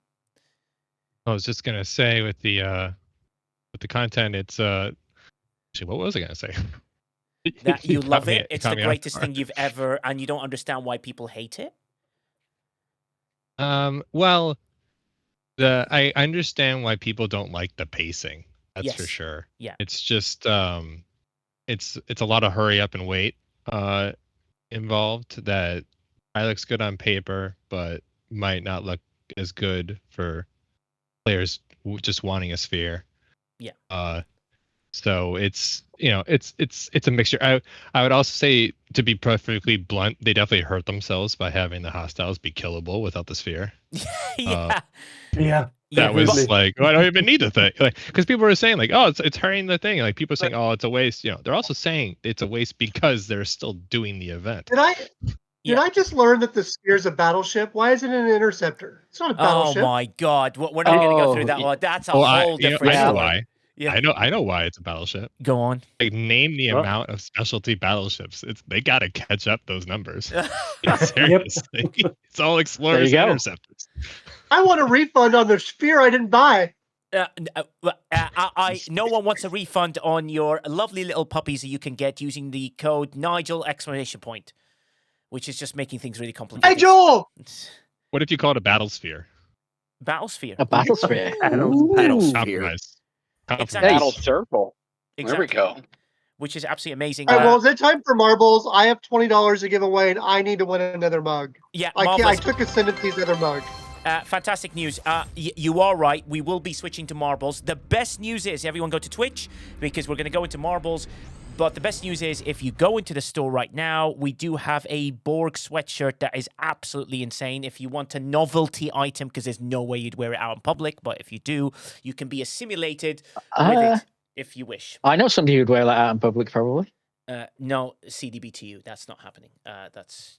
I was just gonna say with the content, it's actually, what was I gonna say? That you love it. You It's caught the me off greatest guard. thing you've ever, and you don't understand why people hate it. Well, I understand why people don't like the pacing. That's for Yes. sure. Yeah. It's just it's a lot of hurry up and wait involved that looks good on paper, but might not look as good for players just wanting a sphere. Yeah. So it's it's a mixture. I would also say, to be perfectly blunt, they definitely hurt themselves by having the hostiles be killable without the sphere. Yeah. Yeah. That was definitely. like, oh, I don't even need the thing. Like, because people were saying like, oh, it's hurrying the thing. Like people are saying, oh, it's a waste. They're also saying it's a waste because they're still doing the event. Did I just learn that the Sphere's a battleship? Why is it an interceptor? It's not a Oh battleship. my God, we're not going to go through that one. That's a whole different I know story. why. Yeah. I know why it's a battleship. Go on. Like, name the Oh. amount of specialty battleships. They got to catch up those numbers. Seriously, it's all explorers and interceptors. I want a refund on the Sphere I didn't buy. No one wants a refund on your lovely little puppies that you can get using the code Nigel ! Which is just making things really complicated. Hey, Joel! What if you call it a battle sphere? Battle sphere. A battle sphere. Battle sphere. Compromise. Exactly. Battle circle. Exactly. There we go. Which is absolutely amazing. All right, well, is it time for marbles? I have $20 to give away, and I need to win another mug. Yeah, I took Ascendancy's other mug. Fantastic news. You are right. We will be switching to marbles. The best news is everyone go to Twitch because we're going to go into marbles. But the best news is if you go into the store right now, we do have a Borg sweatshirt that is absolutely insane. If you want a novelty item, because there's no way you'd wear it out in public, but if you do, you can be assimilated with it if you wish. I know somebody who'd wear that out in public, probably. No, CDB to you. That's not happening. That's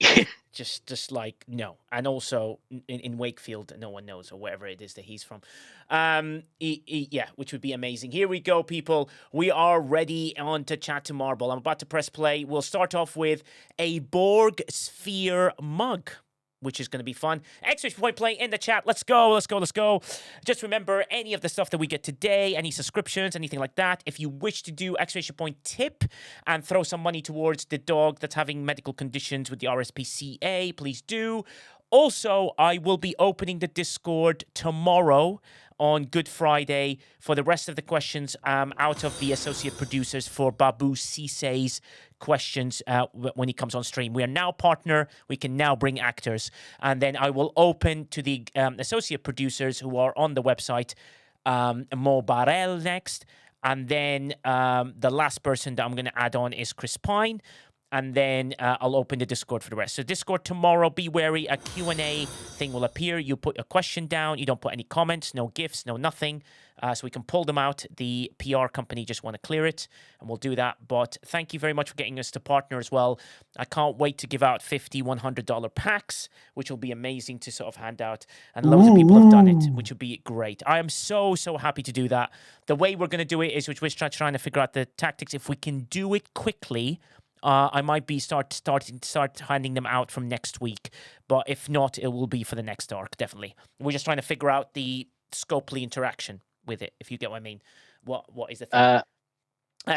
just like, no. And also in Wakefield, no one knows, or wherever it is that he's from. Yeah, which would be amazing. Here we go, people. We are ready on to chat to Marble. I'm about to press play. We'll start off with a Borg Sphere mug, which is going to be fun. Exclamation point play in the chat. Let's go, let's go, let's go. Just remember, any of the stuff that we get today, any subscriptions, anything like that, if you wish to do exclamation point tip and throw some money towards the dog that's having medical conditions with the RSPCA, please do. Also, I will be opening the Discord tomorrow on Good Friday for the rest of the questions out of the associate producers for Babu Cisse's questions when he comes on stream. We are now partner. We can now bring actors. And then I will open to the associate producers who are on the website, Mo Barrel next. And then the last person that I'm going to add on is Chris Pine. And then I'll open the Discord for the rest. So Discord tomorrow, be wary, a Q&A thing will appear. You put a question down. You don't put any comments, no GIFs, no nothing. So we can pull them out. The PR company just want to clear it, and we'll do that. But thank you very much for getting us to partner as well. I can't wait to give out $50, $100 packs, which will be amazing to sort of hand out. And loads of people have done it, which would be great. I am so happy to do that. The way we're going to do it is we're trying to figure out the tactics. If we can do it quickly, I might be start handing them out from next week, but if not, it will be for the next arc, definitely. We're just trying to figure out the Scopely interaction with it, if you get what I mean. What is the thing?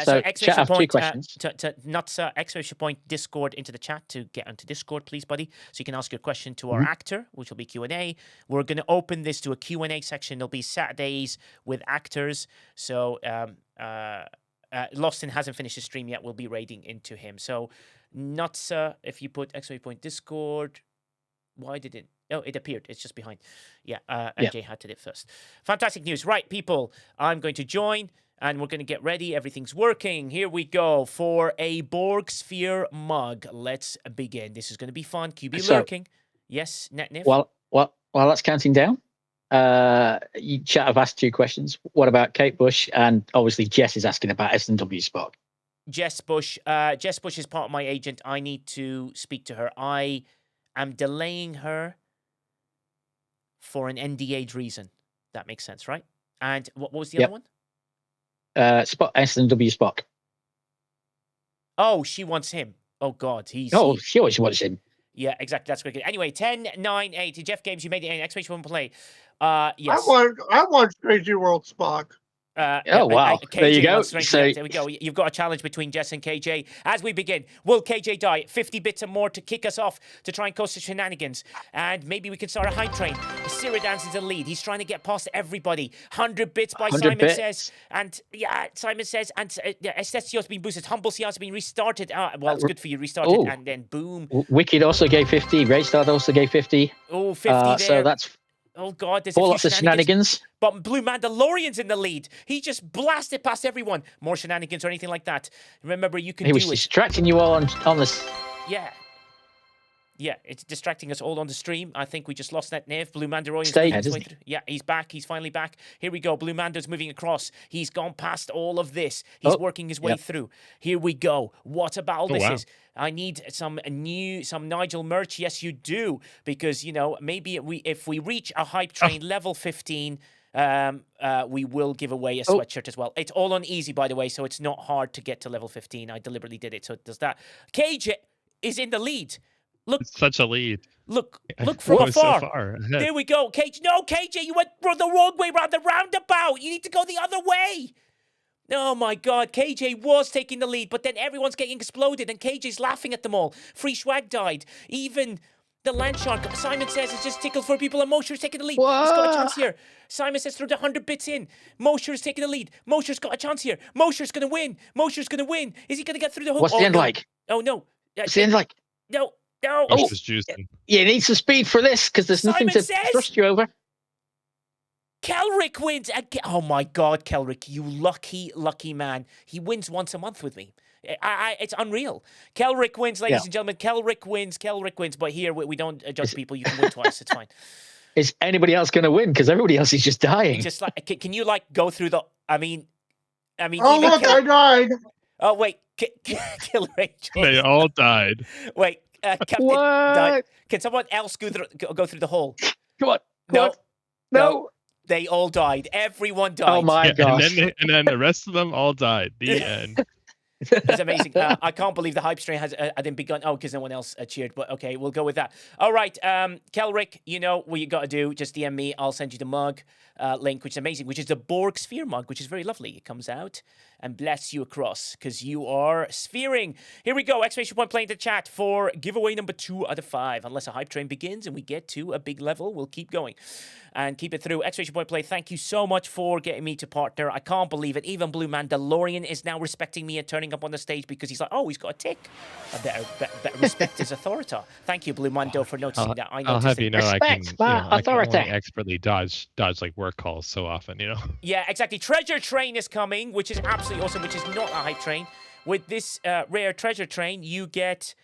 So exclamation chat, I have two point, questions. exclamation point Discord into the chat to get onto Discord, please, buddy. So you can ask your question to our actor, which will be Q&A. We're going to open this to a Q&A section. There'll be Saturdays with actors. So Lostin hasn't finished his stream yet. We'll be raiding into him. So, Nutsa, if you put exclamation point Discord, why did it? Oh, it appeared. It's just behind. Yeah, MJ had to do it first. Fantastic news. Right, people, I'm going to join, and we're going to get ready. Everything's working. Here we go for a Borg Sphere mug. Let's begin. This is going to be fun. QB lurking. Yes, Netniv? While that's counting down, you chat have asked two questions. What about Kate Bush? And obviously Jess is asking about S&W Spark. Jess Bush is part of my agent. I need to speak to her. I am delaying her for an NDA'd reason. That makes sense, right? And what was the Yep. other one? Spock, S&W Spock. Oh, she wants him. Oh, God. Oh, she always wants him. Yeah, exactly. That's great. Anyway, 10, 9, 8. Jeff Games, you made it in. Exclamation point play. Yes. I want Crazy World Spock. Oh, wow. KJ There you go. wants strength. So- Yeah, there we go. You've got a challenge between Jess and KJ. As we begin, will KJ die? 50 bits and more to kick us off to try and coast the shenanigans. And maybe we can start a hype train. Cyrodian's in the lead. He's trying to get past everybody. 100 bits by 100 Simon bits. says. And yeah, Simon says. And SSCO's been boosted. Humble CR's been restarted. Well, it's good for you. Restarted. Oh. And then boom. Wicked also gave 50. Raystar also gave 50. Oh, 50 there. So that's Oh, God, there's all a lots few of shenanigans. shenanigans. But Blue Mandalorian's in the lead. He just blasted past everyone. More shenanigans or anything like that. Remember, you can He do was it. distracting you all on this. Yeah. Yeah, it's distracting us all on the stream. I think we just lost that Nev. Blue Mandalorian's Stay moving ahead, his way isn't he? through. Yeah, he's back. He's finally back. Here we go. Blue Mando's moving across. He's gone past all of this. He's working his way yep. through. Here we go. What a battle this wow. is. I need some Nigel merch. Yes, you do. Because, you know, maybe if we reach a hype train level 15, we will give away a sweatshirt as well. It's all on easy, by the way, so it's not hard to get to level 15. I deliberately did it, so it does that. KJ is in the lead. Look, It's such a lead. look from We're so afar. far ahead. There we go. KJ, no, KJ, you went the wrong way round the roundabout. You need to go the other way. Oh my God, KJ was taking the lead, but then everyone's getting exploded, and KJ's laughing at them all. Free Swag died. Even the Land Shark, Simon says, is just tickled for people, and Mosher's taking the lead. He's got a chance here. Simon says through the 100 bits in. Mosher's taking the lead. Mosher's got a chance here. Mosher's going to win. Mosher's going to win. Is he going to get through the hook? What's the end no. like? Oh, no. What's the end like? No. Push this juicing. You need some speed for this because there's nothing Simon to says- thrust you over. Kelrick wins again. Oh my God, Kelrick, you lucky man. He wins once a month with me. It's unreal. Kelrick wins, ladies and gentlemen. Kelrick wins. But here we don't judge people. You can win twice. It's fine. Is anybody else going to win? Because everybody else is just dying. Just like, can you like go through the? I mean. Oh even look, I died. Oh wait, Kill Rachel. They all died. Wait, Captain died. Can someone else go through the hole? Come on. No. They all died. Everyone died. Oh my gosh. And then the rest of them all died. The end. It's amazing. I can't believe the hype train hadn't begun. Oh, because no one else cheered. But okay, we'll go with that. All right, Kelrick, you know what you got to do. Just DM me. I'll send you the mug link, which is amazing, which is the Borg Sphere mug, which is very lovely. It comes out and bless you across because you are sphering. Here we go. Exclamation point playing the chat for giveaway number 2 out of 5. Unless a hype train begins and we get to a big level, we'll keep going and keep it through. Exclamation point play. Thank you so much for getting me to partner. I can't believe it. Even Blue Mandalorian is now respecting me and turning up on the stage because he's like, oh, he's got a tick. I better respect his authority. Thank you, Blue Mando, for noticing that. I'll have you know I can, I can authority. only expertly dodge like work calls so often, you know. Yeah, exactly. Treasure Train is coming, which is absolutely awesome, which is not a hype train. With this rare treasure train, you get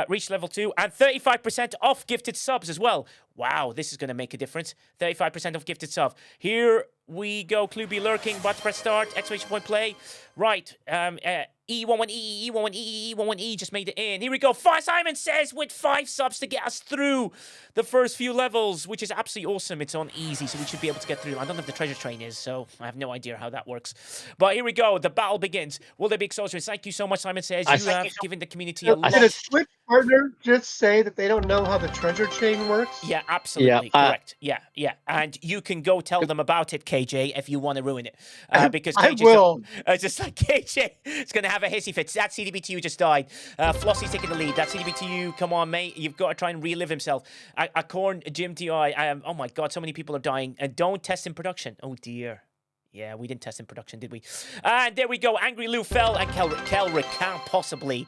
reach level 2 and 35% off gifted subs as well. Wow, this is going to make a difference. 35% off gifted sub. Here we go. Clue be lurking. About to press start. Exclamation point play. Right. E11E, E11E, E11E just made it in. Here we go. Simon says with 5 subs to get us through the first few levels, which is absolutely awesome. It's on easy, so we should be able to get through. I don't know if the treasure train is, so I have no idea how that works. But here we go. The battle begins. Will there be exhaustion? Thank you so much, Simon says. You have given the community a lot. Did a Twitch partner just say that they don't know how the treasure chain works? Yeah, absolutely. Correct. Yeah. And you can go tell them about it, KJ, if you want to ruin it. Because KJ, I will. Just like KJ, it's going to have a hissy fit. That CDBTU just died. Flossie's taking the lead. That CDBTU, come on, mate. You've got to try and relive himself. Acorn, Jim TI. Oh my God, so many people are dying. Don't test in production. Oh dear. Yeah, we didn't test in production, did we? And there we go. Angry Lou fell, and Kelrick can't possibly.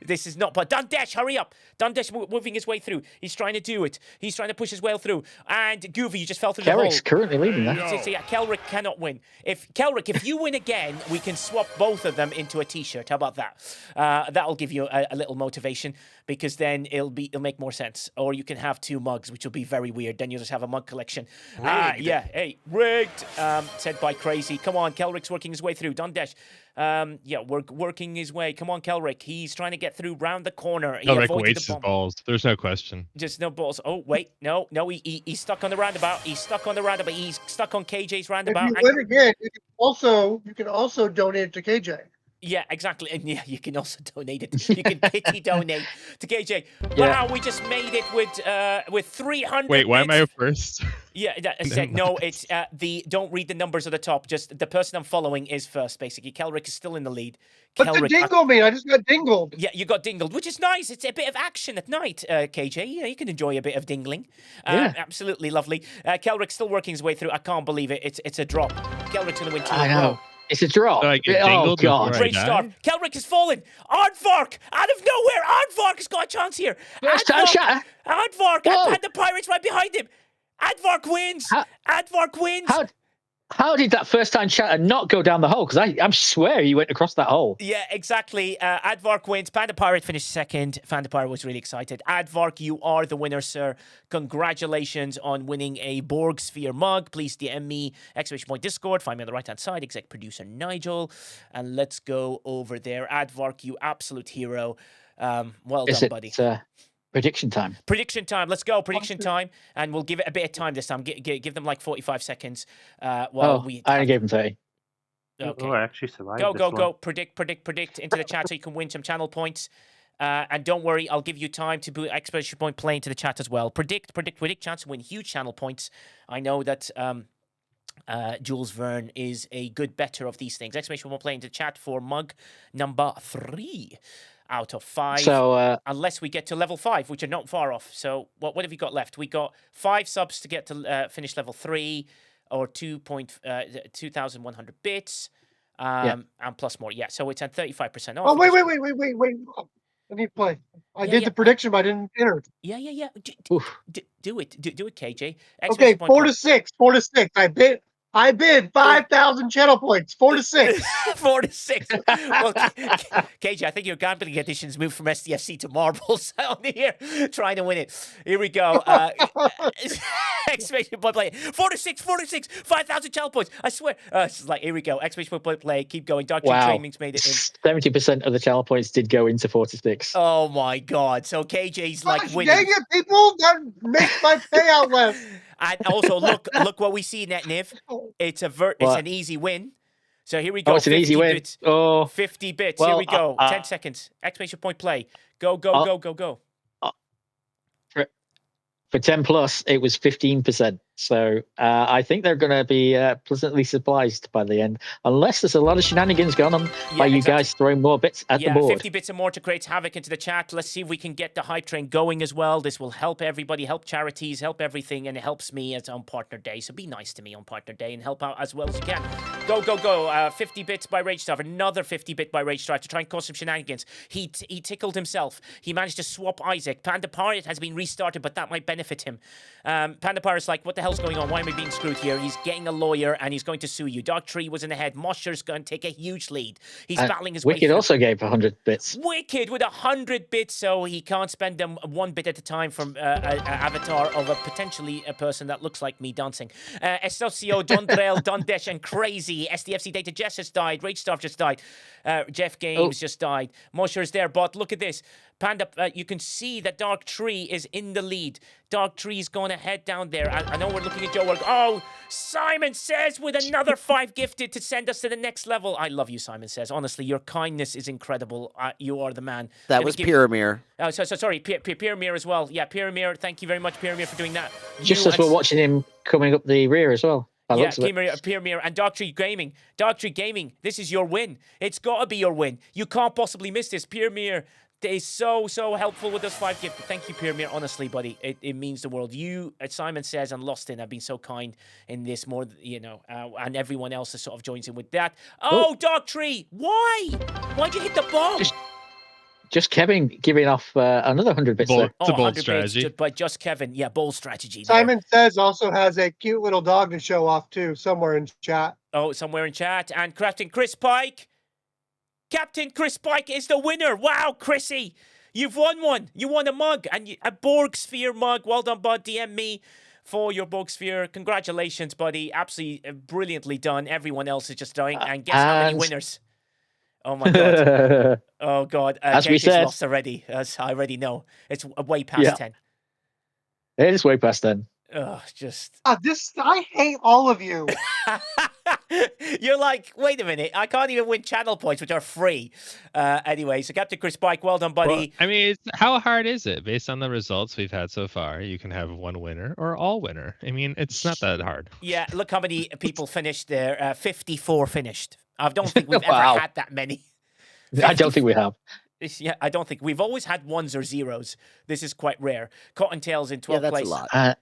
This is not, but Dundesh, hurry up. Dundesh moving his way through. He's trying to do it. He's trying to push his way through. And Goovy, you just fell through the hole. Kelrick's currently leading that. Yeah, Kelrick cannot win. If you win again, we can swap both of them into a t-shirt. How about that? That'll give you a little motivation. because then it'll make more sense. Or you can have 2 mugs, which will be very weird. Then you'll just have a mug collection. Yeah, hey, rigged, said by Crazy. Come on, Kelrick's working his way through. Dundesh, yeah, working his way. Come on, Kelrick. He's trying to get through round the corner. He Kelrick avoided waits the his bomb. balls. There's no question. Just no balls. Oh, wait, no, he's stuck on the roundabout. He's stuck on the roundabout. He's stuck on KJ's roundabout. If you win again, you can also donate it to KJ. Yeah, exactly. And yeah, you can also donate it. You can pity donate to KJ. Yeah. Wow, we just made it with 300 Wait, why am I bits. first? Yeah, I said no. It's don't read the numbers at the top. Just the person I'm following is first, basically. Kelrick is still in the lead. What's the dingle mean? I just got dingled. Yeah, you got dingled, which is nice. It's a bit of action at night, KJ. Yeah, you can enjoy a bit of dingling. Yeah. Absolutely lovely. Kelrick's still working his way through. I can't believe it. It's a drop. Kelrick's going to win 2 I in a row. know. It's a drop. So I get Oh, dingled God. before I Great die? start. Kelrick has fallen. Aardvark out of nowhere. Aardvark has got a chance here. First time shatter. Aardvark Whoa. and the Pirates right behind him. Aardvark wins. Aardvark wins. How did that first time shatter not go down the hole? Because I swear he went across that hole. Yeah, exactly. Aardvark wins. Panda Pirate finished second. Panda Pirate was really excited. Aardvark, you are the winner, sir. Congratulations on winning a Borg Sphere mug. Please DM me, !Discord. Find me on the right-hand side, exec producer Nigel. And let's go over there. Aardvark, you absolute hero. Well done, buddy. Prediction time. Prediction time. Let's go. Prediction time. And we'll give it a bit of time this time. Give them like 45 seconds. I only gave him 30. Okay. Oh, I actually survived Go, this go, one. go. Predict into the chat so you can win some channel points. And don't worry, I'll give you time to put exclamation point play into the chat as well. Predict, chance to win huge channel points. I know that Jules Verne is a good better of these things. Exclamation point play into the chat for mug number 3 out of 5. So unless we get to level 5, which are not far off. So what have we got left? We got 5 subs to get to finish level 3, or 2,100 bits, and plus more. Yeah, so it's at 35% off. Oh, wait. I need to play. I did the prediction, but I didn't enter. Yeah. Do it, KJ. Okay, 4 to 6. 4 to 6. I bid 5,000 channel points. 4 to 6. 4 to 6. Well, KJ, I think your gambling edition's moved from STFC to marbles on here, trying to win it. Here we go. Exclamation point play. 4 to 6. 5,000 channel points. I swear. It's like, here we go. Exclamation point play. Keep going. Dark Tree Dreaming's made it in. 70% of the channel points did go into 4 to 6. Oh my God. So KJ's like winning. Dang it, people. That makes my payout less. And also, look what we see, NetNiv. It's an easy win. So here we go. Oh, it's an easy win. Bits. Oh, 50 bits. Well, here we go. 10 seconds. Exclamation point play. Go. For 10 plus, it was 15%. So I think they're going to be pleasantly surprised by the end, unless there's a lot of shenanigans going on by you guys throwing more bits at the board. 50 bits and more to create havoc into the chat. Let's see if we can get the hype train going as well. This will help everybody, help charities, help everything, and it helps me as on partner day. So be nice to me on partner day and help out as well as you can. Go. 50 bits by Rage Strive. Another 50 bit by Rage Strive to try and cause some shenanigans. He tickled himself. He managed to swap Isaac. Panda Pirate has been restarted, but that might benefit him. Panda Pirate's like, what the hell's going on? Why am I being screwed here? He's getting a lawyer and he's going to sue you. Dark Tree was in the head. Mosher's going to take a huge lead. He's battling his way Wicked through. also gave 100 bits. Wicked with 100 bits, so he can't spend them 1 bit at a time from an avatar of potentially a person that looks like me dancing. Esocio, Dondrel, Dondesh, and Crazy. STFC Data Jess just died. Rage Staff just died. Jeff Games just died. Mosher's there, but look at this. Panda, you can see that Dark Tree is in the lead. Dark Tree's going to head down there. I know we're looking at Joe. Oh, Simon Says with another 5 gifted to send us to the next level. I love you, Simon Says. Honestly, your kindness is incredible. You are the man. That was Pyramir. Oh, sorry, Pyramir as well. Yeah, Pyramir. Thank you very much, Pyramir, for doing that. Just as we're watching him coming up the rear as well. Yeah, Pyramir and Dark Tree Gaming. Dark Tree Gaming, this is your win. It's got to be your win. You can't possibly miss this. Pyramir is so helpful with those 5 gifts. Thank you, Pyramir. Honestly, buddy, it means the world. You, as Simon Says, and Lost In have been so kind in this more, and everyone else has sort of joins in with that. Oh, Dark Tree, why? Why'd you hit the bomb? Just Kevin giving off another 100 bits there. It's a bold strategy. But just Kevin. Yeah, bold strategy. Simon Says also has a cute little dog to show off, too, somewhere in chat. Oh, somewhere in chat. And Captain Chris Pike. Captain Chris Pike is the winner. Wow, Chrissy. You've won one. You won a mug, and a Borg Sphere mug. Well done, bud. DM me for your Borg Sphere. Congratulations, buddy. Absolutely brilliantly done. Everyone else is just dying. And guess how many winners? Oh, my God. Oh, God. As we KJ's said. lost already. As I already know. It's way past 10. It is way past 10. Oh, just... I hate all of you. You're like, wait a minute, I can't even win channel points, which are free. Anyway, so Captain Chris Pike, well done, buddy. Well, I mean, how hard is it? Based on the results we've had so far, you can have one winner or all winner. I mean, it's not that hard. Yeah, look how many people finished there. 54 finished. I don't think we've ever had that many. I don't think we have. Yeah, I don't think. We've always had ones or zeros. This is quite rare. Cottontails in 12th place. That's a lot.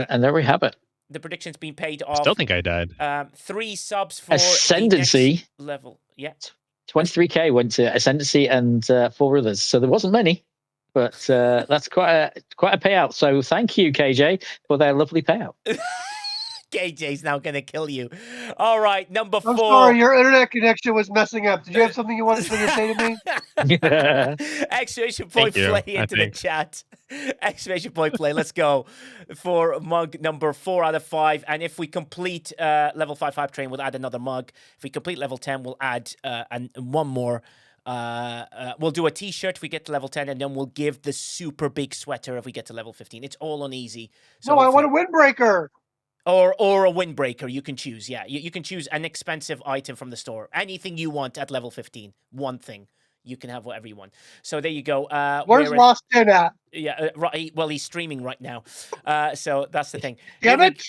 And there we have it. The prediction's been paid off. Still think I died. 3 subs for Ascendancy the next level. Yeah. 23k went to Ascendancy and 4 others. So there wasn't many, but that's quite a payout. So thank you, KJ, for their lovely payout. KJ's now going to kill you. All right, number 4. I'm sorry, your internet connection was messing up. Did you have something you wanted to say to me? Exclamation point play into the chat. Exclamation point play. Let's go for mug number 4 out of 5. And if we complete level 5 train, we'll add another mug. If we complete level 10, we'll add one more. We'll do a t-shirt if we get to level 10, and then we'll give the super big sweater if we get to level 15. It's all on easy. So no, I want a windbreaker. Or a windbreaker, you can choose. Yeah, you can choose an expensive item from the store. Anything you want at level 15. One thing. You can have whatever you want. So there you go. Where's Lost Tin at? Yeah, right. Well, he's streaming right now. So that's the thing. Damn it!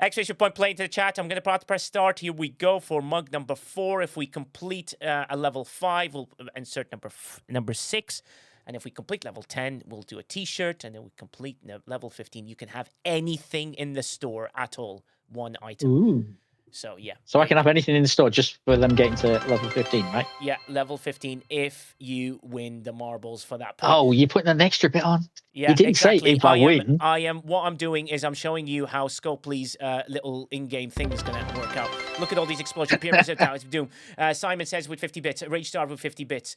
Exclamation point play into the chat. I'm going to press start. Here we go for mug number 4. If we complete a level 5, we'll insert number 6. And if we complete level 10, we'll do a t-shirt. And then we complete level 15. You can have anything in the store at all. One item. Ooh. So, yeah. So I can have anything in the store just for them getting to level 15, right? Yeah, level 15 if you win the marbles for that point. Oh, you're putting an extra bit on? Yeah, you didn't exactly. say if I win. What I'm doing is I'm showing you how Scopely's little in-game thing is going to work out. Look at all these explosion pyramids of doom. Simon says with 50 bits, Rage Star with 50 bits.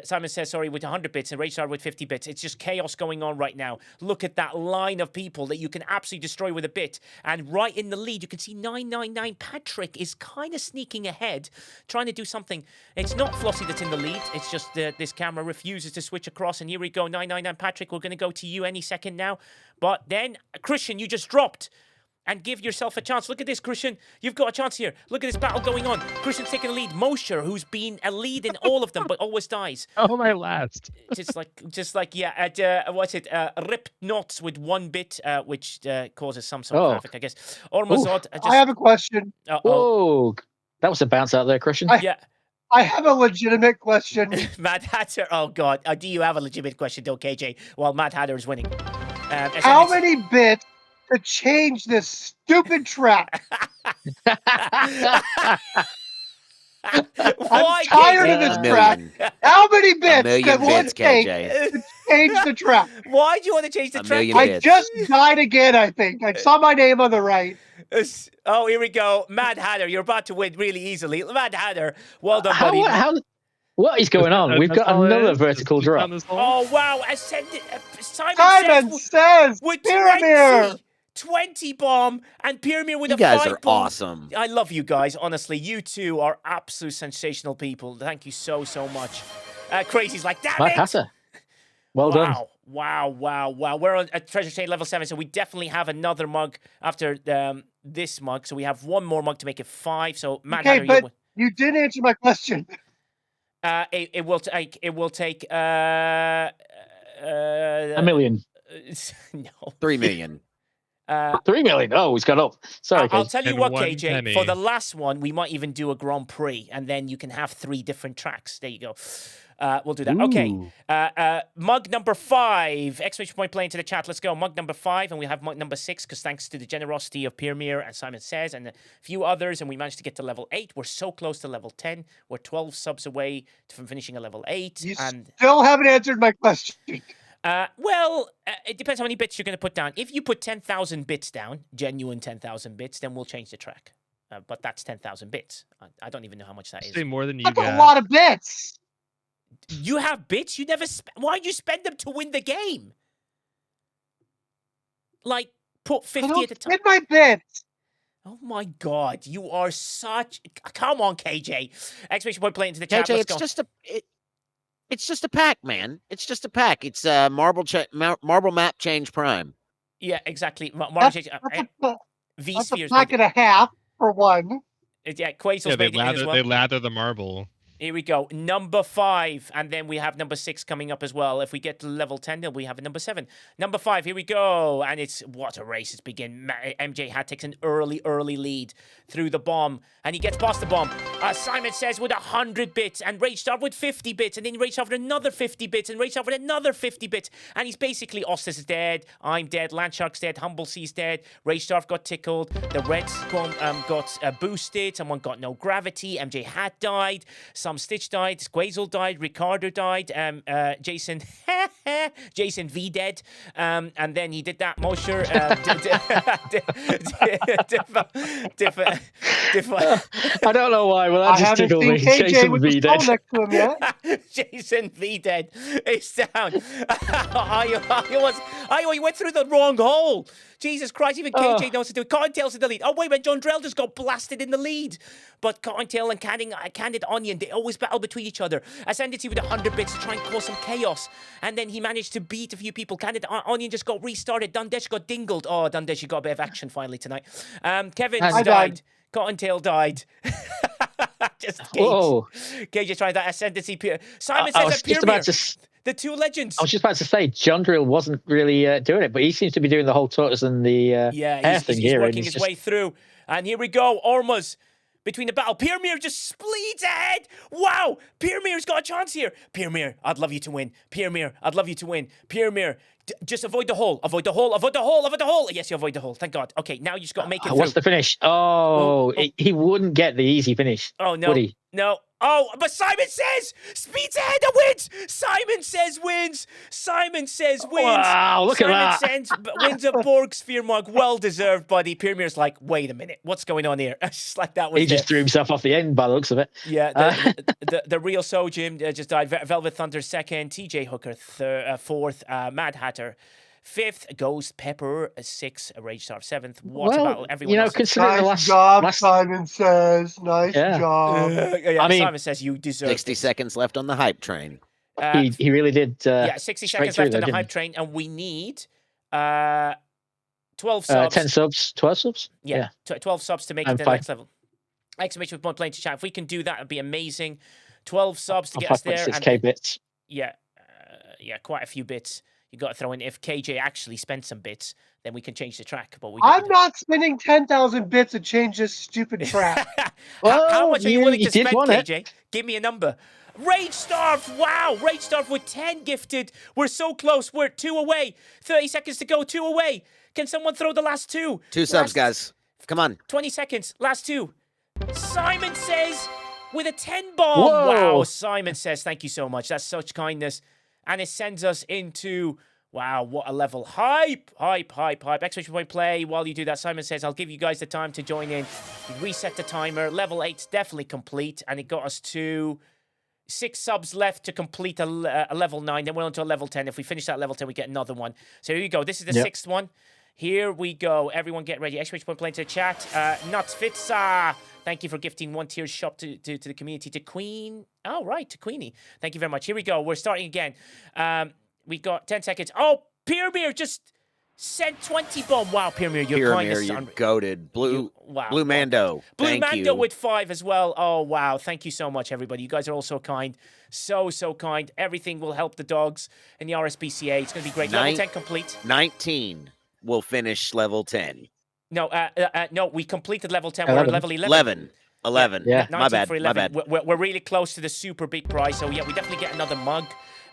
Simon says, sorry, with 100 bits, and Rage Star with 50 bits. It's just chaos going on right now. Look at that line of people that you can absolutely destroy with a bit. And right in the lead, you can see 999 Patrick is kind of sneaking ahead, trying to do something. It's not Flossie that's in the lead. It's just this camera refuses to switch across. And here we go, 999 Patrick. We're going to go to you any second now. But then, Christian, you just dropped. And give yourself a chance. Look at this, Christian. You've got a chance here. Look at this battle going on. Christian's taking the lead. Mosher, who's been a lead in all of them, but always dies. Oh, my last. just like yeah. What's it? Ripped knots with 1 bit, which causes some sort of havoc, I guess. Ormazod. I have a question. Oh, that was a bounce out there, Christian. I have a legitimate question. Mad Hatter. Oh God. Do you have a legitimate question, though, KJ? While Mad Hatter is winning. How many bits to change this stupid track? I'm tired of this track. How many bits will it take to change the track? Why do you want to change the track? I just died again, I think. I saw my name on the right. Oh, here we go. Mad Hatter, you're about to win really easily. Mad Hatter, well done, buddy. What is going on? We've got another vertical drop. Oh, wow. Simon says with Pyramid. 20 bomb and Pyramid with you a 5 guys are bomb. awesome. I love you guys. Honestly, you two are absolute sensational people. Thank you so much. Crazy's like, damn it. Hatter. Well done. Wow. We're on a treasure chain level 7, so we definitely have another mug after this mug. So we have one more mug to make it 5. So Matt, okay, but you didn't answer my question. It will take $1 million. No. 3 million. 3 million. Oh, he's got up. Sorry, I'll tell you what, KJ. For the last one, we might even do a Grand Prix, and then you can have 3 different tracks. There you go. We'll do that. Ooh. Okay. Mug number 5. Exclamation point play into the chat. Let's go. Mug number 5, and we have mug number 6, because thanks to the generosity of Pyramid and Simon Says and a few others, and we managed to get to level 8. We're so close to level 10. We're 12 subs away from finishing a level 8. You still haven't answered my question. It depends how many bits you're going to put down. If you put 10,000 bits down, genuine 10,000 bits, then we'll change the track. But that's 10,000 bits. I don't even know how much that is. Say more than you That's got. a lot of bits. You have bits? You never why'd you spend them to win the game? Like, put 50 at the time. Spend my bits. Oh my God, you are such... Come on, KJ. Exclamation point play into the chat. KJ, Let's go. It's just a pack, man. It's just a pack. It's marble map change prime. Yeah, exactly. That's a pack and a half for one. Yeah, Quasel's Yeah, made it in as well. they lather the marble. Here we go. Number 5. And then we have number 6 coming up as well. If we get to level 10, then we have a number 7. Number 5, here we go. And it's what a race it's begin. MJ Hat takes an early lead through the bomb. And he gets past the bomb. Simon Says with 100 bits. And Rage Star with 50 bits. And then Rage Star with another 50 bits. And Rage Star with another 50 bits. And he's basically, Ostis is dead. I'm dead. Landshark's dead. Humble Sea's dead. Rage Star got tickled. The Reds got boosted. Someone got no gravity. MJ Hat died. Some Stitch died, Squazel died, Ricardo died, Jason V dead, and then he did that Mosher. I don't know why, but that just tickled me. Jason V dead. Next to him yet. Jason V dead. It's down. He went through the wrong hole. Jesus Christ, even KJ knows to do it. Cottontail's in the lead. Oh, wait, when John Drell just got blasted in the lead. But Cottontail and Candid Onion, they always battle between each other. Ascendancy with 100 bits to try and cause some chaos. And then he managed to beat a few people. Candid Onion just got restarted. Dundesh got dingled. Oh, Dundesh, you got a bit of action finally tonight. Kevin died. Cottontail died. Just Cage is trying that Ascendancy. Simon says that the two legends. I was just about to say, John Drill wasn't really doing it, but he seems to be doing the whole tortoise and the hair thing he's here. Working his way through. And here we go. Ormuz between the battle. Piermir just bleeds ahead. Wow. Piermir's got a chance here. Piermir, I'd love you to win. Piermir, I'd love you to win. Piermir, just avoid the hole. Avoid the hole. Avoid the hole. Avoid the hole. Yes, you avoid the hole. Thank God. Okay, now you just got to make it through. What's the finish? He wouldn't get the easy finish. Oh, no. Would he? No. Oh, but Simon Says speeds ahead and wins. Simon Says wins. Simon Says wins. Wow, look at that. Simon Says wins a Borg Sphere mug. Well deserved, buddy. Piermir's like, wait a minute. What's going on here? It's just like that was He just threw himself off the end by the looks of it. Yeah, the real Sojim just died. Velvet Thunder second. TJ Hooker fourth. Mad Hatter fifth. Ghost Pepper sixth. Rage Star seventh. What about everyone else? Considering the Nice job, Simon Says. Nice job. I mean, Simon Says you deserve 60 seconds left on the hype train. He really did. 60 seconds left on the hype train, and we need 12 subs. 10 subs, 12 subs? Yeah. 12 subs to make it to the next level. Exclamation point playing to chat. If we can do that, it'd be amazing. 12 subs to get us there. 5.6k bits. Yeah, quite a few bits. You got to throw in. If KJ actually spent some bits, then we can change the track. But I'm not spending 10,000 bits to change this stupid track. How much are you willing to spend, KJ? It. Give me a number. Rage Starve, wow! Rage Starve with 10 gifted. We're so close. We're 2 away. 30 seconds to go. 2 away. Can someone throw the last 2? 2 subs, guys. Come on. 20 seconds. Last 2. Simon Says with a 10 bomb. Whoa. Wow. Simon Says, thank you so much. That's such kindness. And it sends us into, wow, what a level. Hype. Exclamation point play. While you do that, Simon Says, I'll give you guys the time to join in. Reset the timer. Level 8's definitely complete. And it got us to 6 subs left to complete a level 9. Then we're on to a level 10. If we finish that level 10, we get another one. So here we go. This is the 6th one. Here we go. Everyone get ready. Exclamation point play into the chat. Nuts Fitza. Thank you for gifting 1 tier shop to the community. To Queen. Oh, right. To Queenie. Thank you very much. Here we go. We're starting again. We got 10 seconds. Oh, Piermir just sent 20 bomb. Wow, Piermir, you're you're goated. Blue Mando. Blue Mando you. with 5 as well. Oh, wow. Thank you so much, everybody. You guys are all so kind. So kind. Everything will help the dogs in the RSPCA. It's going to be great. Level 10 complete. 19 will finish level 10. No, we completed level 10. 11. We're at level 11. 11. Yeah. My bad. We're really close to the super big prize. So, yeah, we definitely get another mug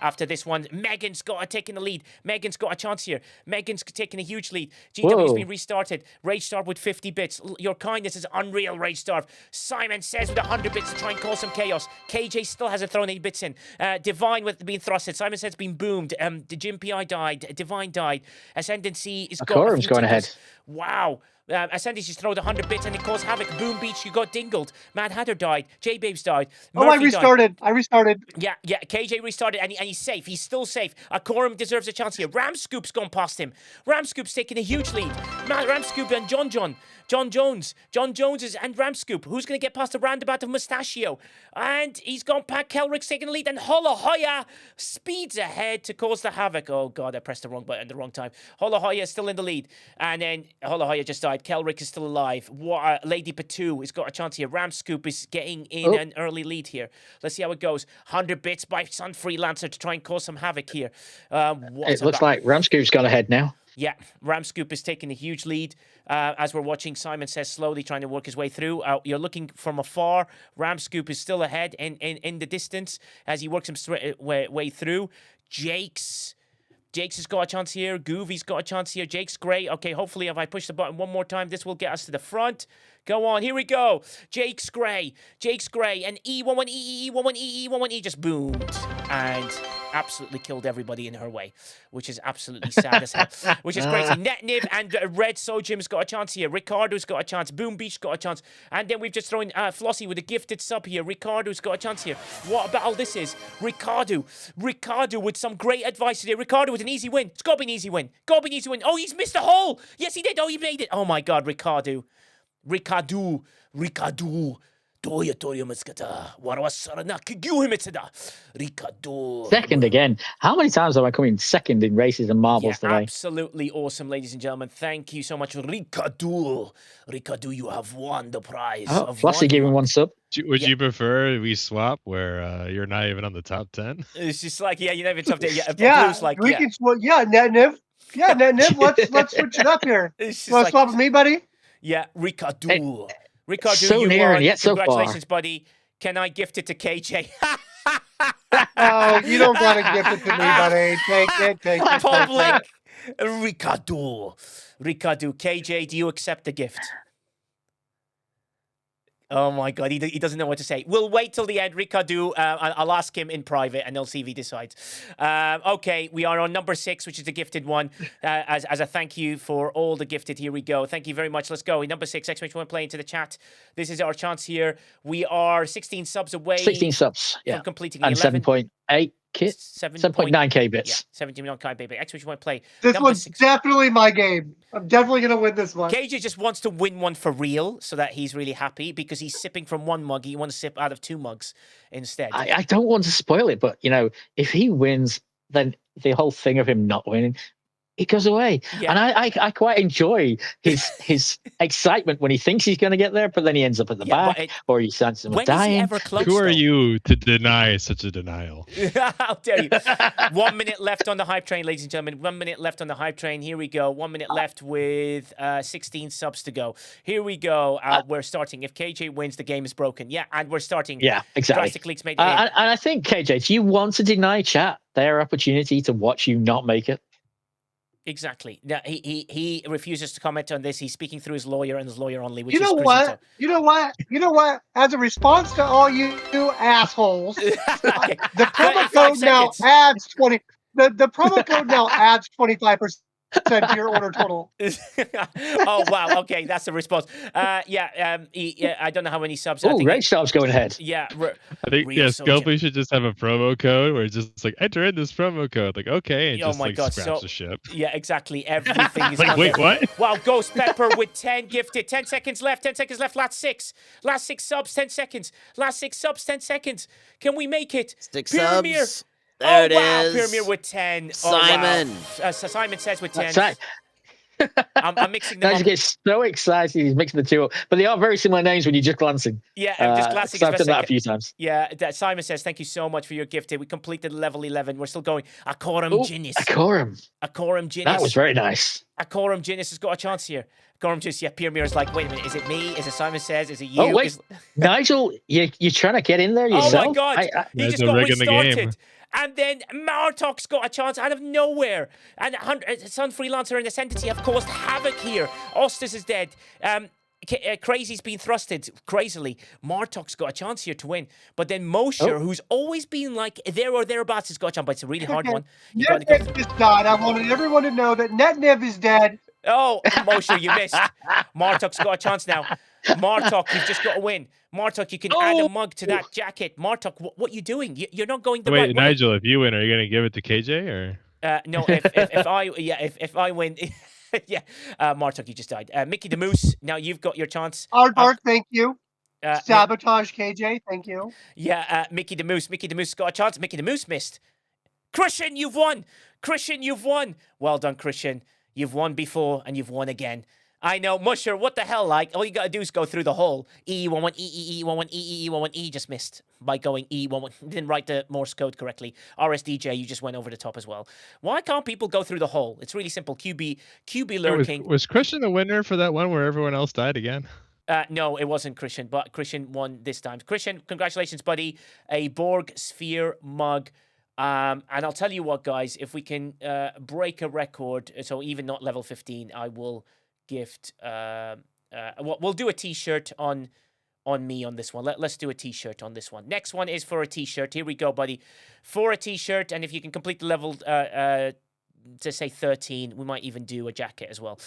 after this one. Megan's taking the lead. Megan's got a chance here. Megan's taking a huge lead. GW's been restarted. Rage Star with 50 bits. Your kindness is unreal, Rage Star. Simon Says with 100 bits to try and cause some chaos. KJ still hasn't thrown any bits in. Divine with being thrusted. Simon Says been boomed. The Jim PI died. Divine died. Ascendancy is Quorum's going ahead. Wow. Ascendis just throwed 100 bits and it caused havoc. Boom Beach, you got dingled. Mad Hatter died. J-Babes died. Oh, Murphy died. I restarted. Yeah, KJ restarted and he's safe. He's still safe. Akorum deserves a chance here. Ramscoop's gone past him. Ramscoop's taking a huge lead. Ramscoop and John Jones. John Jones and Ramscoop. Who's going to get past the roundabout of Mustachio? And he's gone past. Kelrick's taking the lead. And Holohoya speeds ahead to cause the havoc. Oh, God, I pressed the wrong button at the wrong time. Holohoya is still in the lead. And then Holohoya just died. Kelrick is still alive. Lady Patu has got a chance here. Ramscoop is getting in an early lead here. Let's see how it goes. 100 bits by Sun Freelancer to try and cause some havoc here. It looks like Ramscoop's gone ahead now. Yeah, Ramscoop is taking a huge lead as we're watching. Simon Says slowly trying to work his way through. You're looking from afar. Ramscoop is still ahead in the distance as he works him way through. Jakes has got a chance here. Goovy's got a chance here. Jake's great. Okay, hopefully if I push the button one more time, this will get us to the front. Go on, here we go. Jake's Gray, and E11E, E11E just boomed and absolutely killed everybody in her way, which is absolutely sad as hell, which is crazy. Netniv and Red Sojim's got a chance here. Ricardo's got a chance. Boom Beach got a chance. And then we've just thrown Flossie with a gifted sub here. Ricardo's got a chance here. What a battle this is. Ricardo with some great advice today. Ricardo with an easy win. It's got to be an easy win. Oh, he's missed a hole. Yes, he did. Oh, he made it. Oh, my God, Ricardo. Second again. How many times have I come in second in races and marbles today? Absolutely awesome, ladies and gentlemen. Thank you so much, Ricardo. Ricardo, you have won the prize. Oh, Flossie giving one sub. Would you prefer we swap where you're not even on the top 10? It's just like, you're not even top 10. Netniv. Let's switch it up here. You want to swap with me, buddy? Yeah, Ricardo. So you near won. and yet so far. Congratulations, buddy. Can I gift it to KJ? Oh, you don't want to gift it to me, buddy. Take it. Public. Ricardo. KJ, do you accept the gift? Oh my God, he doesn't know what to say. We'll wait till the end. Ricardo, I'll ask him in private and they'll see if he decides. Okay, we are on number 6, which is the gifted one. As a thank you for all the gifted, here we go. Thank you very much. Let's go. Number 6, !1 play into the chat. This is our chance here. We are 16 subs away. 16 subs, yeah. From completing and 11. 7.8 kits. 7.9k bits. Yeah, 17.9k bits. !1 play. This number one's 6. definitely my game. I'm definitely going to win this one. KJ just wants to win one for real so that he's really happy because he's sipping from one mug. He wants to sip out of 2 mugs instead. I don't want to spoil it, but, if he wins, then the whole thing of him not winning, it goes away. Yeah. And I quite enjoy his excitement when he thinks he's going to get there, but then he ends up at the back or he stands him dying. Who are you to deny such a denial? How dare you? 1 minute left on the hype train, ladies and gentlemen. 1 minute left on the hype train. Here we go. 1 minute left with 16 subs to go. Here we go. We're starting. If KJ wins, the game is broken. Yeah, and we're starting. Yeah, exactly. Drastic Leaks made the game. And I think, KJ, do you want to deny chat their opportunity to watch you not make it? Exactly. Now, he refuses to comment on this. He's speaking through his lawyer and his lawyer only. Which You know what? As a response to all you assholes, the promo code now adds 20. The promo code now adds 25% to your order total. Oh wow! Okay, that's the response. I don't know how many subs. Oh, Red Star's going ahead. Yeah, I think Scopely should just have a promo code where it's just like enter in this promo code. Like okay, and just scraps the ship. Yeah, exactly. Everything is like wait, what? Wow, Ghost Pepper with 10 gifted. 10 seconds left. 10 seconds left. Last 6 subs. 10 seconds. Last 6 subs. 10 seconds. Can we make it? 6 Pyramid. subs. There it is. Pyramid with 10. Simon. Oh, wow. Simon says with 10. That's right. I'm mixing them up. You get so excited he's mixing the two up. But they are very similar names when you're just glancing. Yeah, I'm just glancing. I've done that a few times. Yeah, Simon says, thank you so much for your gifted. We completed level 11. We're still going. Akorum Ginnis. Akorum Ginnis. That was very nice. Akorum Ginnis has got a chance here. Akorum Ginnis, yeah, Pyramid like, wait a minute, is it me? Is it Simon Says? Is it you? Oh, wait. Nigel, you're trying to get in there yourself? Oh, my God. He just got restarted. And then Martok's got a chance out of nowhere. And Sun Freelancer and Ascendity have caused havoc here. Ostis is dead. Crazy's been thrusted crazily. Martok's got a chance here to win. But then Mosher, who's always been like there or thereabouts, has got a chance. But it's a really hard one. Netniv just died. I wanted everyone to know that Netniv is dead. Oh, Mosher, you missed. Martok's got a chance now. Martok, you've just got to win. Martok, you can add a mug to that jacket. Martok, what are you doing? You're not going the Wait, right way. Nigel, if you win, are you going to give it to KJ or? No, if I win, yeah. Martok, you just died. Mickey the Moose, now you've got your chance. Aardvark, thank you. Sabotage KJ, thank you. Yeah, Mickey the Moose got a chance. Mickey the Moose missed. Christian, you've won. Christian, you've won. Well done, Christian. You've won before and you've won again. I know, Musher, what the hell, like, all you gotta do is go through the hole. E11, just missed by going E11. Didn't write the Morse code correctly. RSDJ, you just went over the top as well. Why can't people go through the hole? It's really simple. QB lurking. Was Christian the winner for that one where everyone else died again? No, it wasn't Christian, but Christian won this time. Christian, congratulations, buddy. A Borg Sphere mug. And I'll tell you what, guys, if we can break a record, so even not level 15, I will gift. We'll do a T-shirt on me on this one. Let's do a T-shirt on this one. Next one is for a T-shirt. Here we go, buddy. For a T-shirt, and if you can complete the level to say 13, we might even do a jacket as well.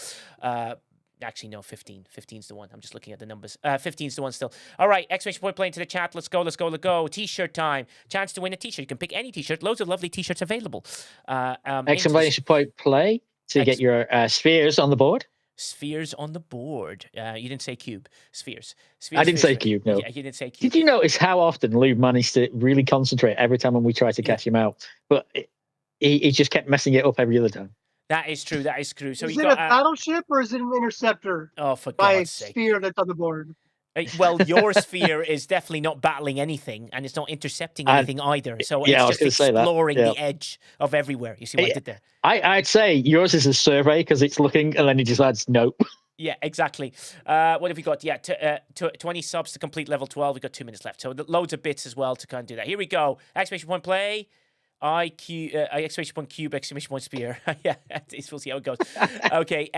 Actually, no, 15. 15's the one. I'm just looking at the numbers. 15's the one still. All right, exclamation point play into the chat. Let's go. T-shirt time. Chance to win a T-shirt. You can pick any T-shirt. Loads of lovely T-shirts available. Exclamation point play to get your spheres on the board. Spheres on the board. You didn't say cube. Spheres. I didn't say cube, no. Yeah, you didn't say cube. Did you notice how often Lou managed to really concentrate every time when we tried to catch him out? But he just kept messing it up every other time. That is true. So is you it got a battleship or is it an interceptor? Oh, for by God's sake! Sphere that's on the board. Well, your sphere is definitely not battling anything, and it's not intercepting anything either. So it's just exploring the edge of everywhere. You see what I did there? I'd say yours is a survey because it's looking, and then it decides no. Yeah, exactly. What have we got? Yeah, 20 subs to complete level 12. We've got 2 minutes left. So loads of bits as well to kind of do that. Here we go. Exclamation point play. Exclamation point cube, exclamation point sphere. Yeah, we'll see how it goes. Okay.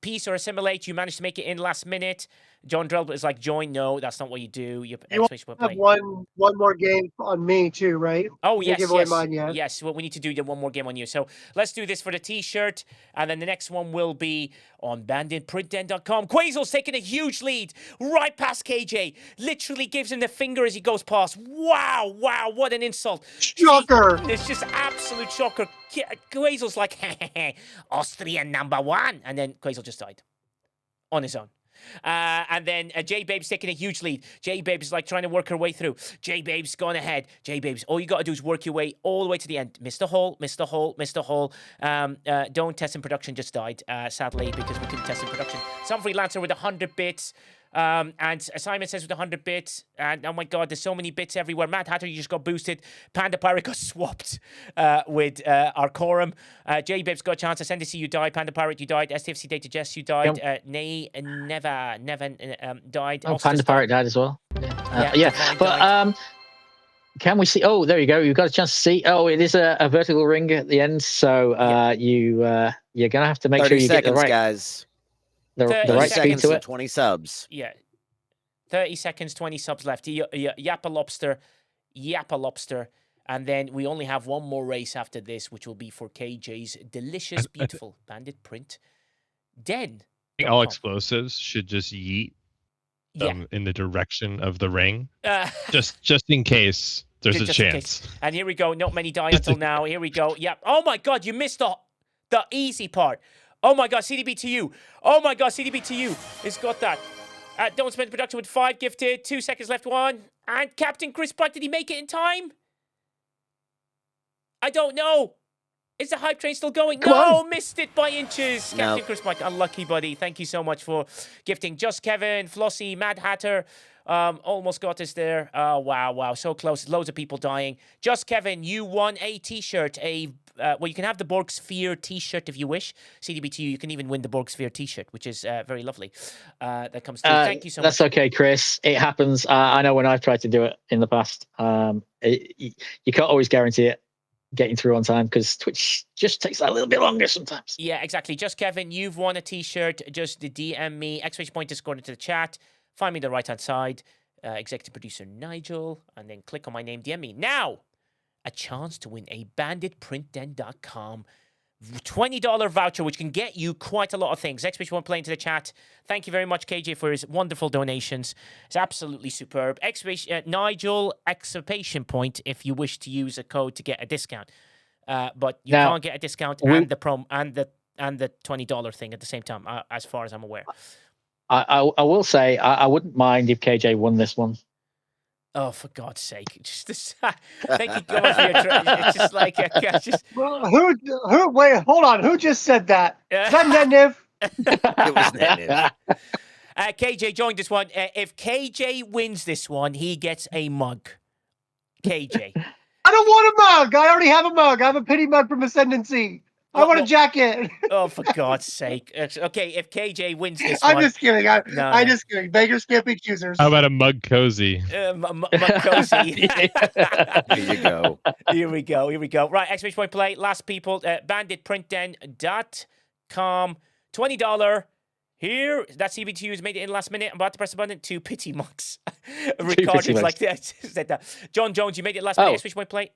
Peace or assimilate. You managed to make it in last minute. John Drell is like, join. No, that's not what you do. You have one more game on me too, right? Oh, yes, give away mine yet. Yes. Well, we need to do one more game on you. So let's do this for the T-shirt. And then the next one will be on banditprintden.com. Quazel's taking a huge lead right past KJ. Literally gives him the finger as he goes past. Wow, what an insult. Shocker. It's just absolute shocker. Quazel's like, Austrian #1. And then Quazel just died on his own. And then J-Babe's taking a huge lead. J-Babe's like trying to work her way through. J-Babe's gone ahead. J-Babe's, all you got to do is work your way all the way to the end. Missed the hole. Don't test in production just died, sadly, because we couldn't test in production. Some freelancer with 100 bits. And Simon says with 100 bits, and oh my god, there's so many bits everywhere. Mad Hatter, you just got boosted. Panda Pirate got swapped with our quorum. J-Babes got a chance. I send to see you died. Panda Pirate, you died. STFC Data Jess, you died. Never died. Oh, Panda Pirate died as well. But can we see? Oh, there you go. You've got a chance to see. Oh, it is a vertical ring at the end, so you're gonna have to make sure you get the right guys. The right speed to it. 20 subs. Yeah. 30 seconds, 20 subs left. Yappa Lobster. And then we only have one more race after this, which will be for KJ's delicious, beautiful bandit print den. All explosives should just yeet in the direction of the ring. Just in case there's a chance. And here we go. Not many die until now. Here we go. Yep. Oh my god, you missed the easy part. Oh my god, CDB to you. Oh my god, CDB to you. It's got that. Don't spend production with 5 gifted. 2 seconds left, 1. And Captain Chris Butt, did he make it in time? I don't know. Is the hype train still going? No, missed it by inches. Captain Chris Butt, unlucky, buddy. Thank you so much for gifting. Just Kevin, Flossie, Mad Hatter. Almost got us there. Oh, wow. So close. Loads of people dying. Just Kevin, you won a T-shirt. Well, you can have the Borg Sphere T-shirt if you wish. CDB2, you can even win the Borg Sphere T-shirt, which is very lovely. That comes through. Thank you so much. That's okay, Chris. It happens. I know when I've tried to do it in the past, you can't always guarantee it getting through on time because Twitch just takes that a little bit longer sometimes. Yeah, exactly. Just Kevin, you've won a T-shirt. Just DM me, exclamation point Discord into the chat. Find me on the right-hand side, executive producer Nigel, and then click on my name, DM me. Now, a chance to win a banditprintden.com $20 voucher, which can get you quite a lot of things. Expedition Play into the chat. Thank you very much, KJ, for his wonderful donations. It's absolutely superb. Nigel, exclamation point if you wish to use a code to get a discount. But you can't get a discount and the $20 thing at the same time, as far as I'm aware. I will say I wouldn't mind if KJ won this one. Oh, for God's sake! Just thank you God for your. It's just like who? Wait, hold on. Who just said that? Is that Netniv? It was Netniv. KJ joined this one. If KJ wins this one, he gets a mug. KJ. I don't want a mug. I already have a mug. I have a pity mug from Ascendancy. I want a jacket. Oh, for God's sake. Okay, if KJ wins this one. I'm just kidding. I'm just kidding. Beggars can't be choosers. How about a mug cozy? Mug cozy. Here you go. Here we go. Right, exclamation point play. Last people. banditprintden.com. $20. Here, that CB2's made it in last minute. I'm about to press the button. 2 pity mugs. Recordings like that. John Jones, you made it last minute. Exclamation point play.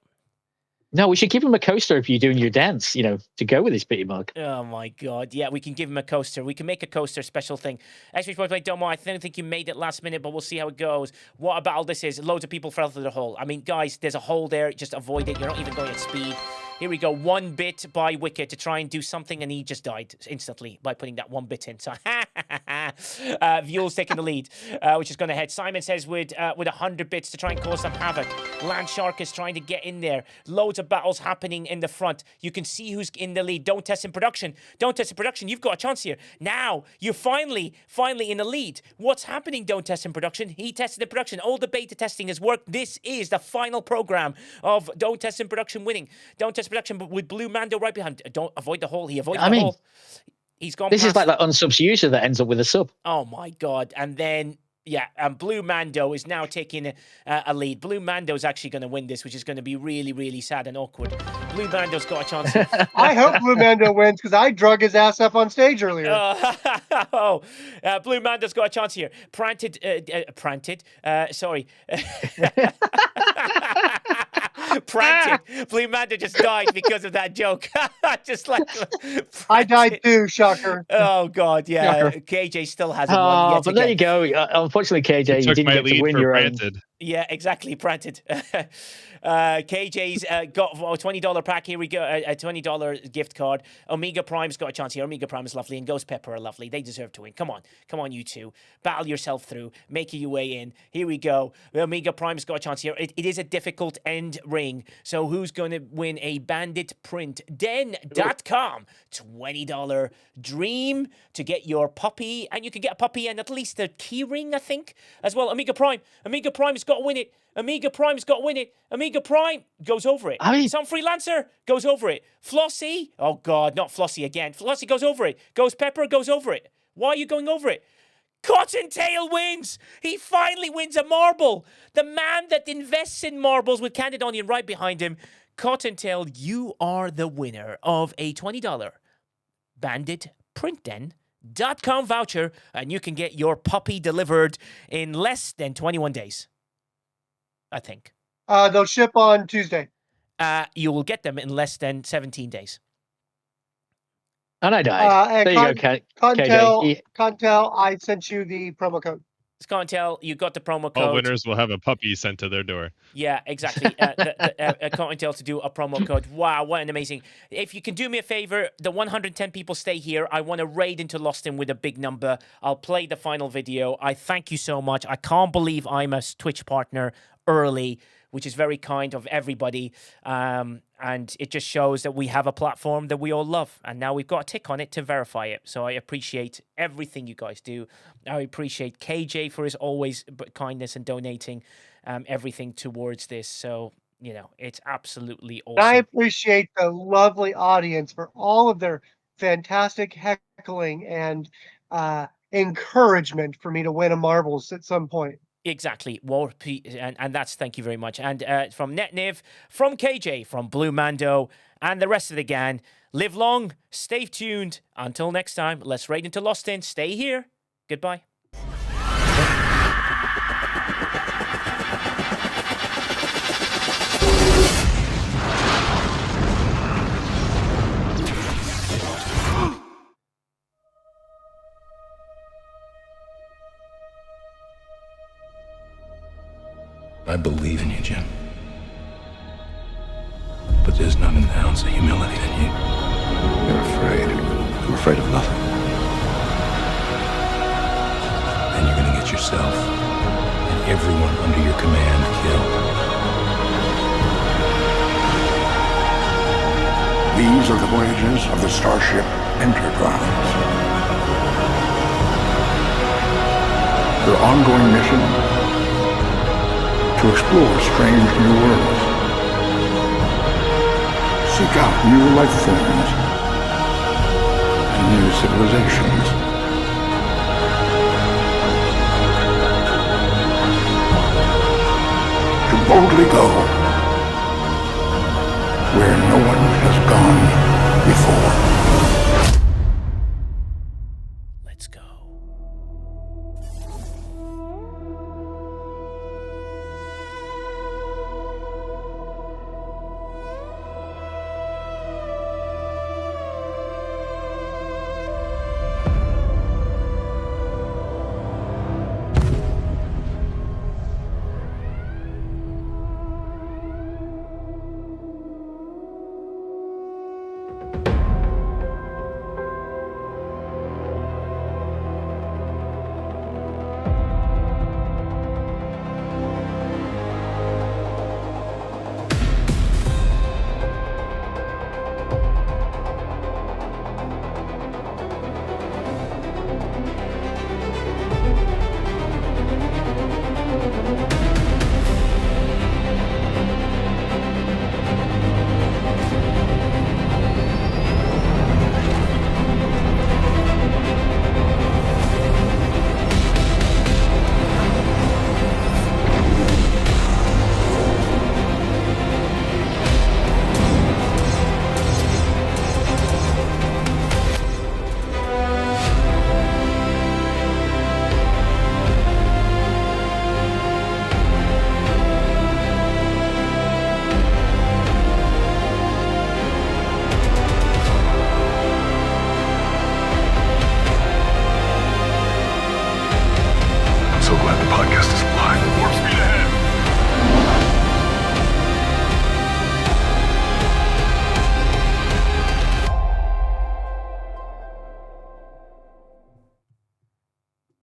No, we should give him a coaster if you're doing your dance, to go with his pity mug. Oh, my God. Yeah, we can give him a coaster. We can make a coaster special thing. Exclamation point play, Domo, I don't think you made it last minute, but we'll see how it goes. What a battle this is. Loads of people fell through the hole. I mean, guys, there's a hole there. Just avoid it. You're not even going at speed. Here we go. 1 bit by Wicket to try and do something, and he just died instantly by putting that 1 bit in. So, Vuel's taking the lead, which is going ahead. Simon says with 100 bits to try and cause some havoc. Landshark is trying to get in there. Loads of battles happening in the front. You can see who's in the lead. Don't test in production. Don't test in production. You've got a chance here. Now, you're finally in the lead. What's happening, Don't Test in Production? He tested in production. All the beta testing has worked. This is the final program of Don't Test in Production winning. Don't Test production, but with Blue Mando right behind. Don't avoid the hole. He avoided the hole. He's gone. This is like that unsubs user that ends up with a sub. Oh my God! And then and Blue Mando is now taking a lead. Blue Mando is actually going to win this, which is going to be really, really sad and awkward. Blue Mando's got a chance. I hope Blue Mando wins because I drug his ass up on stage earlier. Blue Mando's got a chance here. Sorry. Pranted. Blue Mando just died because of that joke. Just like I died too, shocker. Oh God, yeah. Shocker. KJ still hasn't won yet. But there you go. Unfortunately, KJ, you didn't get to win your own. Yeah, exactly. Pranted. KJ's got a $20 pack. Here we go. A $20 gift card. Omega Prime's got a chance here. Omega Prime is lovely, and Ghost Pepper are lovely. They deserve to win. Come on, you two. Battle yourself through. Make your way in. Here we go. Omega Prime's got a chance here. It is a difficult end ring. So who's going to win a banditprintden.com $20 dream to get your puppy, and you can get a puppy and at least a key ring, I think, as well. Omega Prime's got to win it. Omega Prime's goes over it. Some freelancer goes over it. Flossie, oh God, not Flossie again. Flossie goes over it. Ghost Pepper goes over it. Why are you going over it? Cottontail wins. He finally wins a marble. The man that invests in marbles with Candid Onion right behind him. Cottontail, you are the winner of a $20 banditprintden.com voucher, and you can get your puppy delivered in less than 21 days. I think. They'll ship on Tuesday. You will get them in less than 17 days. And I died. There you go, KJ. Contel, I sent you the promo code. Contel, you got the promo code. All winners will have a puppy sent to their door. Yeah, exactly. Contel to do a promo code. Wow, what an amazing. If you can do me a favor, the 110 people stay here. I want to raid into Lost In with a big number. I'll play the final video. I thank you so much. I can't believe I'm a Twitch partner early, which is very kind of everybody. And it just shows that we have a platform that we all love. And now we've got a tick on it to verify it. So I appreciate everything you guys do. I appreciate KJ for his always kindness and donating everything towards this. So, it's absolutely awesome. And I appreciate the lovely audience for all of their fantastic heckling and encouragement for me to win a marbles at some point. Exactly. And that's thank you very much. And from Netniv, from KJ, from Blue Mando, and the rest of the gang, live long, stay tuned. Until next time, let's raid into Lost In. Stay here. Goodbye. I believe in you, Jim. But there's not an ounce of humility in you. You're afraid. I'm afraid of nothing. And you're gonna get yourself and everyone under your command killed. These are the voyages of the Starship Enterprise. Their ongoing mission: to explore strange new worlds, seek out new life forms and new civilizations. To boldly go where no one has gone before. Let's go.